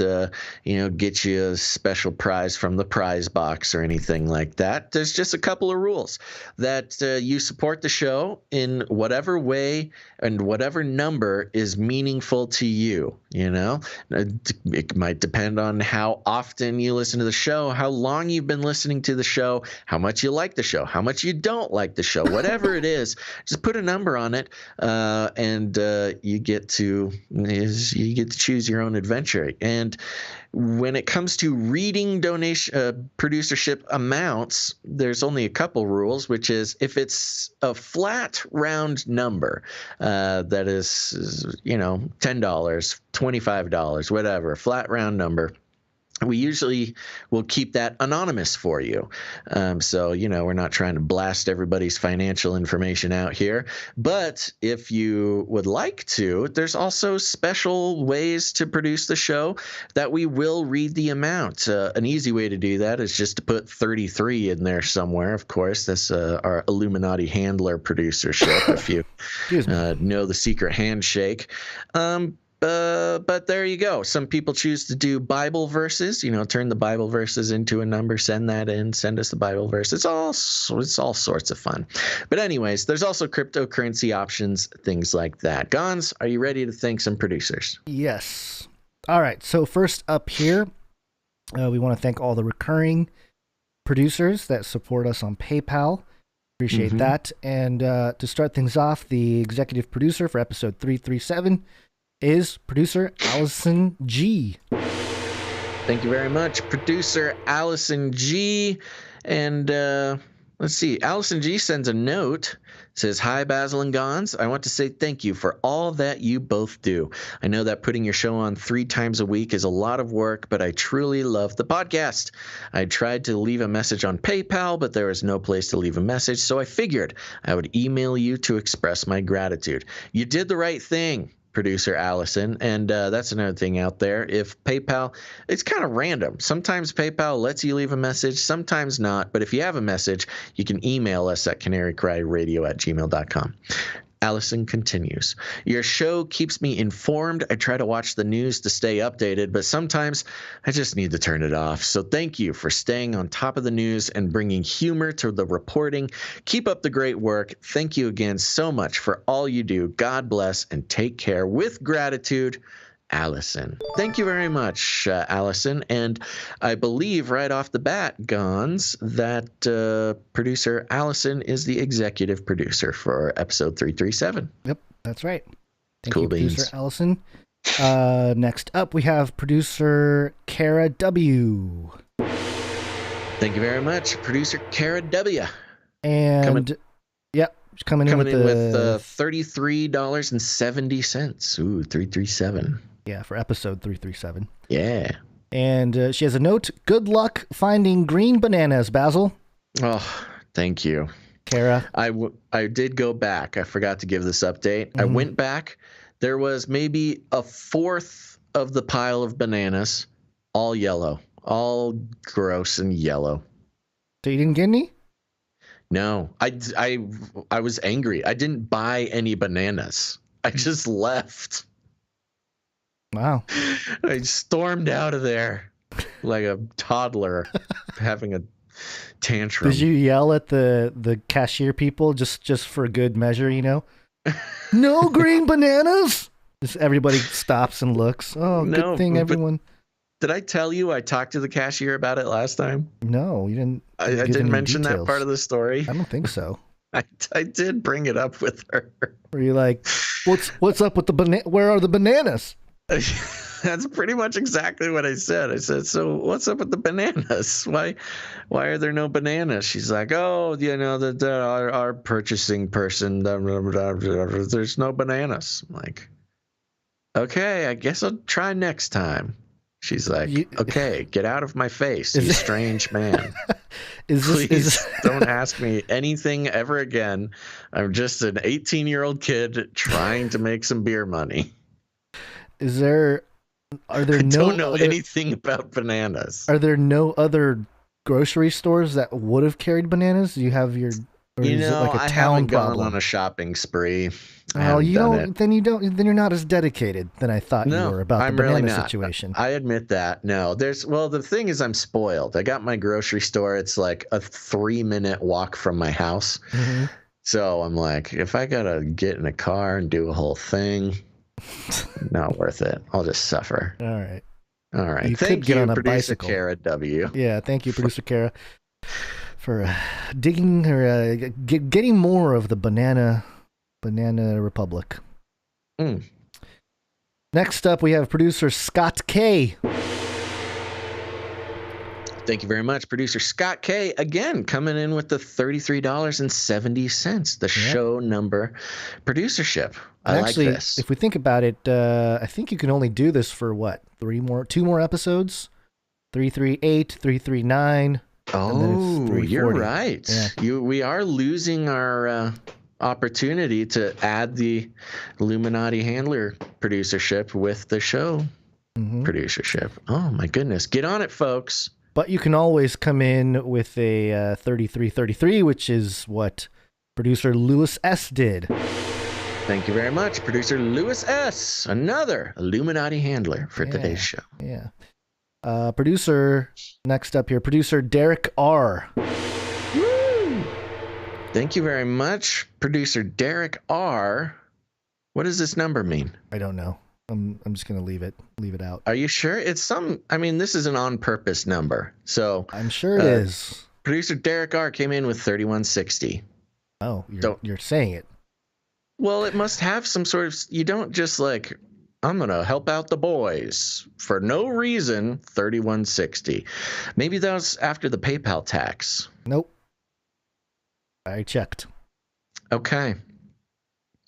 get you a special prize from the prize box or anything like that. There's just a couple of rules that you support the show in whatever way and whatever number is meaningful to you. It might depend on how often you listen to the show, how long you've been listening to the show, how much you like the show, how much you don't like the show, whatever it is, just put a number on it. And you get to choose your own adventure. And when it comes to reading donation producership amounts, there's only a couple rules, which is if it's a flat round number that is $10, $25, whatever, flat round number, we usually will keep that anonymous for you. So, we're not trying to blast everybody's financial information out here. But if you would like to, there's also special ways to produce the show that we will read the amount. An easy way to do that is just to put 33 in there somewhere. Of course, that's our Illuminati handler producership, if you know the secret handshake. But there you go. Some people choose to do Bible verses, turn the Bible verses into a number, send that in, send us the Bible verse. It's all sorts of fun. But anyways, there's also cryptocurrency options, things like that. Gons, are you ready to thank some producers? Yes. All right. So first up here, we want to thank all the recurring producers that support us on PayPal. Appreciate that. And to start things off, the executive producer for episode 337 is producer Allison G. Thank you very much, producer Allison G. And let's see, Allison G sends a note. Says, "Hi, Basil and Gons. I want to say thank you for all that you both do. I know that putting your show on 3 times a week is a lot of work, but I truly love the podcast. I tried to leave a message on PayPal, but there was no place to leave a message, so I figured I would email you to express my gratitude. You did the right thing, producer Allison." And that's another thing out there. If PayPal, it's kind of random. Sometimes PayPal lets you leave a message, sometimes not. But if you have a message, you can email us at canarycryradio@gmail.com. Allison continues, "Your show keeps me informed. I try to watch the news to stay updated, but sometimes I just need to turn it off. So thank you for staying on top of the news and bringing humor to the reporting. Keep up the great work. Thank you again so much for all you do. God bless and take care. With gratitude, Allison." Thank you very much, Allison. And I believe right off the bat, Gons, that producer Allison is the executive producer for episode 337. Yep, that's right. Thank Cool you, beans. producer Allison. Next up, we have producer Kara W. Thank you very much, producer Kara W. And coming in with $33.70. Ooh, 337. Yeah, for episode 337. Yeah. And she has a note. "Good luck finding green bananas, Basil." Oh, thank you, Kara. I did go back. I forgot to give this update. I went back. There was maybe a fourth of the pile of bananas, all yellow, all gross and yellow. So you didn't get any? No, I was angry. I didn't buy any bananas. I just left. Wow. I stormed out of there like a toddler having a tantrum. Did you yell at the cashier people just for good measure, you know? No green bananas? Just everybody stops and looks. Oh, No, good thing but- everyone. Did I tell you I talked to the cashier about it last time? No, you didn't. I give didn't any mention that details. part of the story. I don't think so. I did bring it up with her. Were you like, what's up with the banana? Where are the bananas? That's pretty much exactly what I said. I said, so what's up with the bananas? Why are there no bananas? She's like, oh, you know, our purchasing person, there's no bananas. I'm like, okay, I guess I'll try next time. She's like, okay, get out of my face, you strange man. Please don't ask me anything ever again. I'm just an 18-year-old kid trying to make some beer money. Are there I no don't know other, anything about bananas. Are there no other grocery stores that would have carried bananas? Do you have your, or You is know, it like a I town haven't problem? gone on a shopping spree. Well, you don't. Then you're not as dedicated than I thought you were about I'm the banana really not. situation. I admit that. No, the thing is, I'm spoiled. I got my grocery store. It's like a 3-minute walk from my house. Mm-hmm. So I'm like, if I gotta get in a car and do a whole thing, not worth it. I'll just suffer. All right. All right. You Thank could get you, on a producer bicycle. Kara W. Yeah, thank you, producer Kara, for digging or getting more of the banana republic. Next up, we have producer Scott K. Thank you very much, producer Scott K. Again, coming in with the $33.70, the show number producership. I Actually, like this. if we think about it, I think you can only do this for what? 2 more episodes? 338, 339. Oh, and then it's 340. you're right. Yeah. We are losing our opportunity to add the Illuminati handler producership with the show producership. Oh my goodness. Get on it, folks. But you can always come in with a 3333, which is what producer Lewis S. did. Thank you very much, producer Lewis S. Another Illuminati handler for today's show. Yeah. Producer, next up here, producer Derek R. Woo! Thank you very much, producer Derek R. What does this number mean? I don't know. I'm just gonna leave it out. Are you sure? It's this is an on purpose number. So I'm sure it is. Producer Derek R came in with 3160. Oh, you're saying it. Well, it must have some sort of, you don't just like, I'm going to help out the boys for no reason, 3160. Maybe that was after the PayPal tax. Nope. I checked. Okay.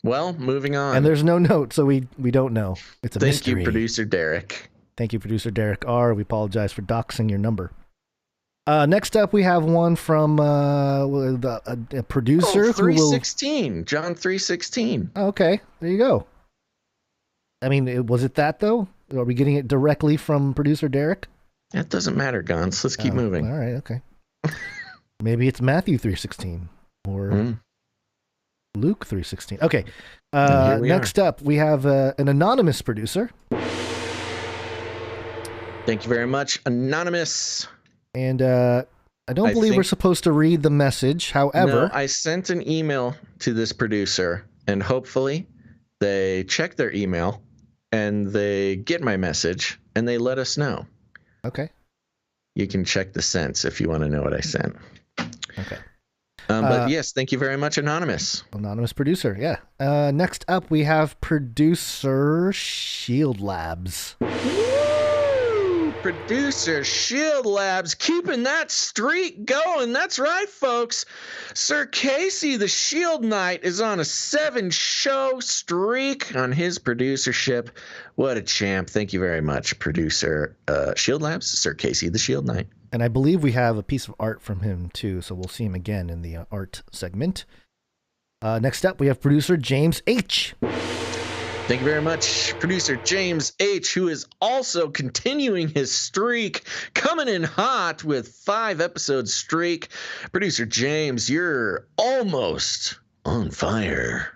Well, moving on. And there's no note, so we don't know. It's a mystery. Thank you, producer Derek. Thank you, producer Derek R. We apologize for doxing your number. Next up, we have one from a producer. 316. John 316. Okay, there you go. I mean, was it that, though? Are we getting it directly from producer Derek? That doesn't matter, Gons. Let's keep moving. All right, okay. Maybe it's Matthew 316 or Luke 316. Okay. Next up, we have an anonymous producer. Thank you very much, Anonymous. And I don't believe we're supposed to read the message. However, no, I sent an email to this producer, and hopefully they check their email and they get my message and they let us know. Okay. You can check the sense if you want to know what I sent. Okay. But yes, thank you very much, Anonymous. Anonymous producer, yeah. Next up, we have producer Shield Labs. Producer Shield Labs keeping that streak going. That's right, folks. Sir Casey, the Shield Knight, is on a 7-show streak on his producership. What a champ. Thank you very much, producer Shield Labs, Sir Casey, the Shield Knight. And I believe we have a piece of art from him, too, so we'll see him again in the art segment. Next up, we have producer James H. Thank you very much, producer James H., who is also continuing his streak, coming in hot with 5-episode streak. Producer James, you're almost on fire.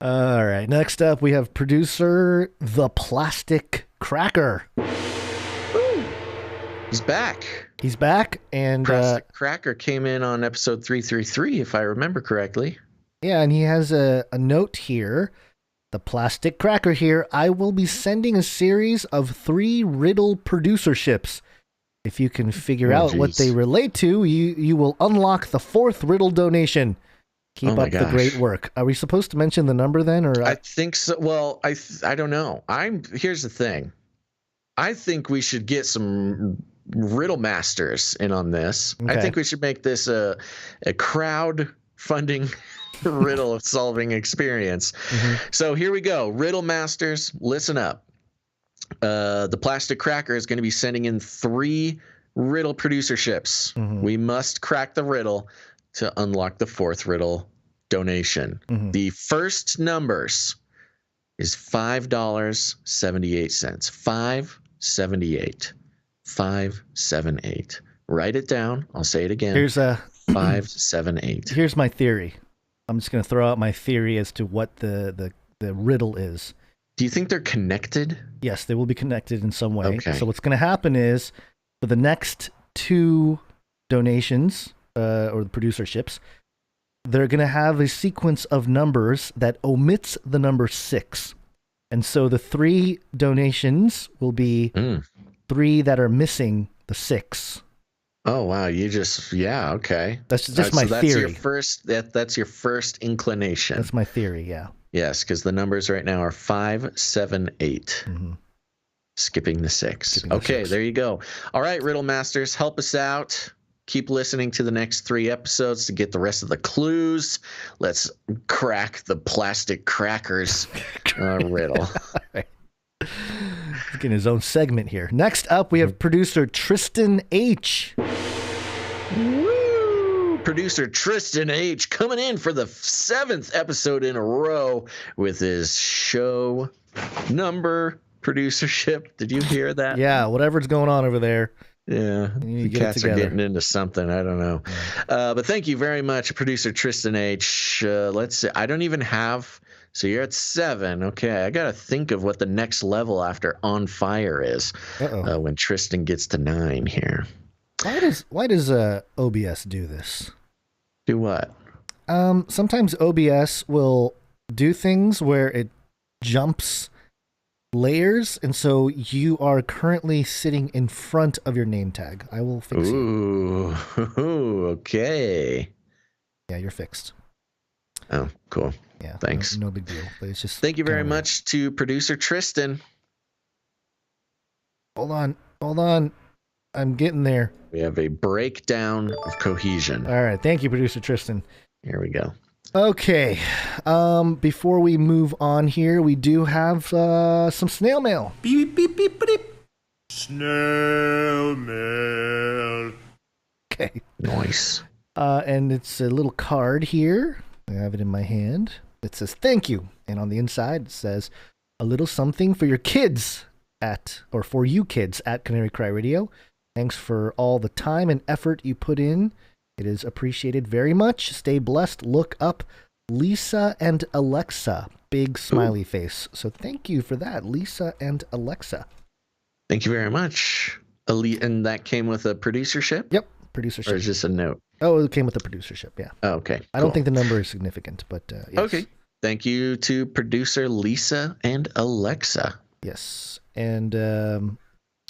All right. Next up, we have producer The Plastic Cracker. He's back. He's back, and Plastic Cracker came in on episode 333, if I remember correctly. Yeah, and he has a note here. The Plastic Cracker here. I will be sending a series of 3 riddle producerships. If you can figure out what they relate to, you will unlock the 4th riddle donation. Keep up the great work. Are we supposed to mention the number then, or I think so. Well, I don't know. Here's the thing. I think we should get some riddle masters in on this. Okay. I think we should make this a crowd-funding riddle solving experience. So here we go. Riddle masters, listen up. The Plastic Cracker is going to be sending in 3 riddle producerships. We must crack the riddle to unlock the 4th riddle donation. The first numbers is $5.78. 578. 578. Write it down. I'll say it again. Here's 578. Here's my theory. I'm just going to throw out my theory as to what the riddle is. Do you think they're connected? Yes, they will be connected in some way. Okay. So what's going to happen is, for the next 2 donations, or the producerships, they're going to have a sequence of numbers that omits the number 6. And so the 3 donations will be 3 that are missing the 6. Oh wow! Okay. That's just my theory. That's your first inclination. That's my theory. Yeah. Yes, because the numbers right now are 5, 7, 8. Skipping the 6. Okay, there you go. All right, Riddle Masters, help us out. Keep listening to the next 3 episodes to get the rest of the clues. Let's crack the Plastic Crackers riddle. He's getting his own segment here. Next up, we have producer Tristan H. Woo! Producer Tristan H. coming in for the 7th episode in a row with his show number producership. Did you hear that? Yeah, whatever's going on over there. Yeah, the cats are getting into something. I don't know. But thank you very much, producer Tristan H. Let's see. I don't even have... So you're at 7. Okay, I got to think of what the next level after On Fire is when Tristan gets to 9 here. Why does OBS do this? Do what? Sometimes OBS will do things where it jumps layers, and so you are currently sitting in front of your name tag. I will fix you. Ooh, okay. Yeah, you're fixed. Oh, cool. Yeah, thanks. No big deal. But it's just thank you very much to producer Tristan. Hold on. I'm getting there. We have a breakdown of cohesion. All right, thank you, producer Tristan. Here we go. Okay. Before we move on here, we do have some snail mail. Beep, beep, beep, beep. Snail mail. Okay. Nice. And it's a little card here. I have it in my hand. It says, thank you. And on the inside, it says, a little something for your kids for you kids at Canary Cry Radio. Thanks for all the time and effort you put in. It is appreciated very much. Stay blessed. Look up Lisa and Alexa. Big smiley face. So thank you for that, Lisa and Alexa. Thank you very much. And that came with a producership? Yep, producership. Or is this a note? Oh, it came with a producership, yeah. Oh, okay. I don't think the number is significant, but yes. Okay. Thank you to producer Lisa and Alexa. Yes. And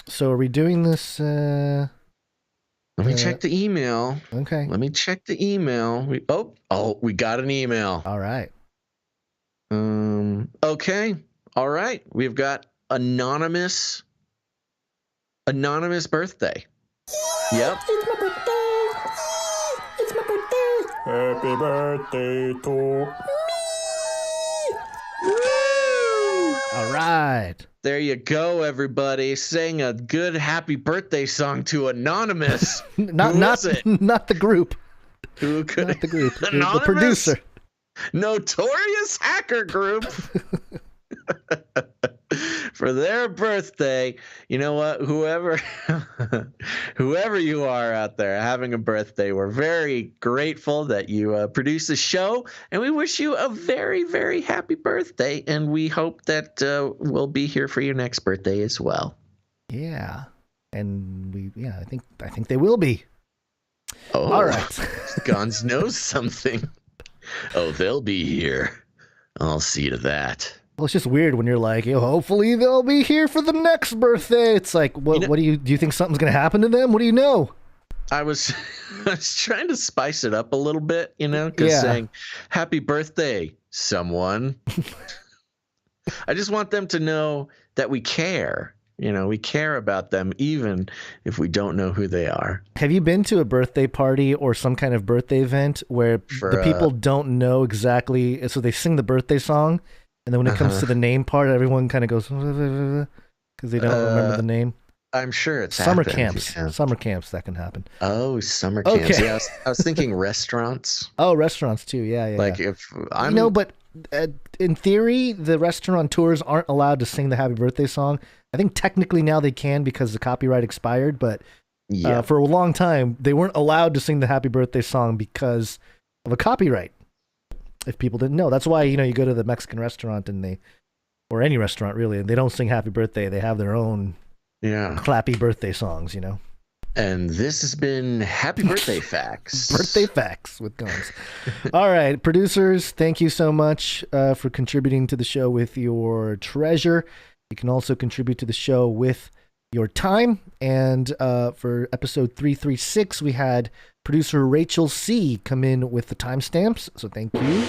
so are we doing this? Let me check the email. Okay. Let me check the email. We got an email. All right. Okay. All right. We've got anonymous birthday. Yep. It's my birthday. It's my birthday. Happy birthday to me. Woo! All right. There you go, everybody. Saying a good happy birthday song to Anonymous. Not the group. Who could? Not the group. Anonymous? The producer. notorious hacker group for their birthday. You know what? Whoever you are out there having a birthday, we're very grateful that you produce the show, and we wish you a very, very happy birthday. And we hope that we'll be here for your next birthday as well. Yeah, and I think they will be. Oh, all right. Gons knows something. Oh, they'll be here. I'll see to that. Well, it's just weird when you're like, hopefully they'll be here for the next birthday. It's like, what do you think something's going to happen to them? What do you know? I was trying to spice it up a little bit, because saying happy birthday, someone. I just want them to know that we care. We care about them even if we don't know who they are. Have you been to a birthday party or some kind of birthday event where the people don't know exactly, so they sing the birthday song, and then when it comes to the name part, everyone kind of goes, because they don't remember the name? I'm sure it's summer happened, camps. yeah. Summer camps, that can happen. Oh, summer camps. Okay. Yeah, I was thinking restaurants. Oh, restaurants too. Yeah. Like if I'm, but in theory, the restaurateurs aren't allowed to sing the happy birthday song. I think technically now they can because the copyright expired, but for a long time they weren't allowed to sing the happy birthday song because of a copyright. If people didn't know, that's why you go to the Mexican restaurant or any restaurant really, and they don't sing happy birthday. They have their own clappy birthday songs. And this has been Happy Birthday Facts. Birthday Facts with Guns. All right, producers, thank you so much for contributing to the show with your treasure. You can also contribute to the show with your time. And for episode 336, we had producer Rachel C. come in with the timestamps. So thank you.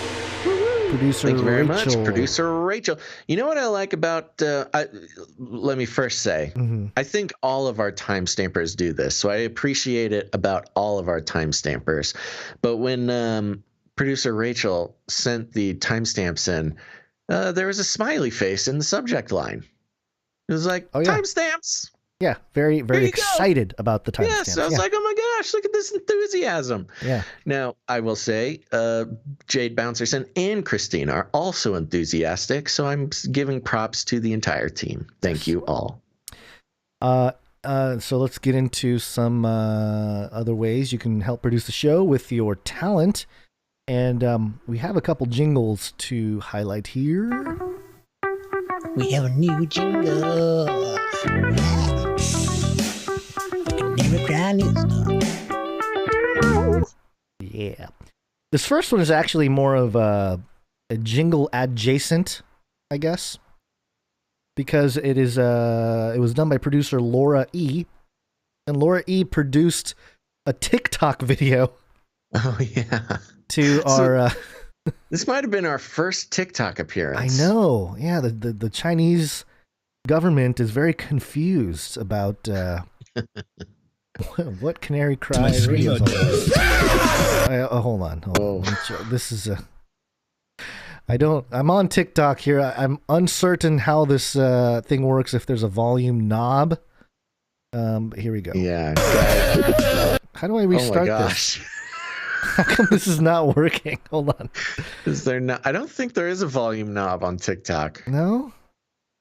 Producer Thank you very Rachel. much, Producer Rachel. You know what I like about, let me first say, I think all of our timestampers do this, so I appreciate it about all of our timestampers. But when Producer Rachel sent the timestamps in, there was a smiley face in the subject line. It was like, timestamps! Yeah, very, very excited about the timestamps. Yes, I was like, oh my gosh, look at this enthusiasm. Yeah. Now, I will say, Jade Bouncerson and Christine are also enthusiastic, so I'm giving props to the entire team. Thank you all. So let's get into some other ways you can help produce the show with your talent. And we have a couple jingles to highlight here. We have a new jingle. Yeah. This first one is actually more of a jingle adjacent, I guess, because it was done by producer Laura E. And Laura E produced a TikTok video. Oh yeah. To our this might have been our first TikTok appearance. I know. Yeah, the Chinese government is very confused about what Canary Cry radio is all about. Hold on. This is I'm on TikTok here. I'm uncertain how this thing works, if there's a volume knob. Here we go. Yeah. How do I restart this? How come this is not working? Hold on. Is there not? I don't think there is a volume knob on TikTok. No?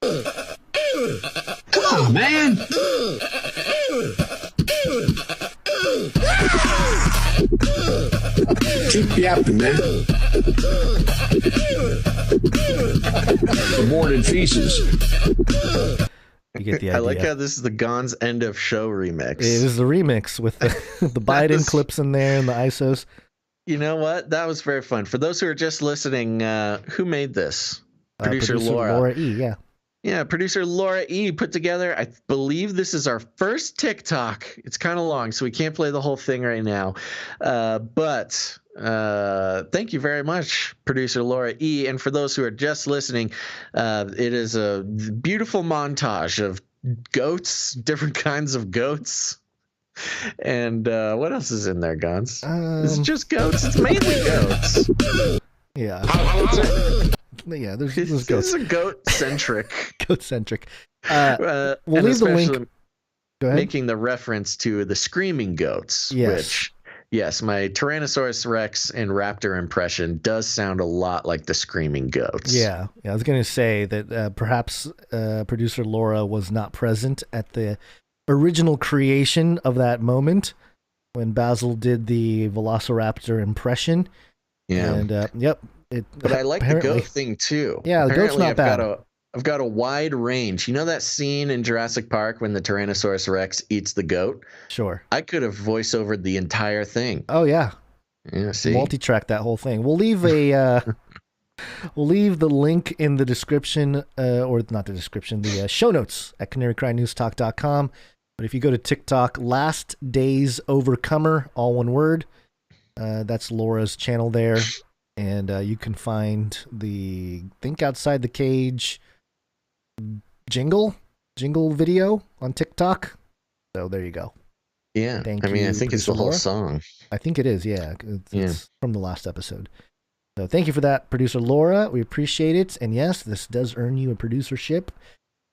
Come on, man. Keep yapping, man. Aborted feces. You get the idea. I like how this is the Gon's end of show remix. It is the remix with the Biden clips in there and the ISOs. You know what? That was very fun. For those who are just listening, who made this? Producer Laura. Laura E, yeah. Yeah, producer Laura E put together, I believe this is our first TikTok. It's kind of long, so we can't play the whole thing right now. But thank you very much, producer Laura E. And for those who are just listening, it is a beautiful montage of goats, different kinds of goats. And what else is in there, Guns? It's just goats. It's mainly goats. Yeah. Yeah, there's goats. This is a goat-centric. Goat-centric. We'll leave the link. Go ahead. Making the reference to the screaming goats, yes. which Yes, my Tyrannosaurus Rex and Raptor impression does sound a lot like the screaming goats. Yeah. I was going to say that perhaps producer Laura was not present at the original creation of that moment when Basil did the Velociraptor impression. Yeah. And but I like the goat thing too. Yeah, the goat's not bad. I've got a wide range. You know that scene in Jurassic Park when the Tyrannosaurus Rex eats the goat? Sure. I could have voice-overed the entire thing. Oh yeah. Yeah, see? Multi-track that whole thing. We'll leave we'll leave the link in the description, or not the description, the show notes at canarycrynewstalk.com. But if you go to TikTok, Last Days Overcomer, all one word, that's Laura's channel there. And you can find the Think Outside the Cage jingle video on TikTok. So there you go. Yeah. Thank I mean, you, I think it's the whole song. I think it is, yeah. It's from the last episode. So thank you for that, producer Laura. We appreciate it. And yes, this does earn you a producership.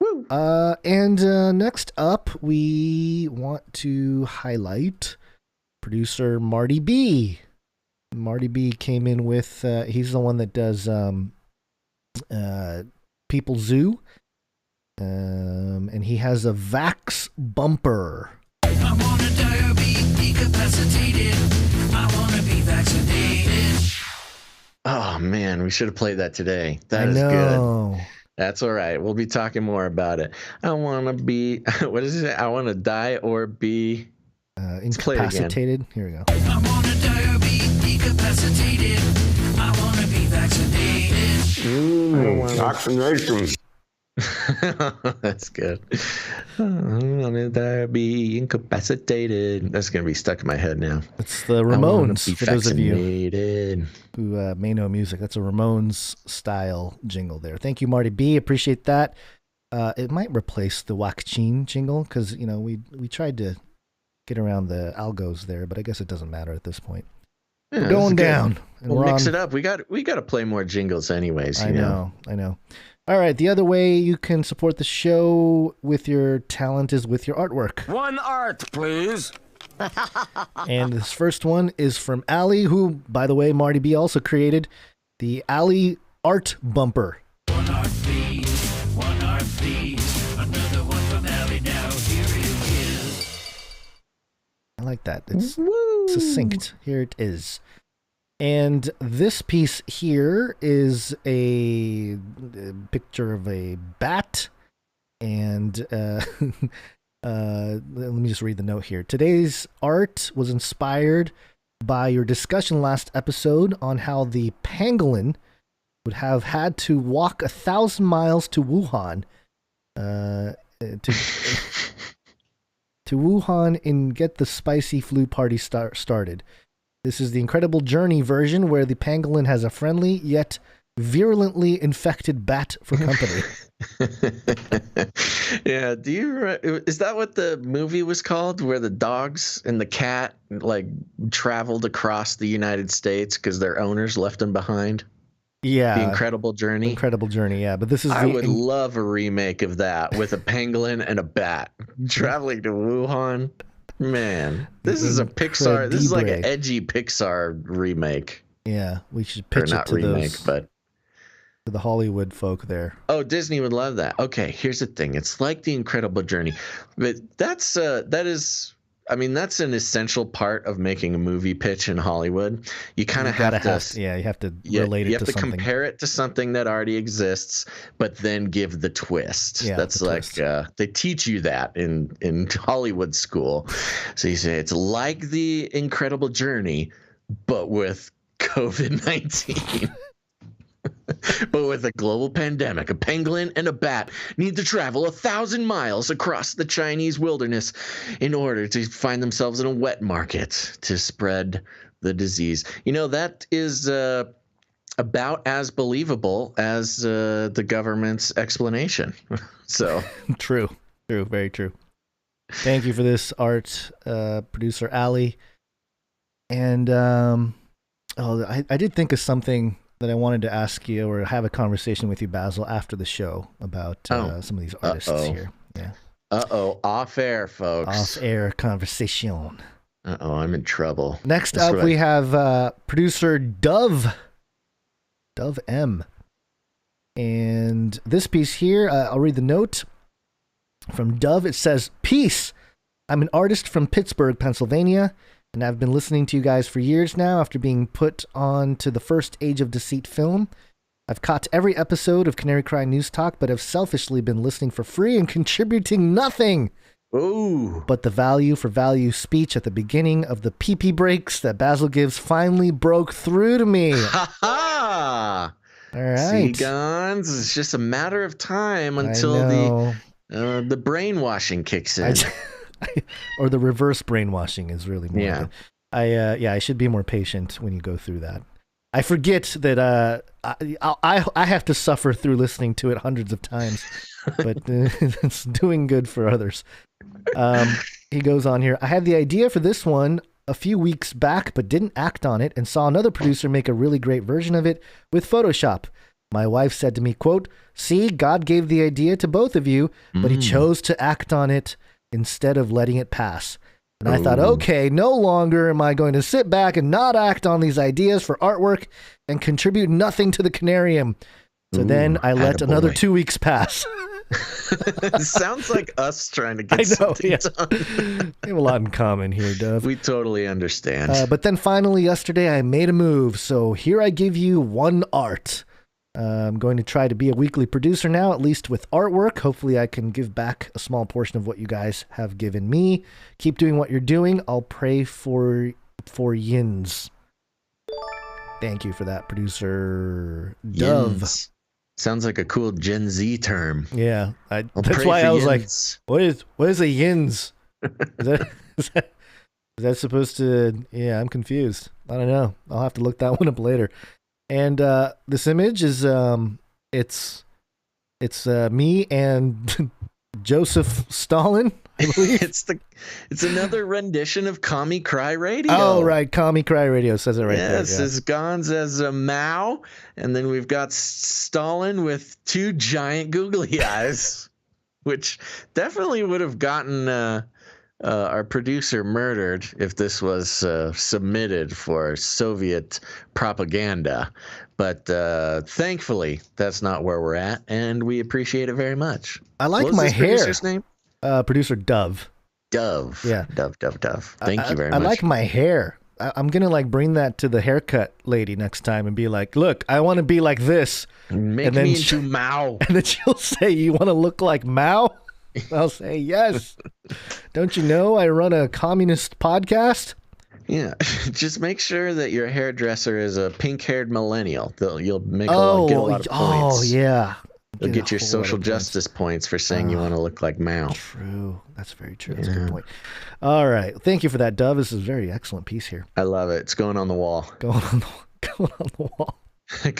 Woo. And next up, we want to highlight producer Marty B. Marty B came in with, he's the one that does People Zoo. And he has a Vax bumper. I wanna die or be decapacitated. I wanna be vaccinated. Oh man, we should have played that today. That I is know. good. That's all right. We'll be talking more about it. I want to be, what is it? I want to die or be incapacitated. Here we go. I wanna die or be decapacitated. I wanna be vaccinated. Vaccination. That's good. I want to die or be incapacitated. That's going to be stuck in my head now. It's the Ramones, be for those of you vaccinated. who may know music. That's a Ramones style jingle there. Thank you, Marty B. Appreciate that. It might replace the WACCINE jingle because, you know, we tried to get around the algos there, but I guess it doesn't matter at this point. Yeah, we're going down. We'll mix it up. We got to play more jingles anyways. I know. All right. The other way you can support the show with your talent is with your artwork. One art, please. And this first one is from Allie, who, by the way, Marty B also created the Allie art bumper. One art, please. One art, please. Another one from Allie now. Here it is. I like that. It's succinct. Here it is. And this piece here is a picture of a bat. And let me just read the note here. Today's art was inspired by your discussion last episode on how the pangolin would have had to walk 1,000 miles to Wuhan to Wuhan and get the spicy flu party started. This is the Incredible Journey version where the pangolin has a friendly yet virulently infected bat for company. Yeah, is that what the movie was called, where the dogs and the cat like traveled across the United States because their owners left them behind? Yeah, The Incredible Journey. Incredible Journey, yeah. But this is I would love a remake of that with a pangolin and a bat traveling to Wuhan. Man, this is a Pixar. This is like an edgy Pixar remake. Yeah, we should pitch or not it to remake, those, but to the Hollywood folk there. Oh, Disney would love that. Okay, here's the thing. It's like The Incredible Journey, but that's that's an essential part of making a movie pitch in Hollywood. You kind of have to you have to relate it to something. You have to compare it to something that already exists, but then give the twist. Yeah, that's like they teach you that in Hollywood school. So you say it's like The Incredible Journey, but with COVID-19. But with a global pandemic, a pangolin and a bat need to travel 1,000 miles across the Chinese wilderness in order to find themselves in a wet market to spread the disease. You know, that is about as believable as the government's explanation. So True, very true. Thank you for this art, producer Allie. And I did think of something that I wanted to ask you or have a conversation with you, Basil, after the show about some of these artists here. Yeah. Off air, folks. Off air conversation. Uh-oh, I'm in trouble. Next up, we have producer Dove M. And this piece here, I'll read the note from Dove. It says, "Peace. I'm an artist from Pittsburgh, Pennsylvania, and I've been listening to you guys for years now after being put on to the first Age of Deceit film. I've caught every episode of Canary Cry News Talk, but have selfishly been listening for free and contributing nothing. Ooh. But the value for value speech at the beginning of the pee-pee breaks that Basil gives finally broke through to me." Ha ha! All right. See, Gons, it's just a matter of time until the brainwashing kicks in. Or the reverse brainwashing is really more. Yeah. I should be more patient when you go through that. I forget that I have to suffer through listening to it hundreds of times, but it's doing good for others. He goes on here. "I had the idea for this one a few weeks back, but didn't act on it, and saw another producer make a really great version of it with Photoshop. My wife said to me, quote, 'See, God gave the idea to both of you, but he chose to act on it instead of letting it pass.' And I thought, okay, no longer am I going to sit back and not act on these ideas for artwork and contribute nothing to the Canarium. So then I let another 2 weeks pass." It sounds like us trying to get something done. We have a lot in common here, Dove. We totally understand. But then finally yesterday I made a move. So here I give you one art. I'm going to try to be a weekly producer now, at least with artwork. Hopefully I can give back a small portion of what you guys have given me. Keep doing what you're doing. I'll pray for yins. Thank you for that, producer Dove. Yins. Sounds like a cool Gen Z term. Yeah, that's why I was yins. Like, what is a yins? Is that supposed to? Yeah, I'm confused. I don't know. I'll have to look that one up later. And this image is it's me and Joseph Stalin, I believe. It's another rendition of Commie Cry Radio. Oh, right. Commie Cry Radio says it right there. Yes, it's Gons as a Mao, and then we've got Stalin with two giant googly eyes, which definitely would have gotten our producer murdered if this was submitted for Soviet propaganda. But thankfully, that's not where we're at, and we appreciate it very much. I like my hair. Producer's name? Producer Dove. Dove. Yeah. Dove. Thank you very much. I like my hair. I'm going to bring that to the haircut lady next time and be like, look, I want to be like this. Make me into Mao. And then she'll say, you want to look like Mao? I'll say, yes. Don't you know I run a communist podcast? Yeah. Just make sure that your hairdresser is a pink-haired millennial. You'll get a lot of points. Oh, yeah. You'll get your social justice points for saying you want to look like Mao. True. That's very true. That's a good point. All right. Thank you for that, Dove. This is a very excellent piece here. I love it. It's going on the wall. Going on the wall.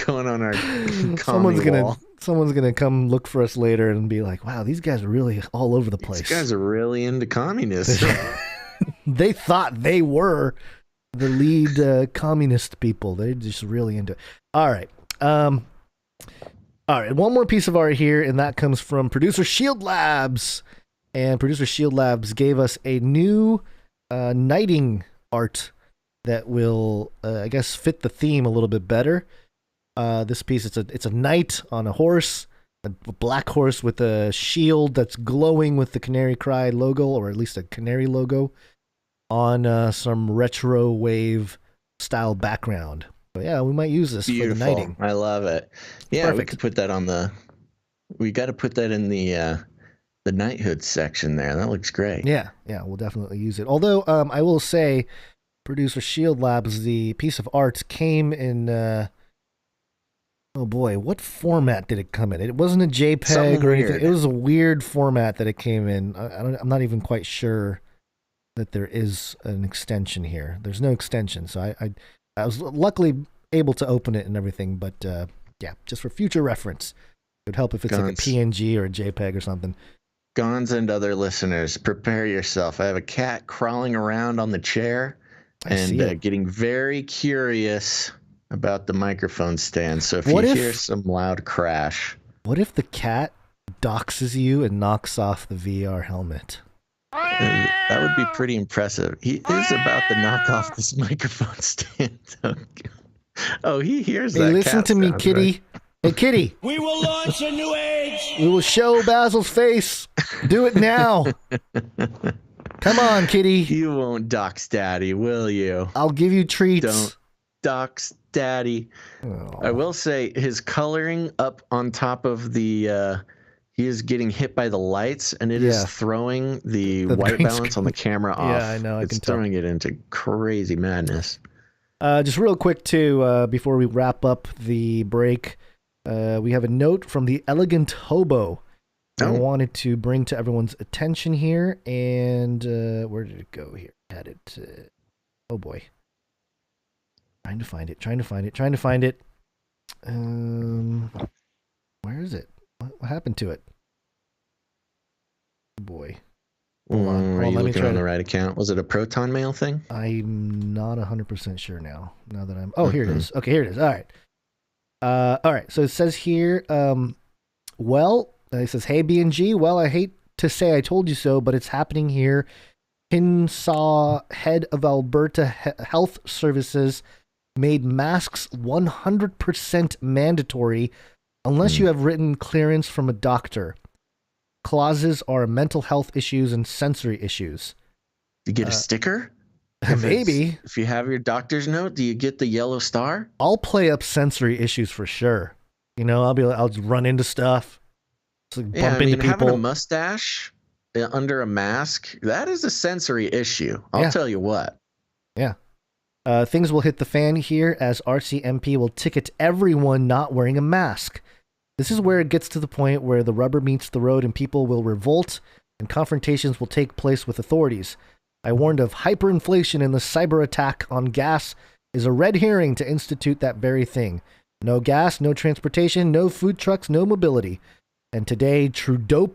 Going on our wall. Someone's gonna come look for us later and be like, wow, these guys are really all over the place. These guys are really into communism. They thought they were the lead communist people. They're just really into it. All right. All right, one more piece of art here, and that comes from Producer Shield Labs. And Producer Shield Labs gave us a new knighting art that will, I guess, fit the theme a little bit better. This piece, it's a knight on a horse, a black horse with a shield that's glowing with the Canary Cry logo, or at least a canary logo, on some retro wave style background. But yeah, we might use this for the knighting. I love it. Yeah, perfect. We could put that on we got to put that in the knighthood section there. That looks great. Yeah, we'll definitely use it. Although I will say, Producer Shield Labs, the piece of art came in. Oh boy, what format did it come in? It wasn't a JPEG or anything. It was a weird format that it came in. I'm not even quite sure that there is an extension here. There's no extension, so I was luckily able to open it and everything, but yeah, just for future reference. It would help if it's like a PNG or a JPEG or something. Gons and other listeners, prepare yourself. I have a cat crawling around on the chair and getting very curious about the microphone stand. So if you hear some loud crash. What if the cat doxes you and knocks off the VR helmet? That would be pretty impressive. He is about to knock off this microphone stand. Oh, he hears Hey, that. listen cat to me, sound, kitty. right? Hey, kitty. We will launch a new age. We will show Basil's face. Do it now. Come on, kitty. You won't dox daddy, will you? I'll give you treats. Don't dox daddy. Oh. I will say his coloring up on top of the he is getting hit by the lights, and it is throwing the white green balance on the camera off. Yeah, I know. It's throwing it into crazy madness. Just real quick, too, before we wrap up the break, we have a note from the Elegant Hobo. I wanted to bring to everyone's attention here, and where did it go here? Had it. Oh boy, trying to find it. Where is it? What happened to it? Oh boy. Hold on. Are you looking on the right account? Was it a Proton Mail thing? I'm not 100% sure now. Now that I'm... Oh, here it is. Okay, here it is. All right. All right. So it says here, it says, hey, B&G, well, I hate to say I told you so, but it's happening here. Hinsaw, head of Alberta Health Services, made masks 100% mandatory unless you have written clearance from a doctor. Clauses are mental health issues and sensory issues. You get a sticker? Maybe. If you have your doctor's note, do you get the yellow star? I'll play up sensory issues for sure. You know, I'll just run into stuff. Bump into people. Having a mustache under a mask, that is a sensory issue. I'll tell you what. Yeah. Things will hit the fan here as RCMP will ticket everyone not wearing a mask. This is where it gets to the point where the rubber meets the road and people will revolt and confrontations will take place with authorities. I warned of hyperinflation and the cyber attack on gas is a red herring to institute that very thing. No gas, no transportation, no food trucks, no mobility. And today, Trudeau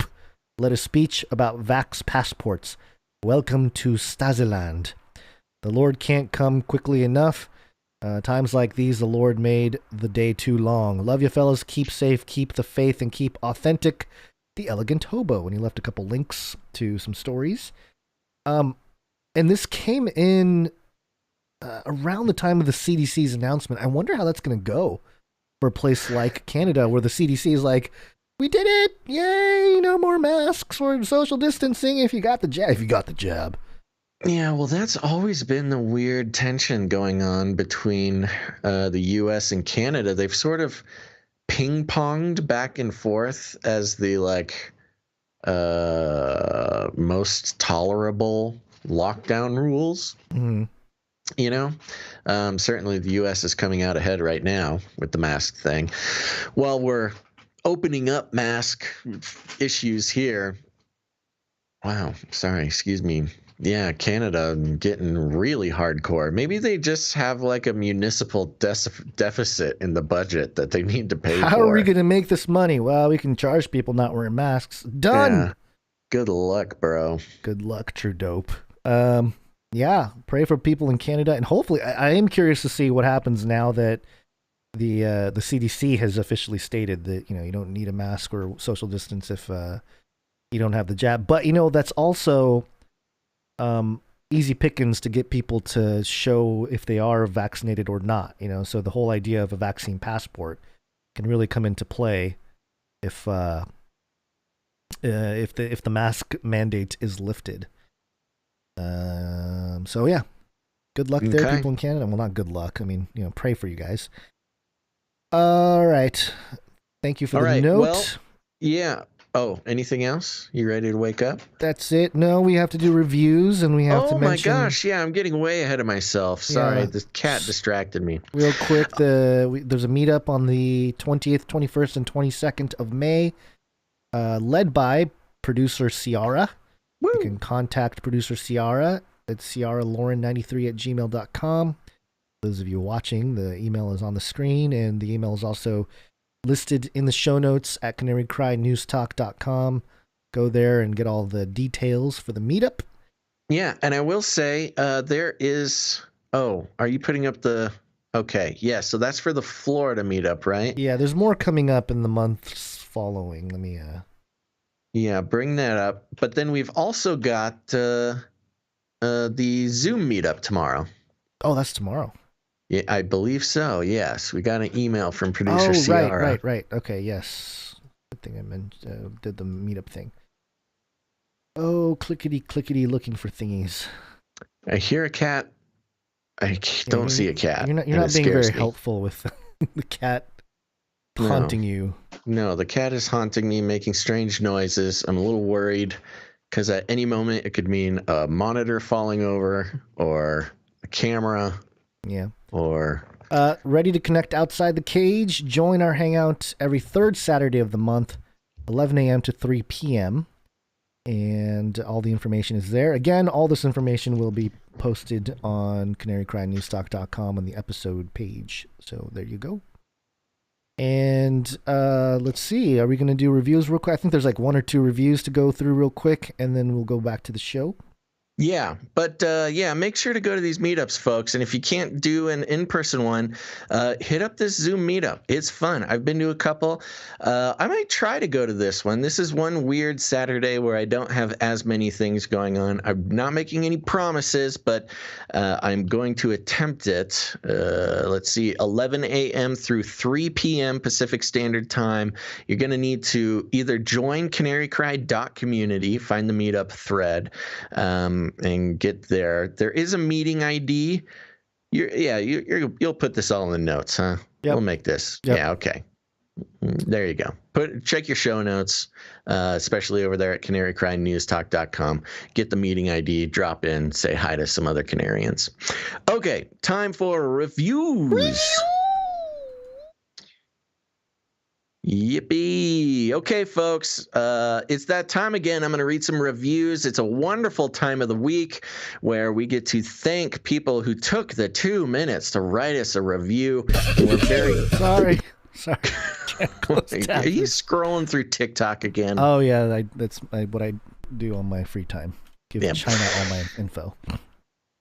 led a speech about vax passports. Welcome to Stasiland. The Lord can't come quickly enough. Times like these, the Lord made the day too long. Love you, fellas. Keep safe, keep the faith, and keep authentic. The Elegant Hobo. And he left a couple links to some stories. And this came in around the time of the CDC's announcement. I wonder how that's going to go for a place like Canada, where the CDC is like, we did it! Yay! No more masks or social distancing if you got the jab. Yeah, well, that's always been the weird tension going on between the U.S. and Canada. They've sort of ping-ponged back and forth as the most tolerable lockdown rules. Mm-hmm. You know, certainly the U.S. is coming out ahead right now with the mask thing. While we're opening up mask issues here. Wow, sorry, excuse me. Yeah, Canada getting really hardcore. Maybe they just have like a municipal deficit in the budget that they need to pay for. How are we going to make this money? Well, we can charge people not wearing masks. Done. Yeah. Good luck, bro. Good luck, Trudeau. Yeah, pray for people in Canada, and hopefully, I am curious to see what happens now that the CDC has officially stated that you don't need a mask or social distance if you don't have the jab. But that's also easy pickings to get people to show if they are vaccinated or not. So the whole idea of a vaccine passport can really come into play if the mask mandate is lifted. So yeah, good luck there, people in Canada. Well, not good luck. I mean, pray for you guys. All right. Thank you for the note. Well, yeah. Oh, anything else? You ready to wake up? That's it. No, we have to do reviews and we have to mention... Oh my gosh, yeah, I'm getting way ahead of myself. Sorry, the cat distracted me. Real quick, there's a meetup on the 20th, 21st, and 22nd of May, led by producer Ciara. Woo! You can contact producer Ciara at ciaralauren93@gmail.com. Those of you watching, the email is on the screen, and the email is also listed in the show notes at canarycrynewstalk.com. Go there and get all the details for the meetup. Yeah, and I will say there is... Oh, are you putting up the... Okay, yeah, so that's for the Florida meetup, right? Yeah, there's more coming up in the months following. Let me Yeah, bring that up. But then we've also got the Zoom meetup tomorrow. Oh, that's tomorrow. Yeah, I believe so. Yes, we got an email from producer Ciara. Right. Okay, yes. Good thing I did the meetup thing. Oh, clickety, looking for thingies. I hear a cat. I don't see a cat. You're not being very helpful with the cat haunting you. No, the cat is haunting me, making strange noises. I'm a little worried because at any moment it could mean a monitor falling over or a camera. Yeah. Or ready to connect outside the cage? Join our hangout every third Saturday of the month, 11 a.m. to 3 p.m. And all the information is there. Again, all this information will be posted on canarycrimenewstalk.com on the episode page. So there you go. And let's see. Are we going to do reviews real quick? I think there's like 1 or 2 reviews to go through real quick, and then we'll go back to the show. Yeah, but make sure to go to these meetups, folks. And if you can't do an in-person one, hit up this Zoom meetup. It's fun. I've been to a couple. I might try to go to this one. This is one weird Saturday where I don't have as many things going on. I'm not making any promises, but I'm going to attempt it. Let's see, 11 a.m. through 3 p.m. Pacific Standard Time. You're going to need to either join canarycry.community, find the meetup thread, and get there. There is a meeting ID. You'll put this all in the notes, huh? Yep. We'll make this. Yep. Yeah, okay. There you go. Check your show notes, especially over there at canarycrimenewstalk.com. Get the meeting ID, drop in, say hi to some other Canarians. Okay, time for reviews. Yippee. Okay, folks, it's that time again. I'm going to read some reviews. It's a wonderful time of the week where we get to thank people who took the 2 minutes to write us a review. We're very sorry. Are you scrolling through TikTok again? Oh, yeah, that's what I do on my free time. Give China all my info.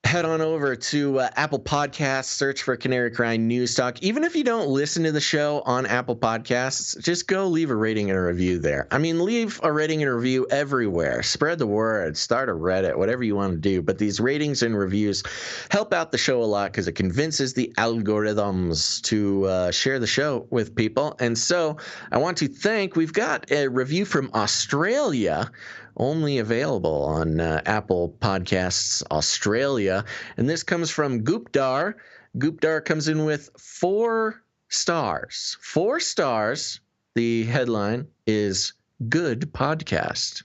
Head on over to Apple Podcasts, search for Canary Crying News Talk. Even if you don't listen to the show on Apple Podcasts, just go leave a rating and a review there. I mean, leave a rating and a review everywhere. Spread the word. Start a Reddit, whatever you want to do. But these ratings and reviews help out the show a lot because it convinces the algorithms to share the show with people. And so I want to thank, we've got a review from Australia, only available on Apple Podcasts Australia. And this comes from Gupdar. Gupdar comes in with 4 stars. 4 stars. The headline is Good Podcast.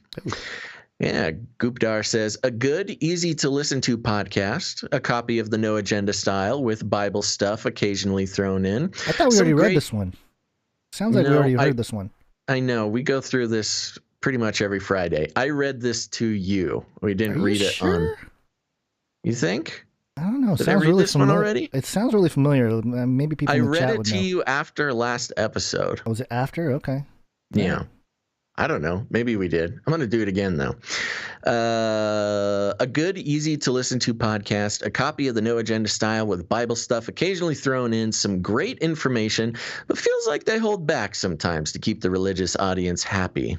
Yeah, Gupdar says, a good, easy-to-listen-to podcast, a copy of the No Agenda style with Bible stuff occasionally thrown in. I thought we already read this one. Sounds like we already heard this one. I know. We go through this pretty much every Friday. I read this to you. We didn't read it on. You think? I don't know. Did I read this one already? It sounds really familiar. Maybe people in the chat would know. I read it to you after last episode. Was it after? Okay. Yeah. I don't know. Maybe we did. I'm going to do it again, though. A good, easy-to-listen-to podcast, a copy of the No Agenda style with Bible stuff occasionally thrown in, some great information, but feels like they hold back sometimes to keep the religious audience happy.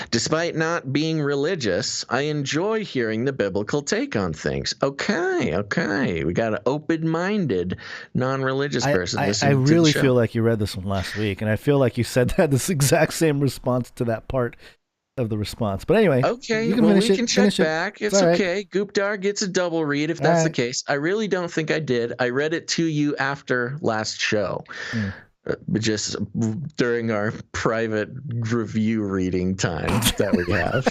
Despite not being religious, I enjoy hearing the biblical take on things. Okay. We got an open-minded, non-religious person listening to the show. I really feel like you read this one last week, and I feel like you said that this exact same response to that part of the response. But anyway, okay, you can we can check back. It's okay. Right. Gupdar gets a double read if that's the case. I really don't think I did. I read it to you after last show. Just during our private review reading time that we have.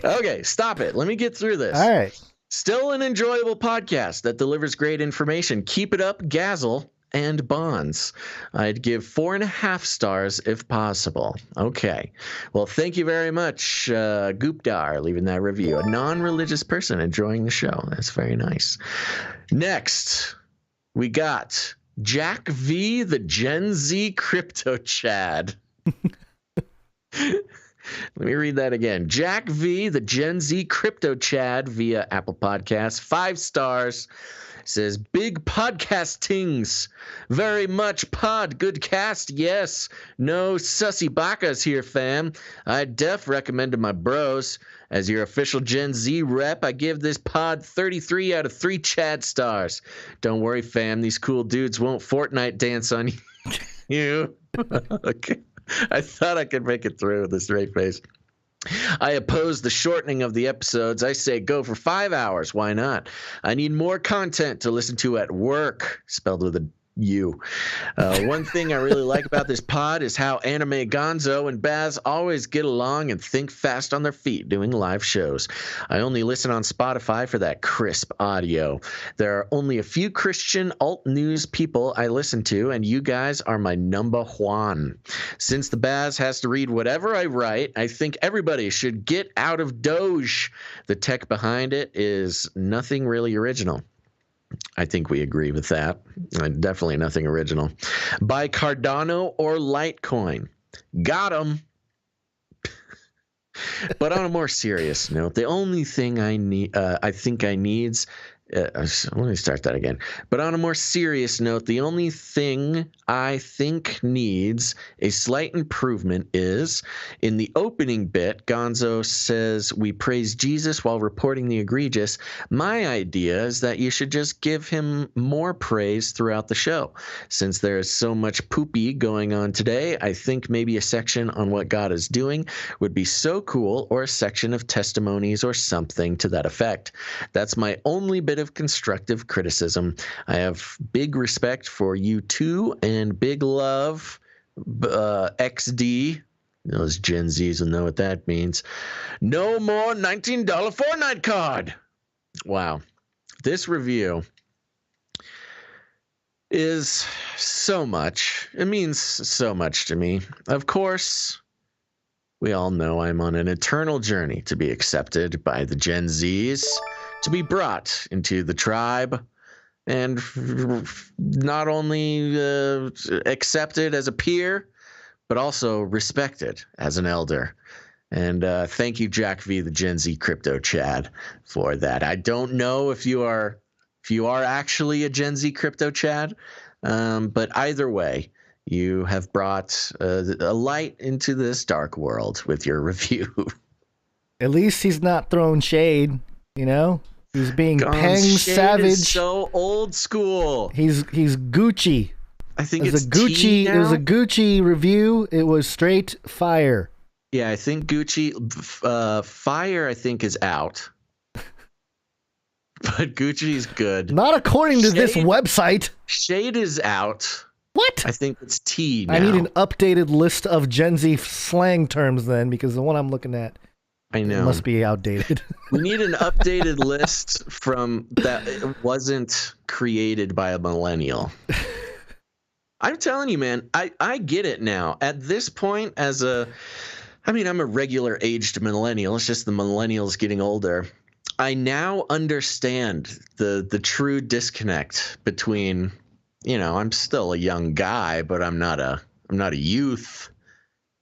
Okay, stop it. Let me get through this. All right. Still an enjoyable podcast that delivers great information. Keep it up, Gazzle and Bonds. I'd give 4.5 stars if possible. Okay. Well, thank you very much, Gupdar, leaving that review. A non-religious person enjoying the show. That's very nice. Next, we got Jack V, the Gen Z Crypto Chad. Let me read that again. Jack V, the Gen Z Crypto Chad via Apple Podcasts. 5 stars. says, big podcastings. Very much pod. Good cast, yes. No sussy bakas here, fam. I def recommend to my bros. As your official Gen Z rep, I give this pod 33 out of 3 Chad stars. Don't worry, fam. These cool dudes won't Fortnite dance on you. Okay. I thought I could make it through with a straight face. I oppose the shortening of the episodes. I say go for 5 hours. Why not? I need more content to listen to at work, spelled with a U. One thing I really like about this pod is how Anime Gonzo and Baz always get along and think fast on their feet doing live shows. I only listen on Spotify for that crisp audio. There are only a few Christian alt news people I listen to, and you guys are my number one. Since the Baz has to read whatever I write, I think everybody should get out of Doge. The tech behind it is nothing really original. I think we agree with that. Definitely nothing original. Buy Cardano or Litecoin. Got 'em. But on a more serious note, the only thing I think I needs. Let me start that again. But on a more serious note, the only thing I think needs a slight improvement is in the opening bit, Gonzo says we praise Jesus while reporting the egregious. My idea is that you should just give him more praise throughout the show. Since there is so much poopy going on today, I think maybe a section on what God is doing would be so cool, or a section of testimonies or something to that effect. That's my only bit of constructive criticism. I have big respect for you two and big love, XD. Those Gen Zs will know what that means. No more $19 Fortnite card. Wow. This review is so much. It means so much to me. Of course, we all know I'm on an eternal journey to be accepted by the Gen Zs, to be brought into the tribe, and not only accepted as a peer, but also respected as an elder. And thank you, Jack V, the Gen Z Crypto Chad, for that. I don't know if you are actually a Gen Z Crypto Chad, but either way, you have brought a light into this dark world with your review. At least he's not throwing shade, you know? He's being Peng Savage. Is so old school. He's Gucci. I think it was a Gucci review. It was straight fire. Yeah, I think Gucci fire I think is out. But Gucci's good. Not according to this website. Shade is out. What? I think it's T now. I need an updated list of Gen Z slang terms then, because the one I'm looking at, I know, must be outdated. We need an updated list from that it wasn't created by a millennial. I'm telling you, man, I get it now. At this point, I'm a regular aged millennial. It's just the millennials getting older. I now understand the true disconnect between, I'm still a young guy, but I'm not a youth.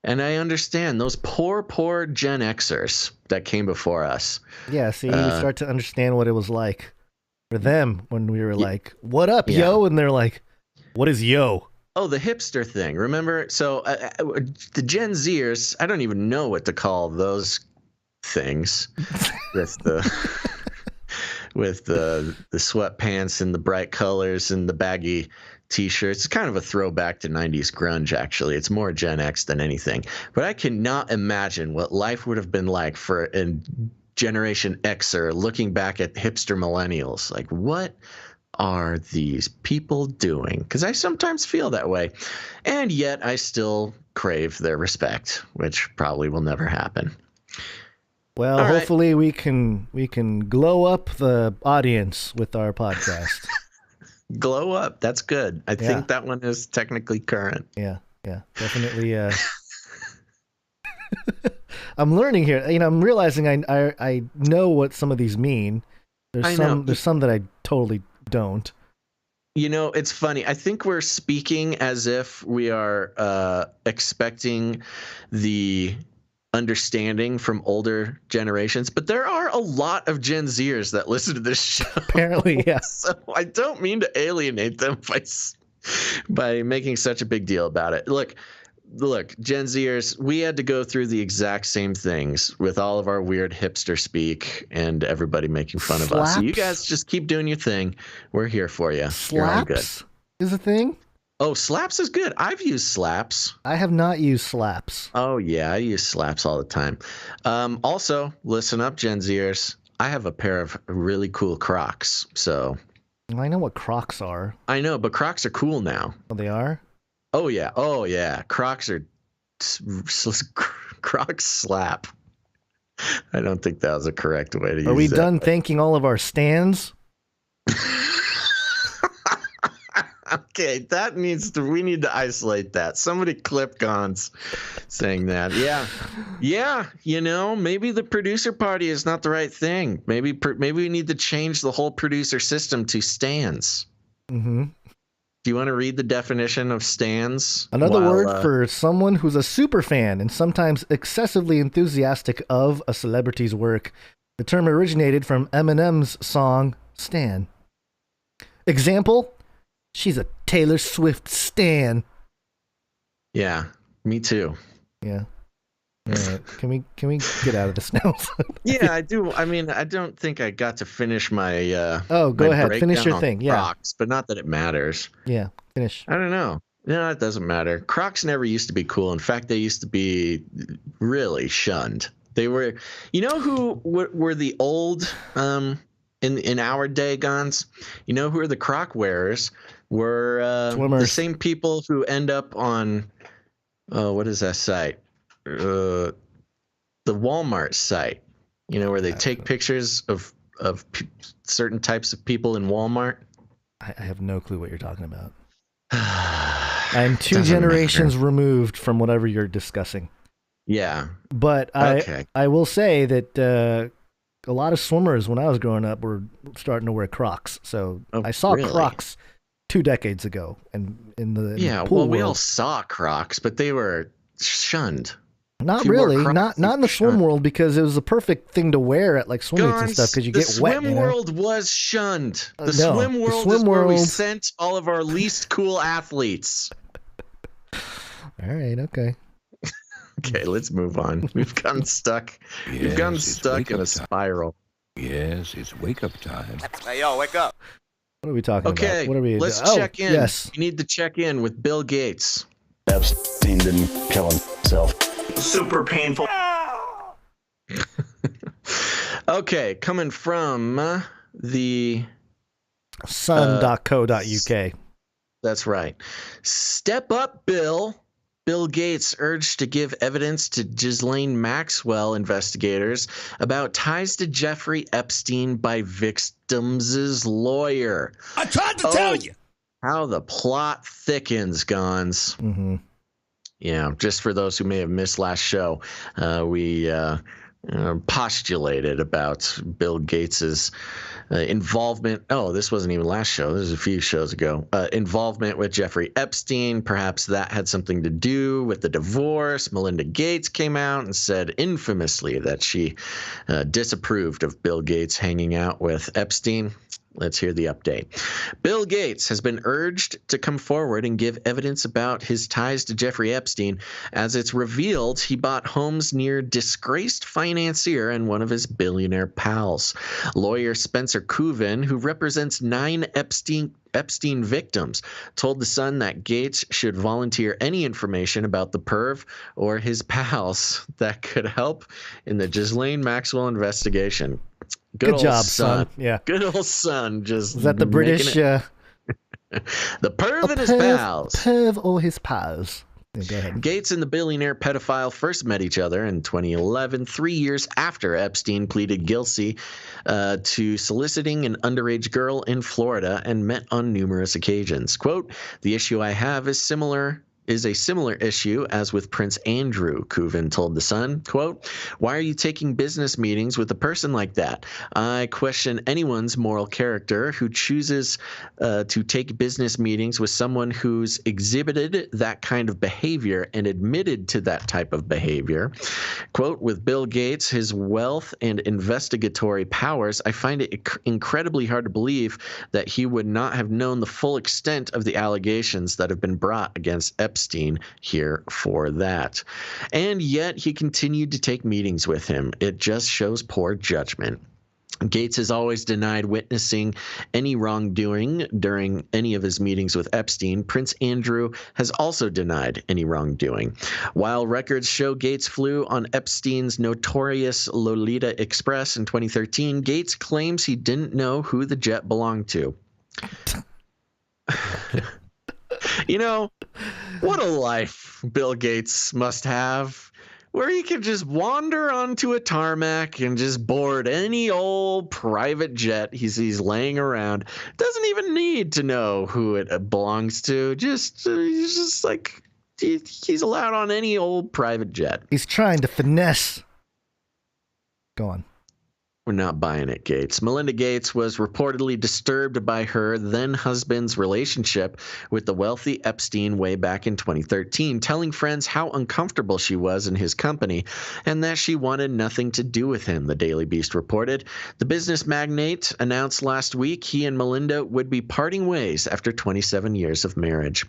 And I understand those poor Gen Xers that came before us. Yeah, see, you start to understand what it was like for them when we were like, what up, yo? And they're like, what is yo? Oh, the hipster thing. Remember? So the Gen Zers, I don't even know what to call those things with the sweatpants and the bright colors and the baggy T-shirts. It's kind of a throwback to 90s grunge, actually. It's more Gen X than anything. But I cannot imagine what life would have been like for a Generation Xer looking back at hipster millennials. Like, what are these people doing? Because I sometimes feel that way. And yet I still crave their respect, which probably will never happen. Well, hopefully we can glow up the audience with our podcast. Glow up. That's good. I think that one is technically current. Yeah, definitely. I'm learning here. I'm realizing I know what some of these mean. There's some that I totally don't. It's funny. I think we're speaking as if we are expecting the understanding from older generations, but there are a lot of Gen Zers that listen to this show. Apparently, yeah. So I don't mean to alienate them by making such a big deal about it. Look, Gen Zers, we had to go through the exact same things with all of our weird hipster speak and everybody making fun of us. So you guys just keep doing your thing. We're here for you. You're all good. Slaps is a thing? Oh, Slaps is good. I've used Slaps. I have not used Slaps. Oh, yeah. I use Slaps all the time. Also, listen up, Gen Zers. I have a pair of really cool Crocs. So I know what Crocs are. I know, but Crocs are cool now. Oh, they are? Oh, yeah. Oh, yeah. Crocs slap. I don't think that was the correct way to use it. Are we done thanking all of our stands? Okay, we need to isolate that. Somebody clip Gons saying that. Yeah, maybe the producer party is not the right thing. Maybe we need to change the whole producer system to stands. Mm-hmm. Do you want to read the definition of stands? Another word for someone who's a super fan and sometimes excessively enthusiastic of a celebrity's work. The term originated from Eminem's song, Stan. Example, she's a Taylor Swift stan. Yeah, me too. Yeah. All right. Can we get out of this now? Yeah, I do. I mean, I don't think I got to finish my go ahead. Finish your thing. Yeah. Crocs, but not that it matters. Yeah, finish. I don't know. No, it doesn't matter. Crocs never used to be cool. In fact, they used to be really shunned. They were, who were the old in our day, Gons? You know who are the Croc wearers? Were the same people who end up on what is that site? The Walmart site. Where they take pictures of certain types of people in Walmart. I have no clue what you're talking about. I'm two generations removed from whatever you're discussing. Yeah. But I will say that a lot of swimmers when I was growing up were starting to wear Crocs. So I saw Crocs 2 decades ago, and in the pool world. We all saw Crocs, but they were shunned. Not really, not in the swim world, because it was the perfect thing to wear at like swim meets and stuff because you get wet. The swim world was shunned. The swim world is where we sent all of our least cool athletes. All right, okay. Okay, let's move on. We've gotten stuck. Yes, We've gotten stuck in a spiral. Yes, it's wake up time. Hey, yo, wake up. What are we talking about? Okay, what are we? Let's check in. Yes. You need to check in with Bill Gates. Epstein didn't kill himself. Super painful. Okay, coming from the sun.co.uk. That's right. Step up, Bill. Bill Gates urged to give evidence to Ghislaine Maxwell investigators about ties to Jeffrey Epstein by victims' lawyer. I tried to tell you. How the plot thickens, Gons. Mm-hmm. Yeah, just for those who may have missed last show, we postulated about Bill Gates's involvement. Oh, this wasn't even last show. This was a few shows ago. Involvement with Jeffrey Epstein. Perhaps that had something to do with the divorce. Melinda Gates came out and said infamously that she disapproved of Bill Gates hanging out with Epstein. Let's hear the update. Bill Gates has been urged to come forward and give evidence about his ties to Jeffrey Epstein, as it's revealed he bought homes near disgraced financier and one of his billionaire pals. Lawyer Spencer Couvin, who represents 9 Epstein victims, told The Sun that Gates should volunteer any information about the perv or his pals that could help in the Ghislaine Maxwell investigation. Good job, son. Yeah. Good old son. Just is that the British? The perv and his pals. Perv or his pals. Yeah, go ahead. Gates and the billionaire pedophile first met each other in 2011, 3 years after Epstein pleaded guilty to soliciting an underage girl in Florida, and met on numerous occasions. Quote, "The issue I have is similar is a similar issue as with Prince Andrew, Kuvin told The Sun. Quote, "Why are you taking business meetings with a person like that? I question anyone's moral character who chooses to take business meetings with someone who's exhibited that kind of behavior and admitted to that type of behavior." Quote, "With Bill Gates, his wealth and investigatory powers, I find it incredibly hard to believe that he would not have known the full extent of the allegations that have been brought against Epstein here for that. And yet he continued to take meetings with him. It just shows poor judgment." Gates has always denied witnessing any wrongdoing during any of his meetings with Epstein. Prince Andrew has also denied any wrongdoing. While records show Gates flew on Epstein's notorious Lolita Express in 2013, Gates claims he didn't know who the jet belonged to. You know, what a life Bill Gates must have, where he can just wander onto a tarmac and just board any old private jet he sees laying around. Doesn't even need to know who it belongs to. He's just like, he's allowed on any old private jet. He's trying to finesse. Go on. We're not buying it, Gates. Melinda Gates was reportedly disturbed by her then-husband's relationship with the wealthy Epstein way back in 2013, telling friends how uncomfortable she was in his company and that she wanted nothing to do with him, the Daily Beast reported. The business magnate announced last week he and Melinda would be parting ways after 27 years of marriage.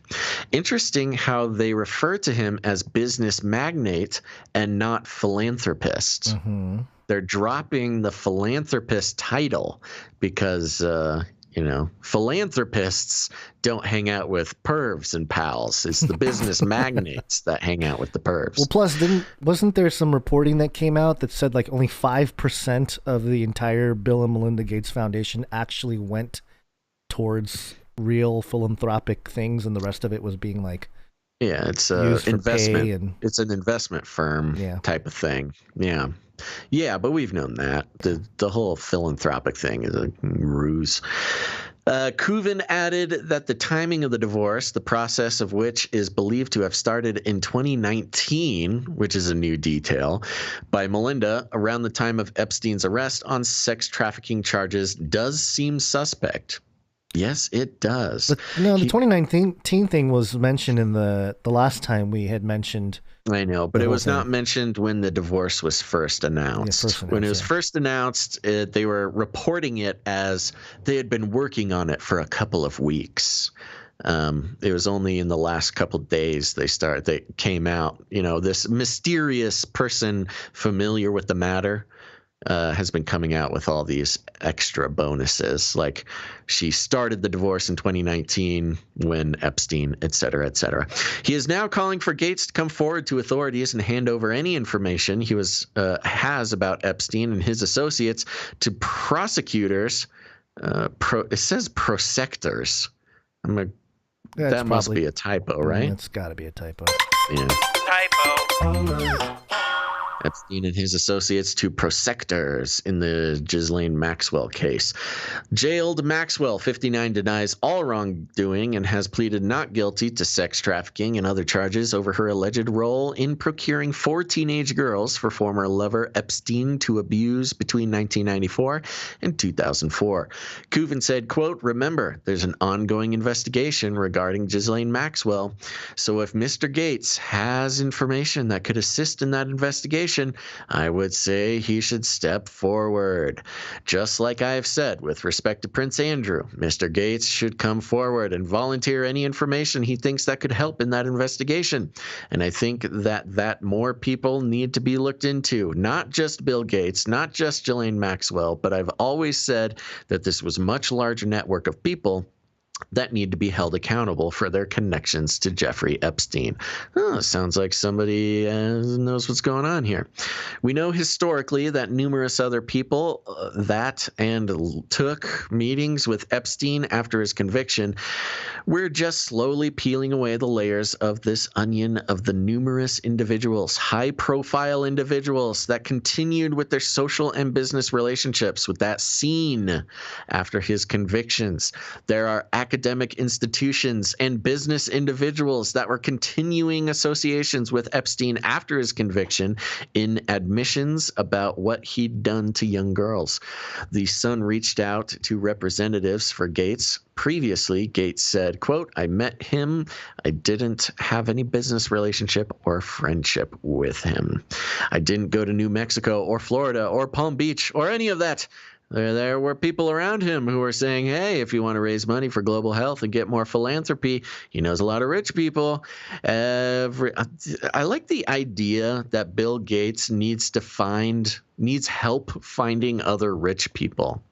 Interesting how they refer to him as business magnate and not philanthropist. Mm-hmm. They're dropping the philanthropist title because, philanthropists don't hang out with pervs and pals. It's the business magnates that hang out with the pervs. Well, plus, wasn't there some reporting that came out that said like only 5% of the entire Bill and Melinda Gates Foundation actually went towards real philanthropic things, and the rest of it was being like, yeah, it's an investment. It's an investment firm type of thing. Yeah. Yeah, but we've known that. The whole philanthropic thing is a ruse. Kuvin added that the timing of the divorce, the process of which is believed to have started in 2019, which is a new detail, by Melinda around the time of Epstein's arrest on sex trafficking charges, does seem suspect. Yes, it does. But, no, the 2019 thing was mentioned in the last time we had mentioned. I know, but it was not mentioned when the divorce was first announced. When it was first announced, they were reporting it as they had been working on it for a couple of weeks. It was only in the last couple of days they came out. You know, this mysterious person familiar with the matter has been coming out with all these extra bonuses, like she started the divorce in 2019 when Epstein, et cetera, et cetera. He is now calling for Gates to come forward to authorities and hand over any information he has about Epstein and his associates to prosecutors. It says prosectors. That must be a typo, right? It's got to be a typo. Yeah. Typo. Epstein and his associates to prosecutors in the Ghislaine Maxwell case. Jailed Maxwell, 59, denies all wrongdoing and has pleaded not guilty to sex trafficking and other charges over her alleged role in procuring 4 teenage girls for former lover Epstein to abuse between 1994 and 2004. Kuvin said, quote, "Remember, there's an ongoing investigation regarding Ghislaine Maxwell. So if Mr. Gates has information that could assist in that investigation, I would say he should step forward. Just like I have said with respect to Prince Andrew, Mr. Gates should come forward and volunteer any information he thinks that could help in that investigation. And I think that more people need to be looked into, not just Bill Gates, not just Ghislaine Maxwell, but I've always said that this was a much larger network of people that need to be held accountable for their connections to Jeffrey Epstein." Oh, sounds like somebody knows what's going on here. We know historically that numerous other people took meetings with Epstein after his conviction. We're just slowly peeling away the layers of this onion of the numerous individuals, high-profile individuals that continued with their social and business relationships with that scene after his convictions. There are academic institutions and business individuals that were continuing associations with Epstein after his conviction in admissions about what he'd done to young girls. The Sun reached out to representatives for Gates. Previously, Gates said, quote, "I met him. I didn't have any business relationship or friendship with him. I didn't go to New Mexico or Florida or Palm Beach or any of that. There were people around him who were saying, hey, if you want to raise money for global health and get more philanthropy, he knows a lot of rich people." I like the idea that Bill Gates needs help finding other rich people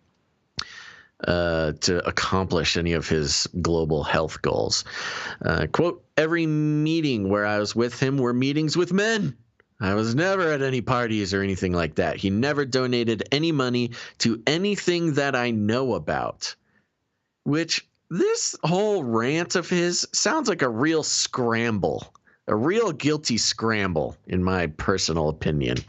to accomplish any of his global health goals. Quote, "Every meeting where I was with him were meetings with men. I was never at any parties or anything like that. He never donated any money to anything that I know about." Which, this whole rant of his sounds like a real scramble, a real guilty scramble, in my personal opinion.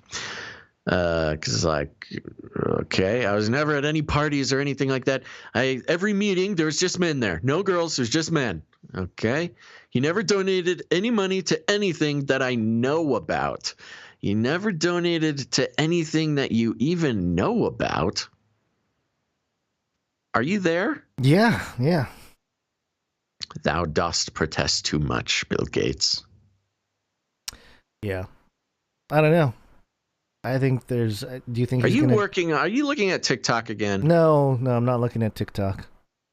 Because like, okay, I was never at any parties or anything like that. Every meeting, there was just men there. No girls, there's just men. Okay. He never donated any money to anything that I know about. He never donated to anything that you even know about. Are you there? Yeah. Thou dost protest too much, Bill Gates. Yeah. I don't know. I think there's. Do you think? Are you looking at TikTok again? No, I'm not looking at TikTok.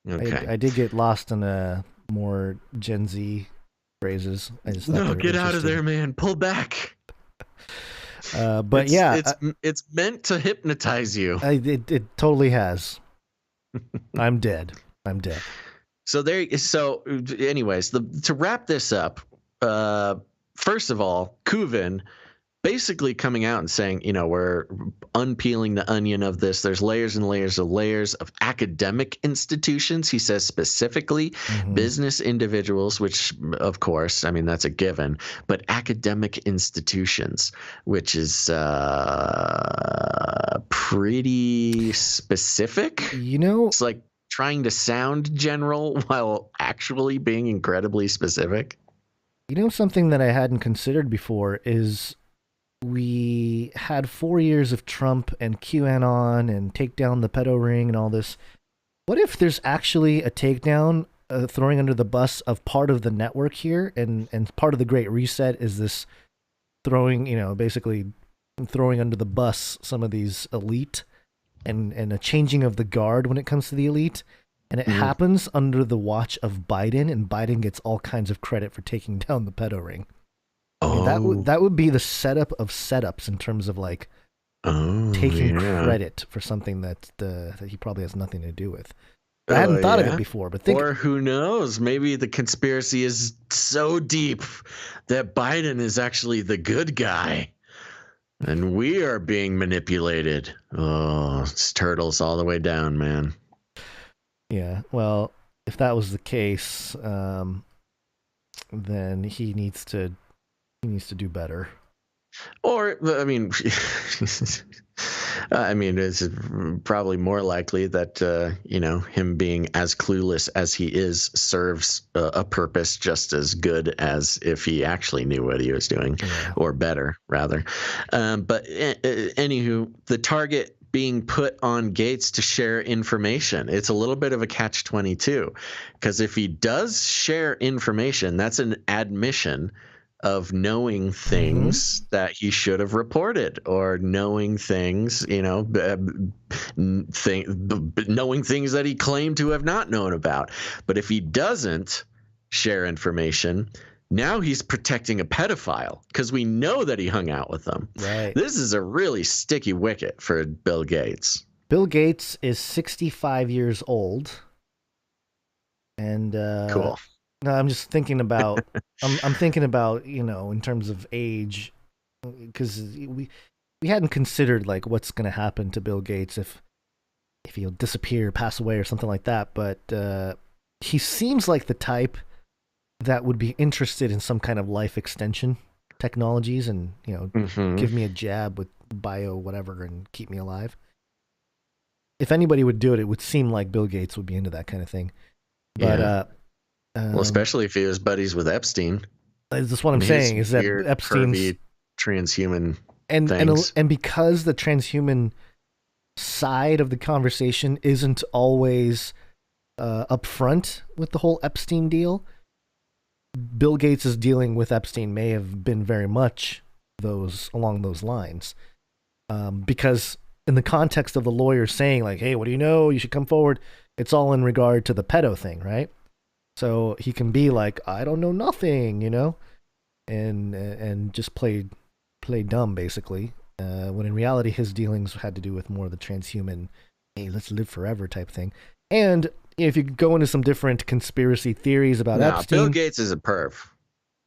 Okay. I did get lost in a more Gen Z phrases. No, get out of there, man. Pull back. But it's meant to hypnotize you. It totally has. I'm dead. So anyways, to wrap this up, first of all, Kuvin basically coming out and saying, we're unpeeling the onion of this. There's layers and layers of academic institutions. He says specifically business individuals, which of course, I mean, that's a given, but academic institutions, which is pretty specific. It's like trying to sound general while actually being incredibly specific. Something that I hadn't considered before is we had 4 years of Trump and QAnon and take down the pedo ring and all this. What if there's actually a takedown, throwing under the bus of part of the network here, and part of the Great Reset is this throwing, basically throwing under the bus some of these elite and a changing of the guard when it comes to the elite. And it happens under the watch of Biden, and Biden gets all kinds of credit for taking down the pedo ring. I mean, that would be the setup of setups in terms of like taking credit for something that he probably has nothing to do with. I hadn't thought of it before, but or who knows? Maybe the conspiracy is so deep that Biden is actually the good guy, and we are being manipulated. Oh, it's turtles all the way down, man. Yeah. Well, if that was the case, then he needs to do better. Or, I mean, it's probably more likely that, him being as clueless as he is serves a purpose just as good as if he actually knew what he was doing, or better, rather. But anywho, the target being put on Gates to share information, it's a little bit of a catch-22, because if he does share information, that's an admission of knowing things that he should have reported, or knowing things, knowing things that he claimed to have not known about. But if he doesn't share information, now he's protecting a pedophile, because we know that he hung out with them. Right. This is a really sticky wicket for Bill Gates. Bill Gates is 65 years old. And cool. No, I'm just thinking about. I'm thinking about, in terms of age, because we hadn't considered like what's going to happen to Bill Gates if he'll disappear, pass away, or something like that. But he seems like the type that would be interested in some kind of life extension technologies, and give me a jab with bio whatever and keep me alive. If anybody would do it, it would seem like Bill Gates would be into that kind of thing. But well, especially if he was buddies with Epstein. That's what I'm saying. Is that weird, Epstein's pervy, transhuman and things. because the transhuman side of the conversation isn't always upfront with the whole Epstein deal, Bill Gates' dealing with Epstein may have been very much along those lines, because in the context of the lawyer saying like, "Hey, what do you know? You should come forward." It's all in regard to the pedo thing, right? So he can be like, "I don't know nothing," and just play dumb basically. When in reality, his dealings had to do with more of the transhuman, "Hey, let's live forever" type thing. And if you go into some different conspiracy theories about Epstein, Bill Gates is a perv.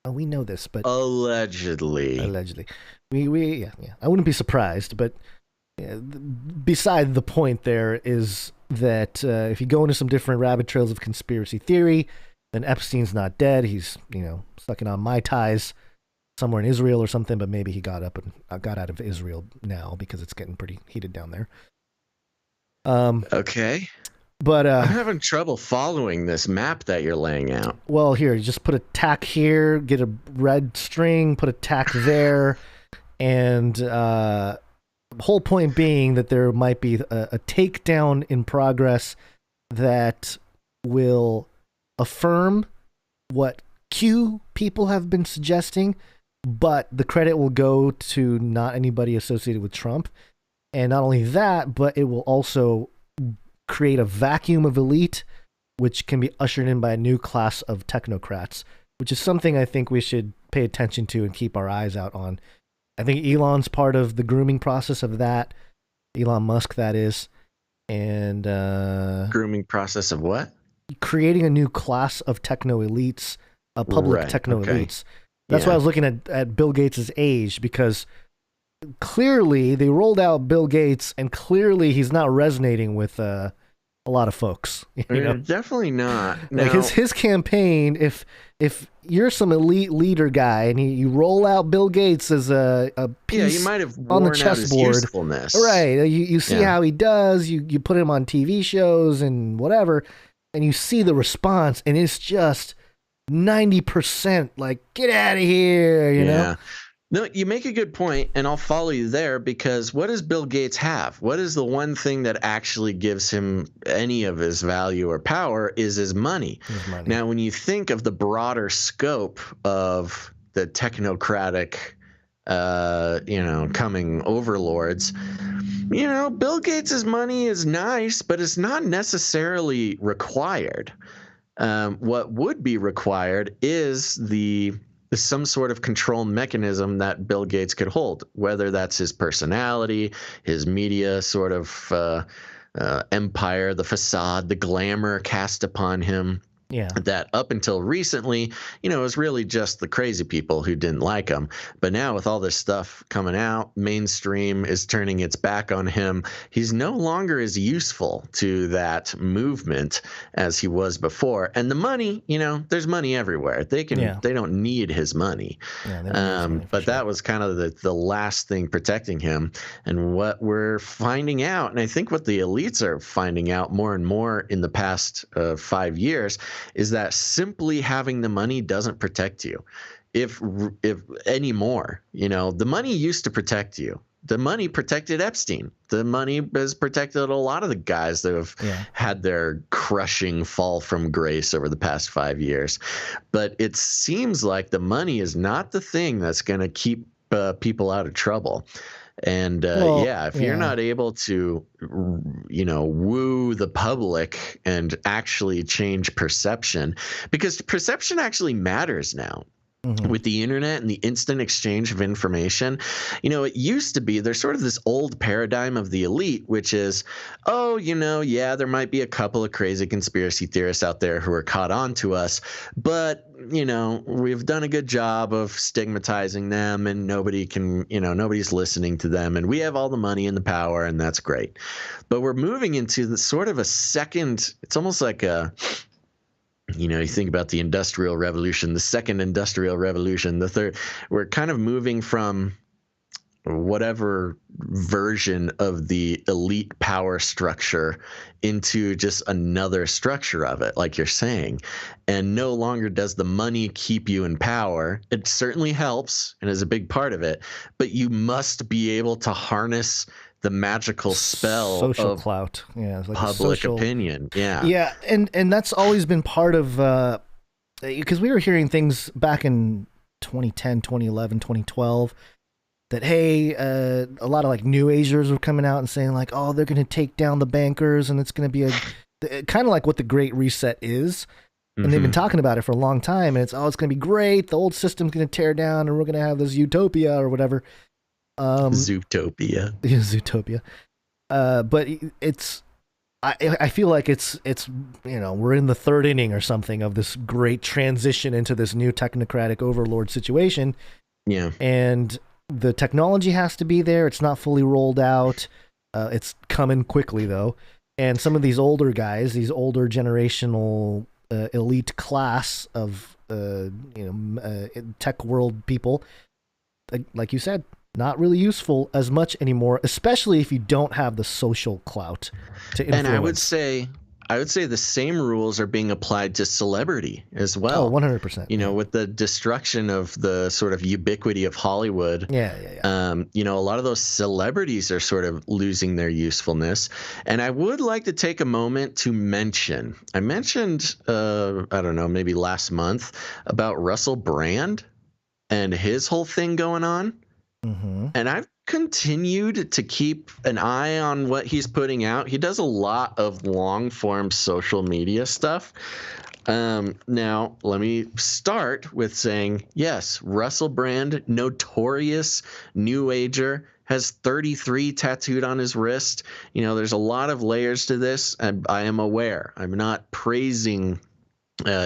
Oh, we know this, but allegedly, we I wouldn't be surprised. But beside the point, there is that if you go into some different rabbit trails of conspiracy theory, then Epstein's not dead. He's sucking on Mai Tais somewhere in Israel or something. But maybe he got out of Israel now because it's getting pretty heated down there. Okay. But I'm having trouble following this map that you're laying out. Well, here, just put a tack here, get a red string, put a tack there, and the whole point being that there might be a takedown in progress that will affirm what Q people have been suggesting, but the credit will go to not anybody associated with Trump. And not only that, but it will also create a vacuum of elite, which can be ushered in by a new class of technocrats, which is something I think we should pay attention to and keep our eyes out on. I think Elon's part of the grooming process of that. Elon Musk, that is. And grooming process of what? Creating a new class of techno elites, public techno elites. That's why I was looking at Bill Gates' age, because clearly they rolled out Bill Gates, and clearly he's not resonating with a lot of folks. Definitely not. Like his campaign, if you're some elite leader guy and you roll out Bill Gates as a piece you might have on the worn out his chessboard, usefulness. right? You see how he does. You put him on TV shows and whatever, and you see the response, and it's just 90% like, get out of here, you know? No, you make a good point, and I'll follow you there, because what does Bill Gates have? What is the one thing that actually gives him any of his value or power is his money. Now, when you think of the broader scope of the technocratic, coming overlords, Bill Gates' money is nice, but it's not necessarily required. What would be required is some sort of control mechanism that Bill Gates could hold, whether that's his personality, his media sort of empire, the facade, the glamour cast upon him. Yeah. That up until recently, it was really just the crazy people who didn't like him. But now with all this stuff coming out, mainstream is turning its back on him. He's no longer as useful to that movement as he was before. And the money, there's money everywhere. They don't need his money. But that was kind of the last thing protecting him. And what we're finding out, and I think what the elites are finding out more and more in the past 5 years, is that simply having the money doesn't protect you. If anymore, the money used to protect you. The money protected Epstein. The money has protected a lot of the guys that have had their crushing fall from grace over the past 5 years. But it seems like the money is not the thing that's going to keep people out of trouble. And if you're not able to, woo the public and actually change perception, because perception actually matters now. With the internet and the instant exchange of information, it used to be there's sort of this old paradigm of the elite, which is, there might be a couple of crazy conspiracy theorists out there who are caught on to us, but, we've done a good job of stigmatizing them, and nobody's listening to them, and we have all the money and the power, and that's great. But we're moving into the sort of a second, it's almost like you think about the Industrial Revolution, the second Industrial Revolution, the third. We're kind of moving from whatever version of the elite power structure into just another structure of it, like you're saying. And no longer does the money keep you in power. It certainly helps and is a big part of it, but you must be able to harness the magical spell social of clout. Yeah, it's like public opinion. Yeah. Yeah, and that's always been part of, because we were hearing things back in 2010, 2011, 2012, that, hey, a lot of like New Agers were coming out and saying like, oh, they're going to take down the bankers and it's going to be kind of like what the Great Reset is. And they've been talking about it for a long time, and it's going to be great. The old system's going to tear down and we're going to have this utopia or whatever. Zootopia. Yeah, Zootopia. But it's, I feel like it's we're in the third inning or something of this great transition into this new technocratic overlord situation. Yeah. And the technology has to be there. It's not fully rolled out. It's coming quickly though. And some of these older guys, these older generational elite class of tech world people, like you said, not really useful as much anymore, especially if you don't have the social clout to influence. And I would say the same rules are being applied to celebrity as well. Oh, 100%. You know, with the destruction of the sort of ubiquity of Hollywood. Yeah. A lot of those celebrities are sort of losing their usefulness. And I would like to take a moment to mention, I mentioned, I don't know, maybe last month about Russell Brand and his whole thing going on. Mm-hmm. And I've continued to keep an eye on what he's putting out. He does a lot of long form social media stuff. Now, let me start with saying, yes, Russell Brand, notorious New Ager, has 33 tattooed on his wrist. You know, there's a lot of layers to this, and I am aware. I'm not praising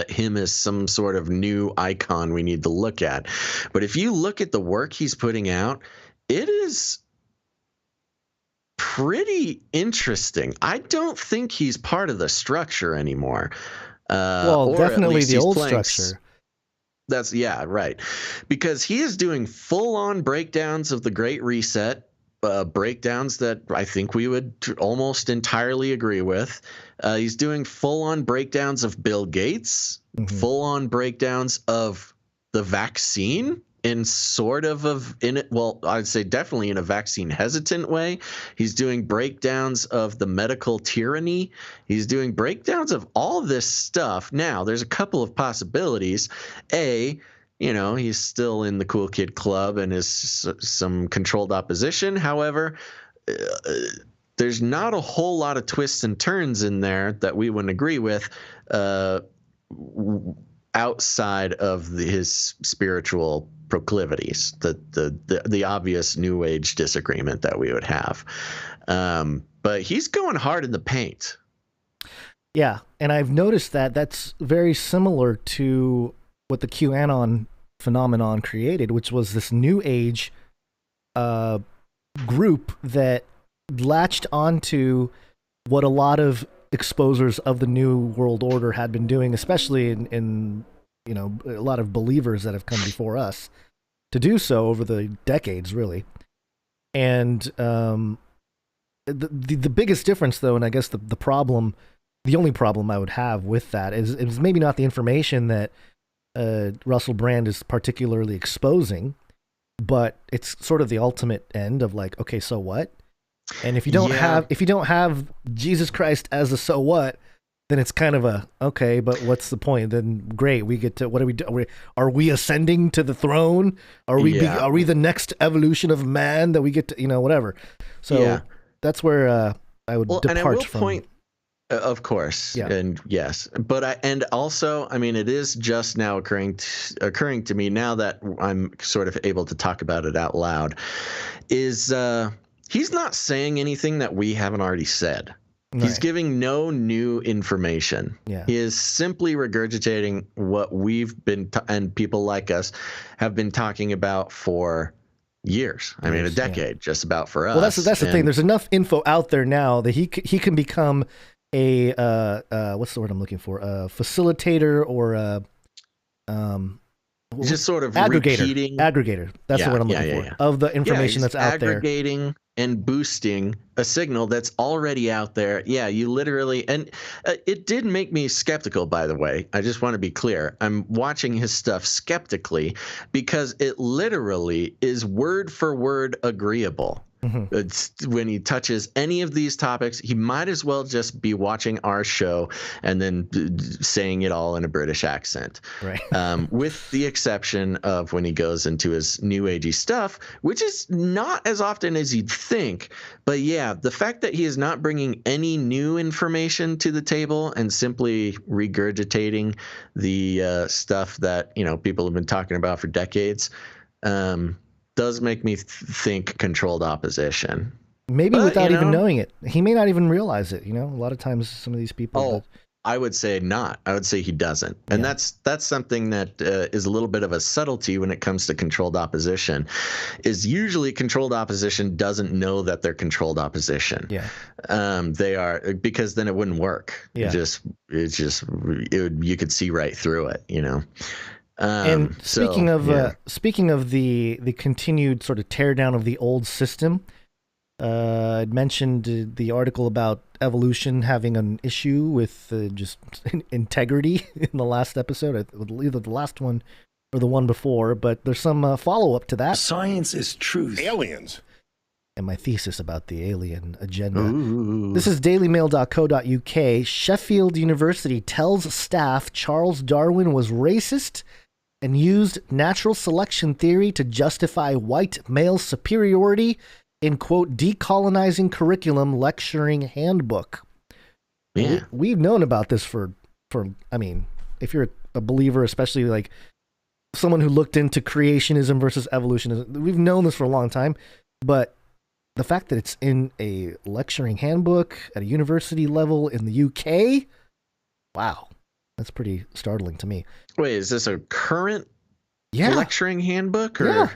him as some sort of new icon we need to look at. But if you look at the work he's putting out, it is pretty interesting. I don't think he's part of the structure anymore. Well, definitely the old structure. Yeah, right. Because he is doing full-on breakdowns of the Great Reset, breakdowns that I think we would almost entirely agree with. He's doing full-on breakdowns of Bill Gates, full-on breakdowns of the vaccine I'd say definitely in a vaccine hesitant way. He's doing breakdowns of the medical tyranny. He's doing breakdowns of all this stuff. Now, there's a couple of possibilities. He's still in the cool kid club and is some controlled opposition. However, there's not a whole lot of twists and turns in there that we wouldn't agree with outside of his spiritual proclivities, the obvious New Age disagreement that we would have. But he's going hard in the paint. Yeah, and I've noticed that's very similar to what the QAnon phenomenon created, which was this New Age group that latched onto what a lot of exposers of the New World Order had been doing, especially in a lot of believers that have come before us to do so over the decades, really. And the biggest difference, though, and I guess the only problem I would have with that is maybe not the information that Russell Brand is particularly exposing, but it's sort of the ultimate end of like, okay, so what? And if you don't have Jesus Christ as a so what, then it's kind of a, okay, but what's the point? Then great, we get to, what do we do? Are we ascending to the throne? Are we the next evolution of man that we get to, whatever. So that's where I would depart and I will from. Point, of course, and yes, but it is just now occurring to me now that I'm sort of able to talk about it out loud, is he's not saying anything that we haven't already said. Right. He's giving no new information. Yeah. He is simply regurgitating what we've been and people like us have been talking about for years. I mean, a decade, just about for us. Well, that's the thing. There's enough info out there now that he can become a what's the word I'm looking for? A facilitator or just sort of aggregator. Aggregator. That's the word I'm looking for. Of the information that's out there. Aggregating and boosting a signal that's already out there. Yeah, you literally, and it did make me skeptical, by the way. I just want to be clear. I'm watching his stuff skeptically because it literally is word for word agreeable. Mm-hmm. It's, when he touches any of these topics, he might as well just be watching our show and then saying it all in a British accent. Right. With the exception of when he goes into his new agey stuff, which is not as often as you'd think. But yeah, the fact that he is not bringing any new information to the table and simply regurgitating the stuff that, you know, people have been talking about for decades, does make me think controlled opposition. Maybe without even knowing it. He may not even realize it. You know, a lot of times some of these people. I would say not. I would say he doesn't. And that's something that is a little bit of a subtlety when it comes to controlled opposition, is usually controlled opposition doesn't know that they're controlled opposition. Yeah. They are, because then it wouldn't work. Yeah. You could see right through it, you know? And speaking of the continued sort of tear down of the old system, I'd mentioned the article about evolution having an issue with just integrity in the last episode, either the last one or the one before, but there's some follow-up to that. Science is truth. Aliens. And my thesis about the alien agenda. Ooh. This is dailymail.co.uk. Sheffield University tells staff Charles Darwin was racist and used natural selection theory to justify white male superiority in, quote, decolonizing curriculum lecturing handbook. Yeah. We've known about this for, I mean, if you're a believer, especially like someone who looked into creationism versus evolutionism, we've known this for a long time, but the fact that it's in a lecturing handbook at a university level in the UK, wow, that's pretty startling to me. Wait, is this a current lecturing handbook, or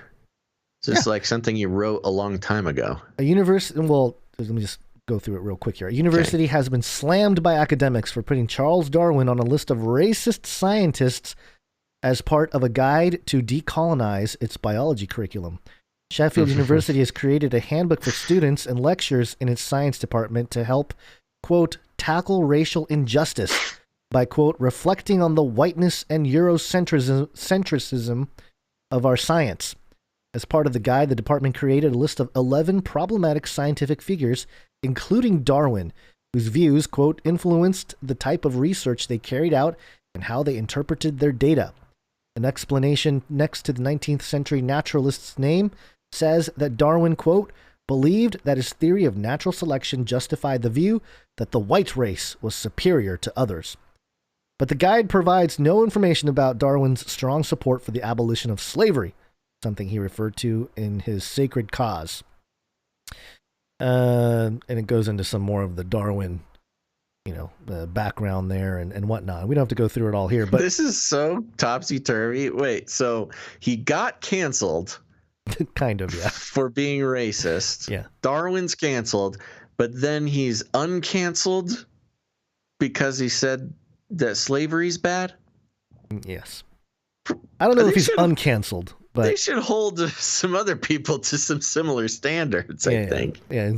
is this like something you wrote a long time ago? A university, well, let me just go through it real quick here. A university has been slammed by academics for putting Charles Darwin on a list of racist scientists as part of a guide to decolonize its biology curriculum. Sheffield University has created a handbook for students and lecturers in its science department to help, quote, tackle racial injustice by, quote, reflecting on the whiteness and Eurocentrism of our science. As part of the guide, the department created a list of 11 problematic scientific figures, including Darwin, whose views, quote, influenced the type of research they carried out and how they interpreted their data. An explanation next to the 19th century naturalist's name says that Darwin, quote, believed that his theory of natural selection justified the view that the white race was superior to others. But the guide provides no information about Darwin's strong support for the abolition of slavery, something he referred to in his Sacred Cause. And it goes into some more of the Darwin, background there and whatnot. We don't have to go through it all here, but this is so topsy-turvy. Wait, so he got canceled kind of, yeah, for being racist. Yeah. Darwin's canceled, but then he's uncanceled because he said that slavery's bad? Yes. I don't know if he's uncanceled, but they should hold some other people to some similar standards, I think. Yeah.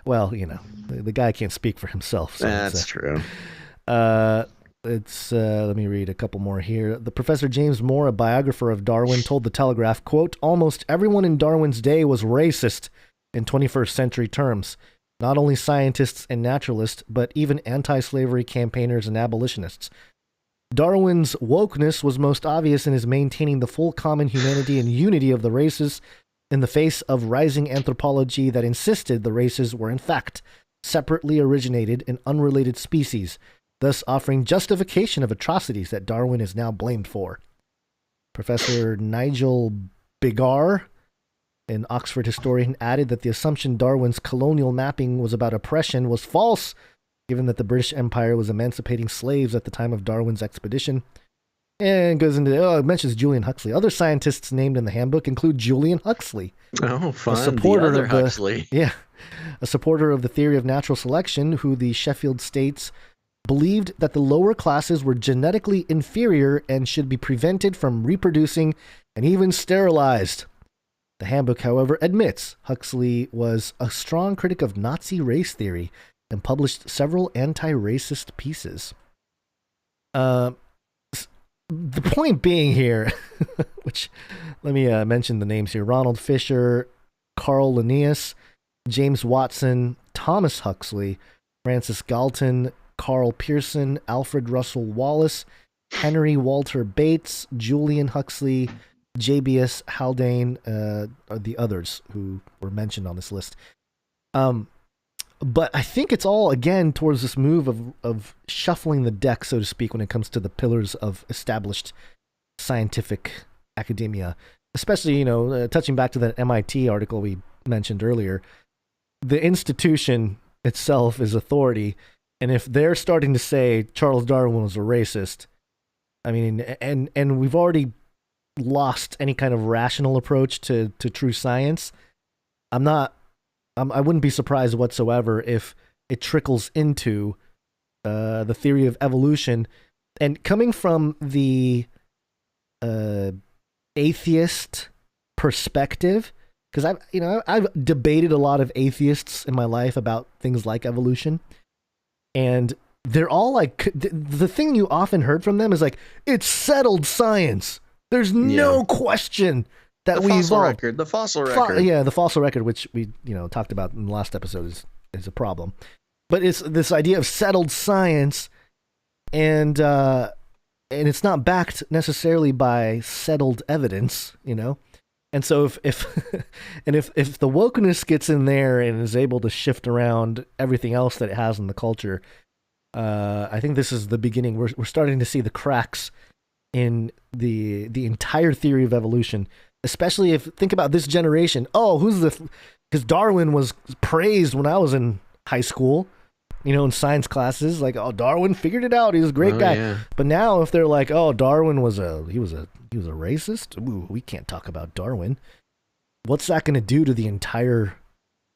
Well, the guy can't speak for himself. So that's true. Let me read a couple more here. The Professor James Moore, a biographer of Darwin, told The Telegraph, quote, almost everyone in Darwin's day was racist in 21st century terms. Not only scientists and naturalists, but even anti-slavery campaigners and abolitionists. Darwin's wokeness was most obvious in his maintaining the full common humanity and unity of the races in the face of rising anthropology that insisted the races were in fact separately originated in unrelated species, thus offering justification of atrocities that Darwin is now blamed for. Professor Nigel Bigar, an Oxford historian, added that the assumption Darwin's colonial mapping was about oppression was false, given that the British Empire was emancipating slaves at the time of Darwin's expedition. And goes into, it mentions Julian Huxley. Other scientists named in the handbook include Julian Huxley. Oh, fun. The other Huxley. Yeah. A supporter of the theory of natural selection, who the Sheffield states believed that the lower classes were genetically inferior and should be prevented from reproducing and even sterilized. The handbook, however, admits Huxley was a strong critic of Nazi race theory and published several anti-racist pieces. The point being here, which let me mention the names here: Ronald Fisher, Carl Linnaeus, James Watson, Thomas Huxley, Francis Galton, Carl Pearson, Alfred Russel Wallace, Henry Walter Bates, Julian Huxley, J.B.S. Haldane, are the others who were mentioned on this list. But I think it's all, again, towards this move of shuffling the deck, so to speak, when it comes to the pillars of established scientific academia. Especially, touching back to that MIT article we mentioned earlier, the institution itself is authority. And if they're starting to say Charles Darwin was a racist, I mean, and we've already lost any kind of rational approach to true science, I wouldn't be surprised whatsoever if it trickles into the theory of evolution. And coming from the atheist perspective, because I've debated a lot of atheists in my life about things like evolution, and they're all like, the thing you often heard from them is like, it's settled science. There's no question that we evolved. The fossil record. The fossil record, which we talked about in the last episode, is a problem. But it's this idea of settled science, and it's not backed necessarily by settled evidence, And so if the wokeness gets in there and is able to shift around everything else that it has in the culture, I think this is the beginning. We're starting to see the cracks in the entire theory of evolution. Especially if think about this generation. Oh, because Darwin was praised when I was in high school, in science classes. Like, oh, Darwin figured it out. He was a great guy. Yeah. But now, if they're like, oh, Darwin was a racist. Ooh, we can't talk about Darwin. What's that going to do to the entire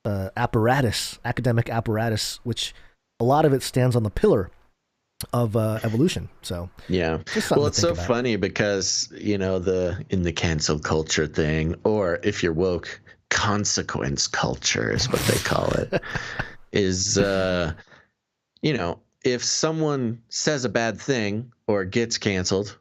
academic apparatus, which a lot of it stands on the pillar of evolution. So yeah, well, it's so funny because in the cancel culture thing, or if you're woke, consequence culture is what they call it. Is if someone says a bad thing or gets canceled,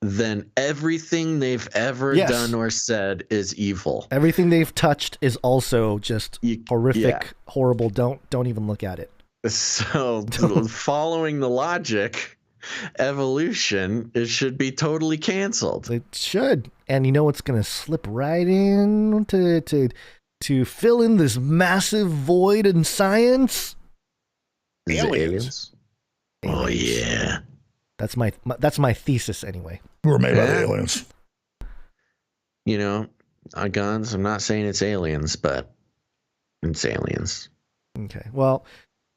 then everything they've ever done or said is evil. Everything they've touched is also just horrific, horrible. Don't even look at it. So, following the logic, evolution, it should be totally canceled. It should. And what's going to slip right in to fill in this massive void in science? Aliens. Oh, yeah. That's my thesis anyway. We're made by the aliens. Guns, I'm not saying it's aliens, but it's aliens. Okay. Well,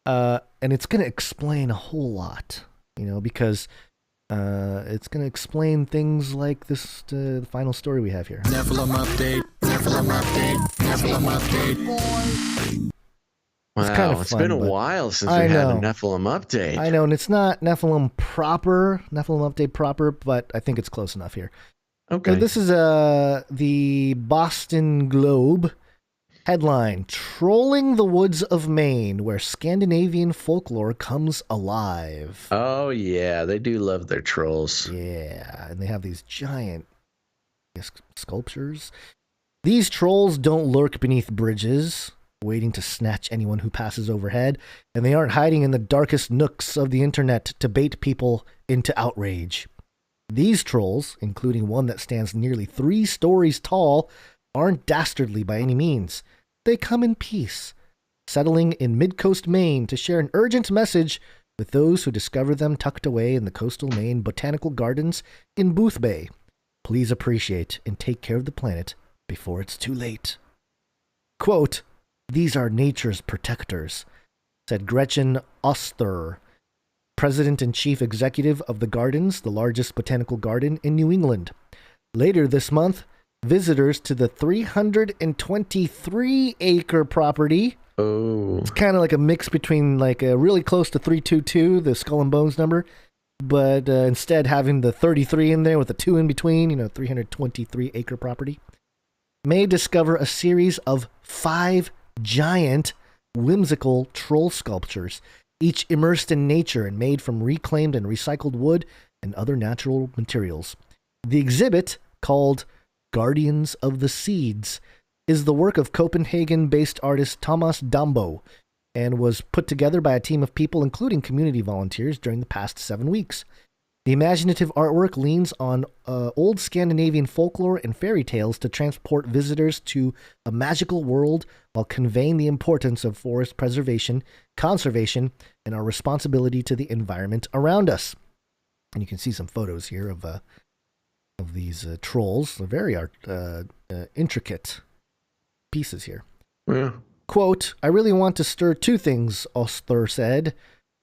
and it's going to explain a whole lot, because it's going to explain things like this, the final story we have here. Nephilim update. Wow, it's been a while since we had a Nephilim update. I know, and it's not Nephilim update proper, but I think it's close enough here. Okay. So this is the Boston Globe. Headline: Trolling the Woods of Maine, where Scandinavian folklore comes alive. Oh, yeah. They do love their trolls. Yeah. And they have these giant sculptures. These trolls don't lurk beneath bridges, waiting to snatch anyone who passes overhead. And they aren't hiding in the darkest nooks of the internet to bait people into outrage. These trolls, including one that stands nearly 3 stories tall, aren't dastardly by any means. They come in peace, settling in mid-coast Maine to share an urgent message with those who discover them tucked away in the coastal Maine botanical gardens in Booth Bay. Please appreciate and take care of the planet before it's too late. Quote, "These are nature's protectors," said Gretchen Oster, president and chief executive of the Gardens, the largest botanical garden in New England. Later this month, visitors to the 323-acre property Oh. It's kind of like a mix between like a really close to 322, the Skull and Bones number, but instead having the 33 in there with a 2 in between, 323 acre property, may discover a series of 5 giant whimsical troll sculptures, each immersed in nature and made from reclaimed and recycled wood and other natural materials. The exhibit, called Guardians of the Seeds, is the work of Copenhagen-based artist Thomas Dambo and was put together by a team of people, including community volunteers, during the past 7 weeks. The imaginative artwork leans on old Scandinavian folklore and fairy tales to transport visitors to a magical world while conveying the importance of forest preservation, conservation, and our responsibility to the environment around us. And you can see some photos here of these trolls. They're very intricate pieces here. Yeah. Quote, "I really want to stir 2 things," Oster said.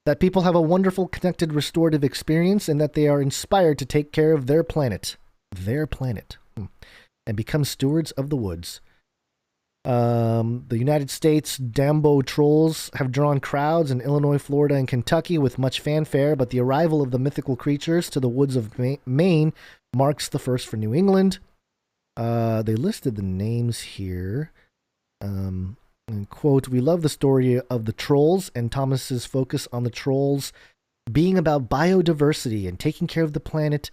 "That people have a wonderful, connected, restorative experience and that they are inspired to take care of their planet. Their planet. And become stewards of the woods." The United States Dambo trolls have drawn crowds in Illinois, Florida, and Kentucky with much fanfare, but the arrival of the mythical creatures to the woods of Maine marks the first for New England. They listed the names here. And quote, "We love the story of the trolls and Thomas's focus on the trolls being about biodiversity and taking care of the planet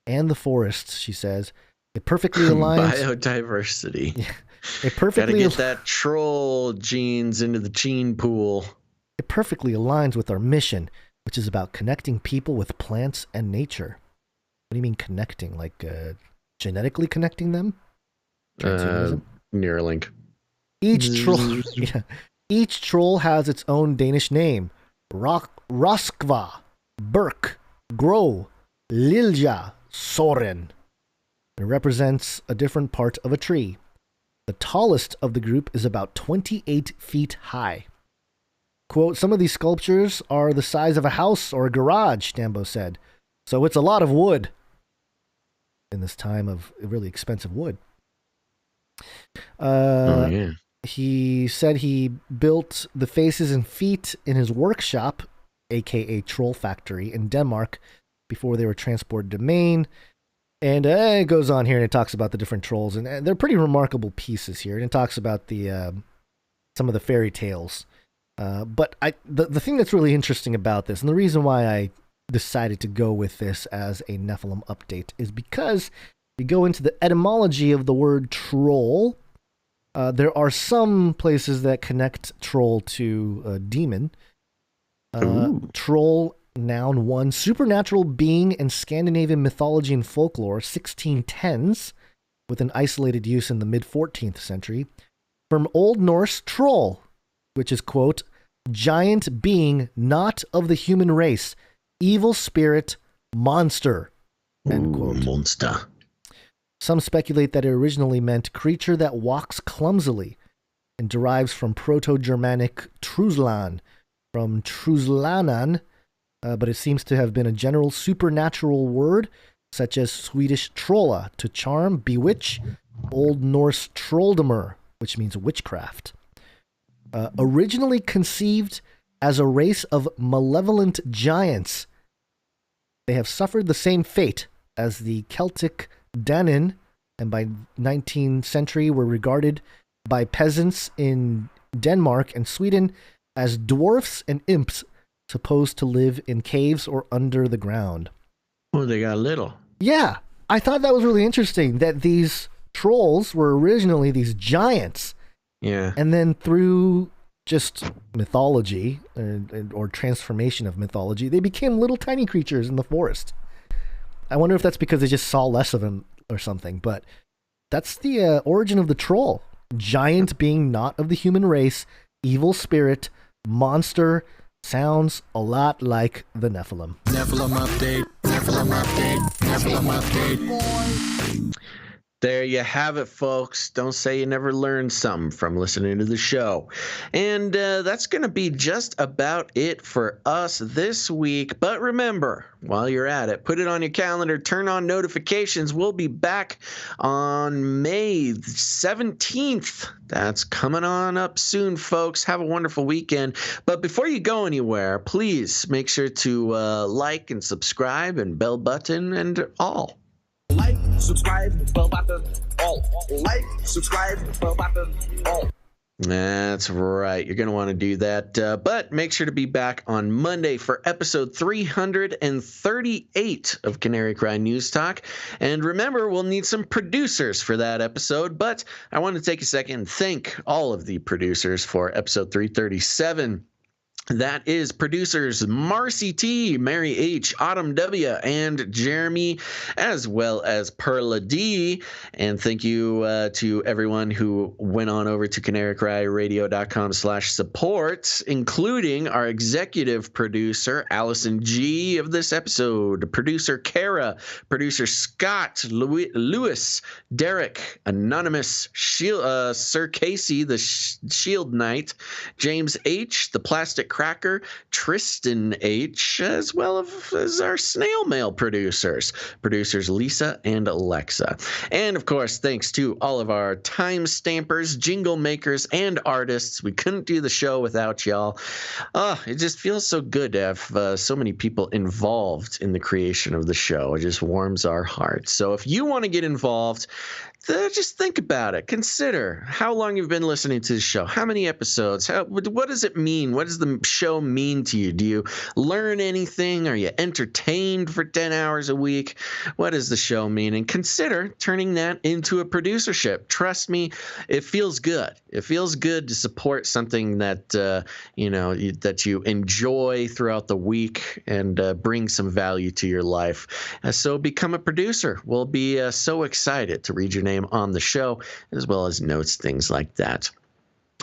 and the forests," she says. "It perfectly aligns." Biodiversity. Yeah, it perfectly Gotta get that troll genes into the gene pool. "It perfectly aligns with our mission, which is about connecting people with plants and nature." What do you mean connecting? Like genetically connecting them? Neuralink. Each troll has its own Danish name. Roskva, Berk, Gro, Lilja, Soren. It represents a different part of a tree. The tallest of the group is about 28 feet high. Quote, "Some of these sculptures are the size of a house or a garage," Dambo said. "So it's a lot of wood." In this time of really expensive wood. Yeah. He said he built the faces and feet in his workshop, aka Troll Factory, in Denmark before they were transported to Maine. And it goes on here and it talks about the different trolls, and they're pretty remarkable pieces here. And it talks about the some of the fairy tales. But the thing that's really interesting about this, and the reason why I decided to go with this as a Nephilim update, is because you go into the etymology of the word troll. There are some places that connect troll to demon. Troll, noun 1, supernatural being in Scandinavian mythology and folklore, 1610s, with an isolated use in the mid-14th century. From Old Norse troll, which is, quote, "giant being not of the human race, evil spirit, monster," end quote. Monster. Some speculate that it originally meant creature that walks clumsily and derives from Proto-Germanic truslan, from truslanan, but it seems to have been a general supernatural word, such as Swedish trolla, to charm, bewitch, Old Norse trolldomr, which means witchcraft. Originally conceived as a race of malevolent giants, they have suffered the same fate as the Celtic Danin, and by 19th century were regarded by peasants in Denmark and Sweden as dwarfs and imps supposed to live in caves or under the ground. Oh, they got little. Yeah, I thought that was really interesting that these trolls were originally these giants. Yeah. And then through just mythology or transformation of mythology, they became little tiny creatures in the forest. I wonder if that's because they just saw less of them or something, but that's the origin of the troll. Giant being not of the human race, evil spirit, monster, sounds a lot like the Nephilim. Nephilim update, Nephilim update, Nephilim update. There you have it, folks. Don't say you never learned something from listening to the show. And that's going to be just about it for us this week. But remember, while you're at it, put it on your calendar, turn on notifications. We'll be back on May 17th. That's coming on up soon, folks. Have a wonderful weekend. But before you go anywhere, please make sure to like and subscribe and bell button and all. Like, subscribe, bell button, all. Like, subscribe, bell button, all. That's right. You're going to want to do that. But make sure to be back on Monday for episode 338 of Canary Cry News Talk. And remember, we'll need some producers for that episode. But I want to take a second and thank all of the producers for episode 337. That is producers Marcy T, Mary H, Autumn W, and Jeremy, as well as Perla D. And thank you to everyone who went on over to canarycryradio.com/support, including our executive producer, Allison G, of this episode, producer Kara, producer Scott, Lewis, Derek, Anonymous, Sir Casey, the Shield Knight, James H, the Plastic Cracker, Tristan H, as well as our snail mail producers Lisa and Alexa. And of course, thanks to all of our time stampers, jingle makers, and artists. We couldn't do the show without y'all. It just feels so good to have so many people involved in the creation of the show. It just warms our hearts. So if you want to get involved, just think about it. Consider how long you've been listening to the show. How many episodes? What does it mean? What does the show mean to you? Do you learn anything? Are you entertained for 10 hours a week? What does the show mean? And consider turning that into a producership. Trust me, it feels good. It feels good to support something that that you enjoy throughout the week and bring some value to your life. So become a producer. We'll be so excited to read your name on the show, as well as notes, things like that.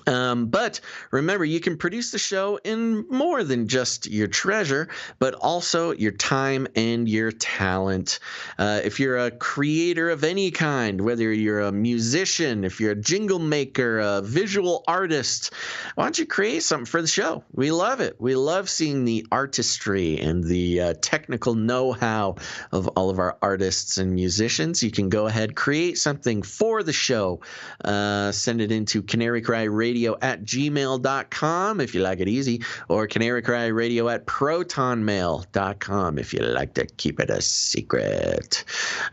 But remember, you can produce the show in more than just your treasure, but also your time and your talent. If you're a creator of any kind, whether you're a musician, if you're a jingle maker, a visual artist, why don't you create something for the show? We love it. We love seeing the artistry and the technical know-how of all of our artists and musicians. You can go ahead, create something for the show. Send it into canarycryradio@gmail.com if you like it easy, or canarycryradio@protonmail.com if you like to keep it a secret.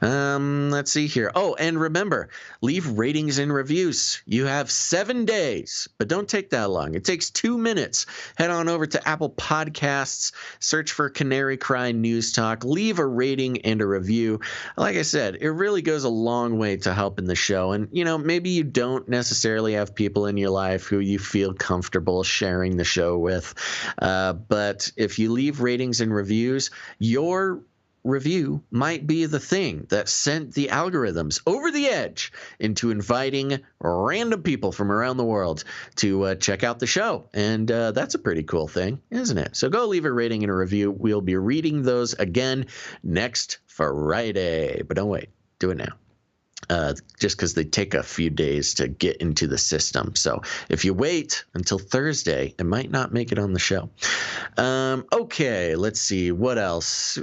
Let's see here. Oh, and remember, leave ratings and reviews. You have 7 days, but don't take that long. It takes 2 minutes. Head on over to Apple Podcasts, search for Canary Cry News Talk, leave a rating and a review. Like I said, it really goes a long way to helping the show. And, maybe you don't necessarily have people in your life who you feel comfortable sharing the show with. But if you leave ratings and reviews, your review might be the thing that sent the algorithms over the edge into inviting random people from around the world to check out the show. And that's a pretty cool thing, isn't it? So go leave a rating and a review. We'll be reading those again next Friday. But don't wait. Do it now. Just because they take a few days to get into the system. So if you wait until Thursday, it might not make it on the show. Okay, let's see. What else?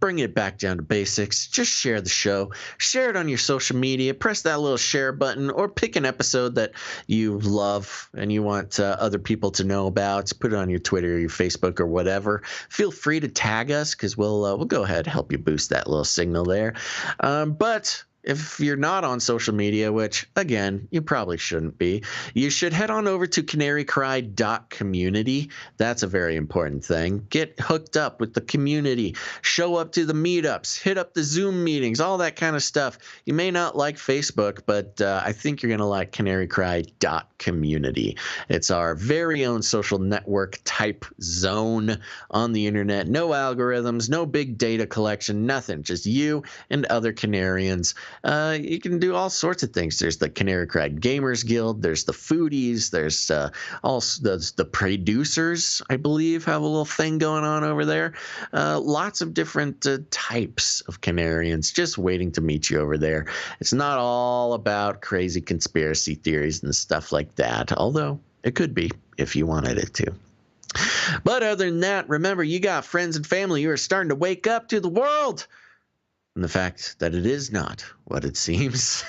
Bring it back down to basics. Just share the show. Share it on your social media. Press that little share button, or pick an episode that you love and you want other people to know about. Put it on your Twitter or your Facebook or whatever. Feel free to tag us, because we'll go ahead and help you boost that little signal there. But if you're not on social media, which, again, you probably shouldn't be, you should head on over to canarycry.community. That's a very important thing. Get hooked up with the community. Show up to the meetups. Hit up the Zoom meetings, all that kind of stuff. You may not like Facebook, but I think you're going to like canarycry.community. It's our very own social network type zone on the internet. No algorithms, no big data collection, nothing. Just you and other Canarians You can do all sorts of things. There's the Canary Cry Gamers Guild. There's the foodies. There's also the producers, I believe, have a little thing going on over there. Lots of different types of Canarians just waiting to meet you over there. It's not all about crazy conspiracy theories and stuff like that, although it could be if you wanted it to. But other than that, remember, you got friends and family who are starting to wake up to the world and the fact that it is not what it seems.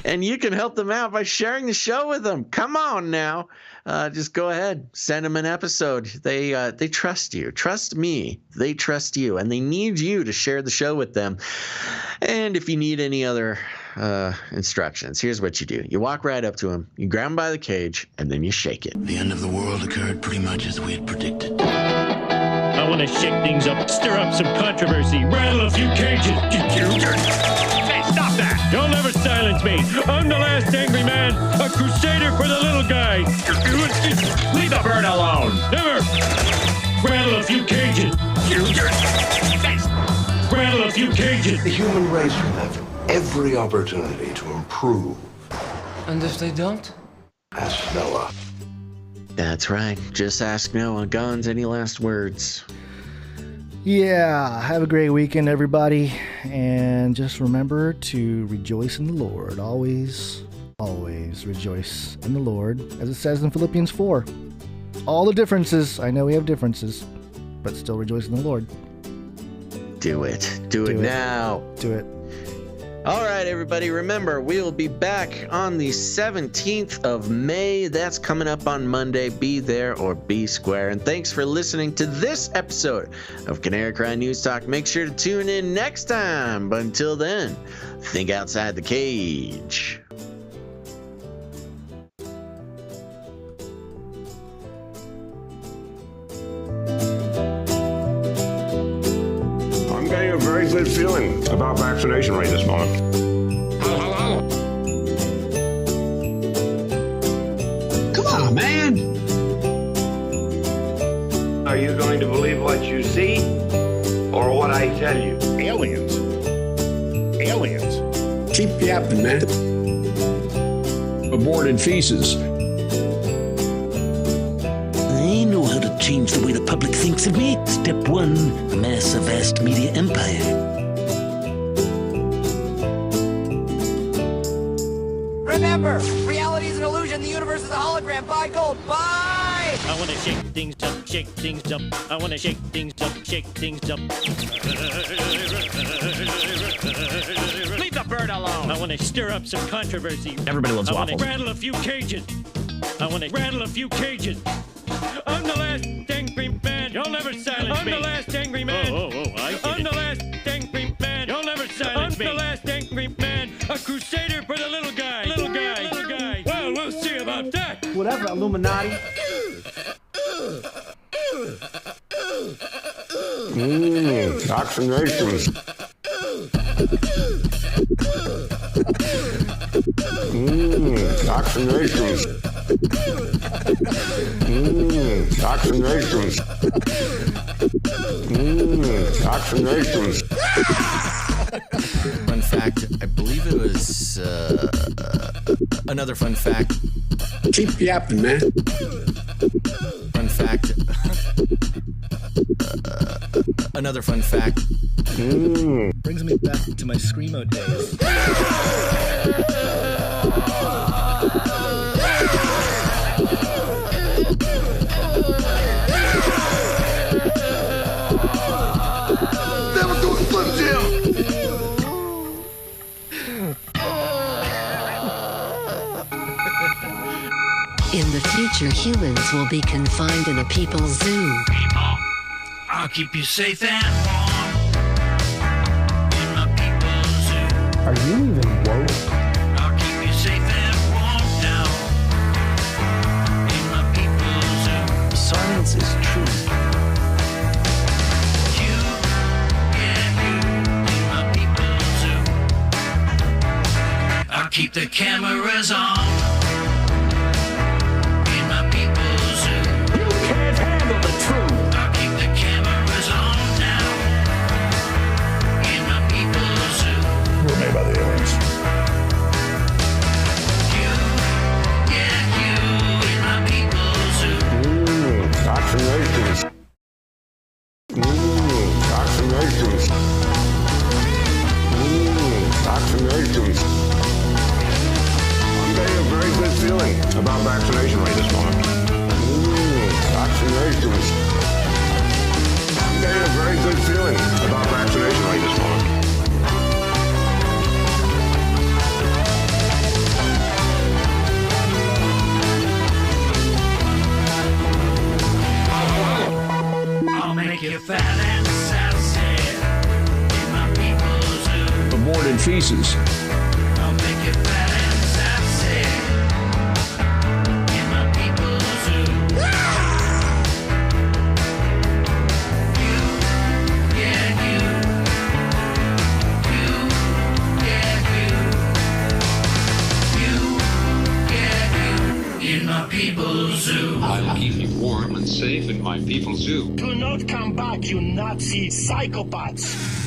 And you can help them out by sharing the show with them. Come on now. Just go ahead. Send them an episode. They trust you. Trust me. They trust you. And they need you to share the show with them. And if you need any other instructions, here's what you do. You walk right up to them. You grab them by the cage. And then you shake it. The end of the world occurred pretty much as we had predicted. I want to shake things up, stir up some controversy, rattle a few cages. Hey, stop that! You'll never silence me. I'm the last angry man, a crusader for the little guy. Leave the bird alone. Never. Rattle a few cages. Rattle a few cages. The human race will have every opportunity to improve. And if they don't? Ask Noah. That's right. Just ask Noah. Guns, any last words? Yeah, have a great weekend, everybody. And just remember to rejoice in the Lord. Always, always rejoice in the Lord, as it says in Philippians 4. All the differences. I know we have differences, but still rejoice in the Lord. Do it. Do it now. Do it. All right, everybody, remember, we will be back on the 17th of May. That's coming up on Monday. Be there or be square. And thanks for listening to this episode of Canary Cry News Talk. Make sure to tune in next time. But until then, think outside the cage. I'm getting a very good feeling about vaccination right this moment. Come on, man. Are you going to believe what you see or what I tell you? Aliens. Aliens. Keep yapping, man. Aborted feces. I know how to change the way the public thinks of me. Step 1, amass a vast media empire. Remember, reality is an illusion. The universe is a hologram. Buy gold. Buy! I want to shake things up, shake things up. I want to shake things up, shake things up. Leave the bird alone. I want to stir up some controversy. Everybody loves waffles. I want to rattle a few cages. I want to rattle a few cages. I'm the last angry man. You'll never silence me. I'm the last angry man. I get I'm the last angry man. You'll never silence me. I'm the last angry man. A crusader for the little guy. Little guy. Little guy. Well, we'll see about that. Whatever, Illuminati. Vaccinations. Vaccinations. Vaccinations. Vaccinations. Fun fact, I believe it was another fun fact. Keep yapping, man. Fun fact. Another fun fact. Brings me back to my Screamo days. Never do it, Slim Jim. In the future, humans will be confined in a people's zoo. People, I'll keep you safe and warm in my people's zoo. Are you even woke? I'll keep you safe and warm now in my people's zoo. Science is truth. You and you in my people's zoo. I'll keep the cameras on. By the and feces. I'll make it fat and sassy in my people's zoo. You, yeah, you, yeah, you, in my people's zoo. I'll keep you warm and safe in my people's zoo. Do not come back, you Nazi psychopaths.